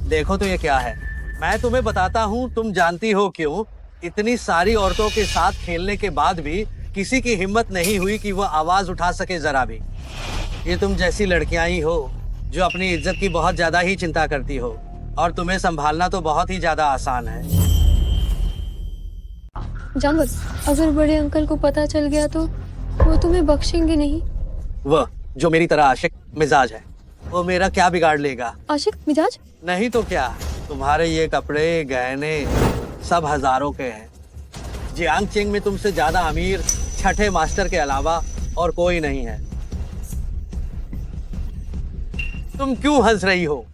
Speaker 19: देखो तो ये क्या है, मैं तुम्हें बताता हूँ, तुम जानती हो क्यों? इतनी सारी औरतों के साथ खेलने के बाद भी किसी की हिम्मत नहीं हुई कि वह आवाज उठा सके जरा भी। ये तुम जैसी लड़कियां ही हो जो अपनी इज्जत की बहुत ज्यादा ही चिंता करती हो, और तुम्हें संभालना तो बहुत ही ज्यादा आसान है।
Speaker 1: जानवर, अगर बड़े अंकल को पता चल गया तो वो तुम्हें बख्शेंगे नहीं।
Speaker 19: वह जो मेरी तरह आशिक मिजाज है, वो मेरा क्या बिगाड़ लेगा?
Speaker 1: आशिक मिजाज?
Speaker 19: नहीं तो क्या, तुम्हारे ये कपड़े गहने सब हजारों के हैं। जियांग चेंग में तुमसे ज्यादा अमीर छठे मास्टर के अलावा और कोई नहीं है। तुम क्यों हंस रही हो?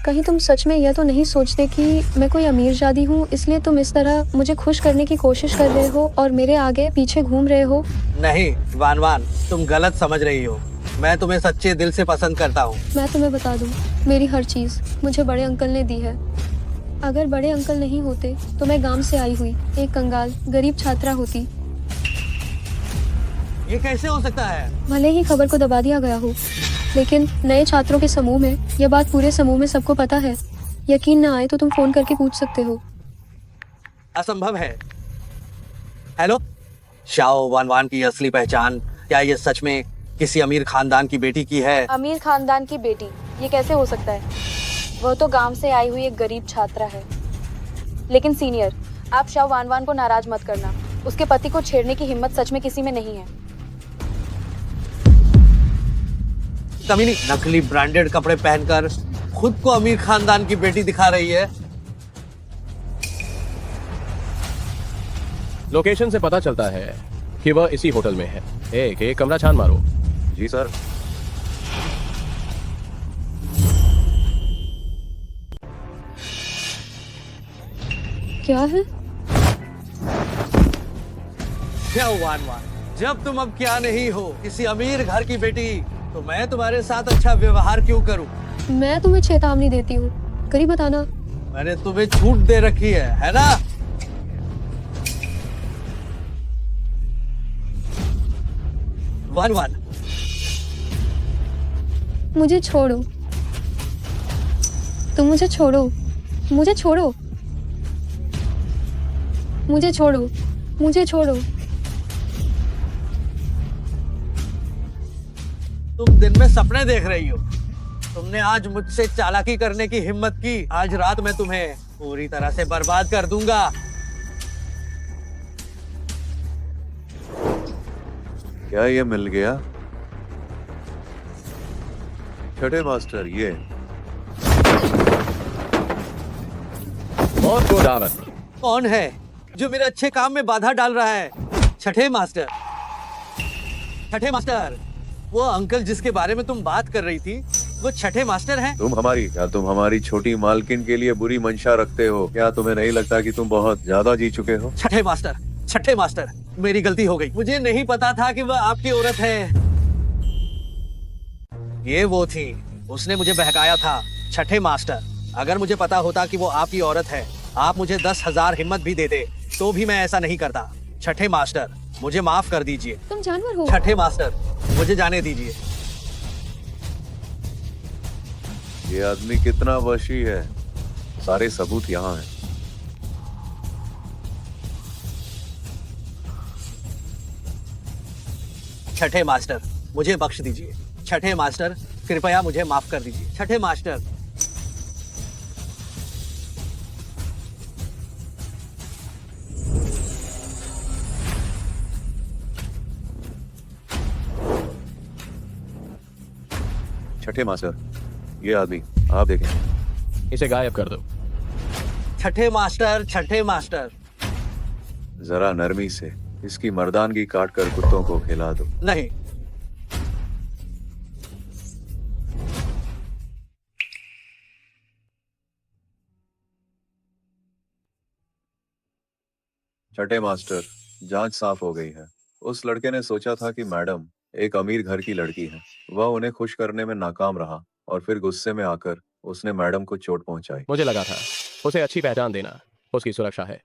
Speaker 1: कहीं तुम सच में यह तो नहीं सोचते कि मैं कोई अमीर जादी हूँ, इसलिए तुम इस तरह मुझे खुश करने की कोशिश कर रहे हो और मेरे आगे पीछे घूम रहे हो?
Speaker 19: नहीं वान वान, तुम गलत समझ रही हो। मैं तुम्हें सच्चे दिल से पसंद करता हूँ।
Speaker 1: मैं तुम्हें बता दूँ, मेरी हर चीज मुझे बड़े अंकल ने दी है। अगर बड़े अंकल नहीं होते तो मैं गांव से आई हुई एक कंगाल गरीब छात्रा होती।
Speaker 19: ये कैसे हो सकता है?
Speaker 1: भले ही खबर को दबा दिया गया हो, लेकिन नए छात्रों के समूह में यह बात पूरे समूह में सबको पता है। यकीन ना आए तो तुम फोन करके पूछ सकते हो।
Speaker 19: असंभव है। हेलो, शाओ वान वान की असली पहचान क्या ये सच में किसी अमीर खानदान की बेटी की है?
Speaker 9: अमीर खानदान की बेटी, ये कैसे हो सकता है? वह तो गांव से आई हुई एक गरीब छात्रा है। लेकिन सीनियर, आप शाओ वान वान को नाराज मत करना। उसके पति को छेड़ने की हिम्मत सच में किसी में नहीं है।
Speaker 19: कमीनी नकली ब्रांडेड कपड़े पहनकर खुद को अमीर खानदान की बेटी दिखा रही है।
Speaker 6: लोकेशन से पता चलता है कि वह इसी होटल में है। एक कमरा छान मारो।
Speaker 10: जी सर।
Speaker 1: क्या है?
Speaker 19: क्या वान वान, जब तुम अब क्या नहीं हो किसी अमीर घर की बेटी, तो मैं तुम्हारे साथ अच्छा व्यवहार क्यों करूं?
Speaker 1: मैं तुम्हें चेतावनी देती हूँ, करीब बताना।
Speaker 19: मैंने तुम्हें छूट दे रखी है ना? वान वान,
Speaker 1: मुझे छोड़ो, तुम मुझे छोड़ो, मुझे छोड़ो, मुझे छोड़ो, मुझे छोड़ो।
Speaker 19: तुम दिन में सपने देख रही हो। तुमने आज मुझसे चालाकी करने की हिम्मत की। आज रात मैं तुम्हें पूरी तरह से बर्बाद कर दूंगा।
Speaker 10: क्या ये मिल गया? छठे मास्टर, ये
Speaker 6: बहुत को दावत।
Speaker 19: कौन है जो मेरे अच्छे काम में बाधा डाल रहा है? छठे मास्टर, छठे मास्टर, वो अंकल जिसके बारे में तुम बात कर रही थी, वो छठे मास्टर हैं?
Speaker 10: तुम हमारी छोटी मालकिन के लिए बुरी मंशा रखते हो? क्या तुम्हें नहीं लगता कि तुम बहुत ज्यादा जी चुके हो?
Speaker 19: छठे मास्टर, छठे मास्टर, मेरी गलती हो गई। मुझे नहीं पता था कि वह आपकी औरत है। ये वो थी, उसने मुझे बहकाया था। छठे मास्टर, अगर मुझे पता होता कि वो आपकी औरत है, आप मुझे 10,000 हिम्मत भी देते तो भी मैं ऐसा नहीं करता। छठे मास्टर, मुझे माफ कर दीजिए।
Speaker 1: तुम जानवर हो।
Speaker 19: छठे मास्टर, मुझे जाने दीजिए।
Speaker 10: ये आदमी कितना वशी है, सारे सबूत यहाँ हैं।
Speaker 19: छठे मास्टर, मुझे बख्श दीजिए। छठे मास्टर, कृपया मुझे माफ कर दीजिए। छठे मास्टर,
Speaker 10: छठे मास्टर, ये आदमी आप देखें।
Speaker 6: इसे गायब कर दो।
Speaker 19: छठे मास्टर, छठे मास्टर,
Speaker 10: जरा नरमी से इसकी मर्दानगी काट कर कुत्तों को खिला दो।
Speaker 19: नहीं।
Speaker 10: छठे मास्टर, जांच साफ हो गई है। उस लड़के ने सोचा था कि मैडम एक अमीर घर की लड़की है। वह उन्हें खुश करने में नाकाम रहा और फिर गुस्से में आकर उसने मैडम को चोट पहुंचाई।
Speaker 6: मुझे लगा था उसे अच्छी पहचान देना उसकी सुरक्षा है।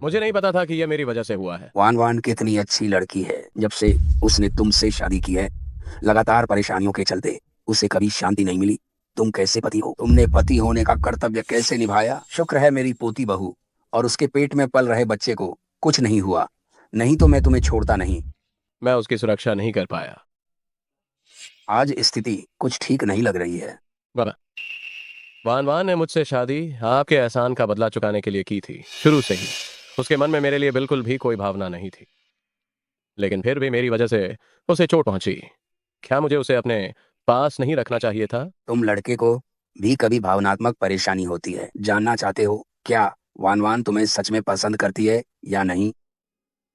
Speaker 6: मुझे नहीं पता था कि यह मेरी वजह से हुआ है।
Speaker 4: वान वान कितनी अच्छी लड़की है। जब से उसने तुमसे शादी की है, लगातार परेशानियों के चलते उसे कभी शांति नहीं मिली। तुम कैसे पति हो? तुमने पति होने का कर्तव्य कैसे निभाया? शुक्र है मेरी पोती बहू और उसके पेट में पल रहे बच्चे को कुछ नहीं हुआ, नहीं तो मैं तुम्हें छोड़ता नहीं।
Speaker 6: मैं उसकी सुरक्षा नहीं कर पाया।
Speaker 4: आज स्थिति कुछ ठीक नहीं लग रही है।
Speaker 6: बाबा, वान वान ने मुझसे शादी आपके एहसान का बदला चुकाने के लिए की थी। शुरू से ही उसके मन में मेरे लिए बिल्कुल भी कोई भावना नहीं थी, लेकिन फिर भी मेरी वजह से उसे चोट पहुंची। क्या मुझे उसे अपने पास नहीं रखना चाहिए था?
Speaker 4: तुम लड़के को भी कभी भावनात्मक परेशानी होती है। जानना चाहते हो क्या वान वान तुम्हें सच में पसंद करती है या नहीं?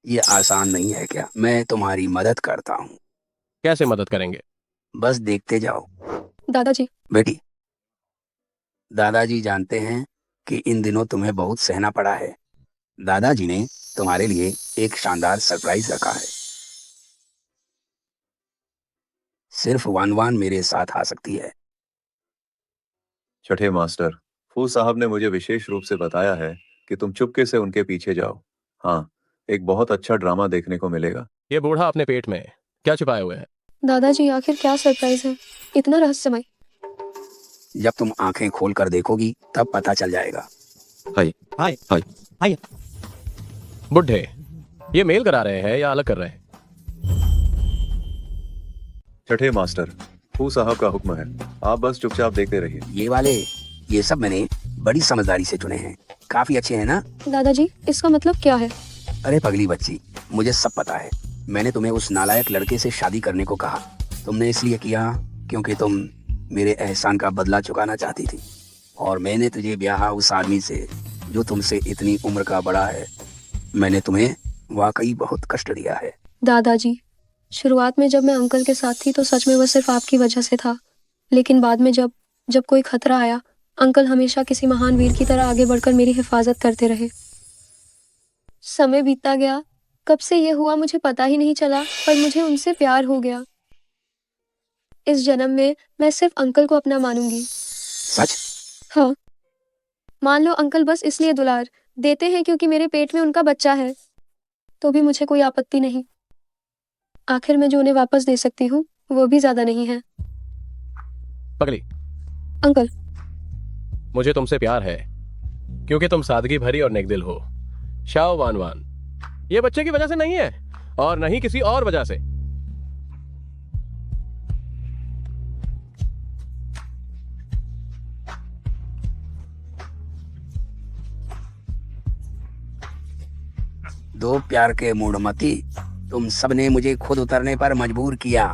Speaker 4: ये आसान नहीं है क्या? मैं तुम्हारी मदद करता हूँ।
Speaker 6: कैसे मदद करेंगे?
Speaker 4: बस देखते जाओ।
Speaker 1: दादाजी,
Speaker 4: बेटी, दादाजी जानते हैं कि इन दिनों तुम्हें बहुत सहना पड़ा है। दादाजी ने तुम्हारे लिए एक शानदार सरप्राइज रखा है। सिर्फ वान वान मेरे साथ आ सकती है।
Speaker 10: छठे मास्टर, फू साहब ने मुझे विशेष रूप से बताया है कि तुम चुपके से उनके पीछे जाओ। हाँ, एक बहुत अच्छा ड्रामा देखने को मिलेगा।
Speaker 6: ये बूढ़ा अपने पेट में क्या छिपाए हुए है?
Speaker 1: दादाजी आखिर क्या सरप्राइज है, इतना रहस्यमय?
Speaker 4: जब तुम आंखें खोल कर देखोगी तब पता चल जाएगा।
Speaker 7: हाय
Speaker 18: हाय
Speaker 7: हाय
Speaker 18: हाय।
Speaker 6: बुढ़े, ये मेल करा रहे हैं या अलग कर रहे हैं?
Speaker 10: छठे मास्टर, फू साहब का हुक्म है, आप बस चुपचाप देखते रहिए।
Speaker 4: ये सब मैंने बड़ी समझदारी से चुने हैं। काफी अच्छे हैं ना?
Speaker 1: दादाजी, इसका मतलब क्या है?
Speaker 4: अरे पगली बच्ची, मुझे सब पता है। मैंने तुम्हें उस नालायक लड़के से शादी करने को कहा। तुमने इसलिए किया क्योंकि तुम मेरे एहसान का बदला चुकाना चाहती थी, और मैंने तुझे ब्याह उस आदमी से जो तुमसे इतनी उम्र का बड़ा है। मैंने तुम्हें वाकई बहुत कष्ट दिया है।
Speaker 1: दादाजी, शुरुआत में जब मैं अंकल के साथ थी तो सच में वो सिर्फ आपकी वजह से था, लेकिन बाद में जब कोई खतरा आया, अंकल हमेशा किसी महान वीर की तरह आगे बढ़कर मेरी हिफाजत करते रहे। समय बीतता गया, कब से ये हुआ मुझे पता ही नहीं चला, पर मुझे उनसे प्यार हो गया। इस जन्म में मैं सिर्फ अंकल को अपना मानूंगी।
Speaker 4: सच?
Speaker 1: हाँ। मान लो अंकल बस इसलिए दुलार देते हैं क्योंकि मेरे पेट में उनका बच्चा है, तो भी मुझे कोई आपत्ति नहीं। आखिर मैं जो उन्हें वापस दे सकती हूँ वो भी ज्यादा नहीं है।
Speaker 6: पगली,
Speaker 1: अंकल,
Speaker 6: मुझे तुमसे प्यार है क्योंकि तुम सादगी भरी और नेकदिल हो। शाओ वान वान, ये बच्चे की वजह से नहीं है और नहीं किसी और वजह से।
Speaker 4: दो प्यार के मूढ़मती, तुम सबने मुझे खुद उतरने पर मजबूर किया।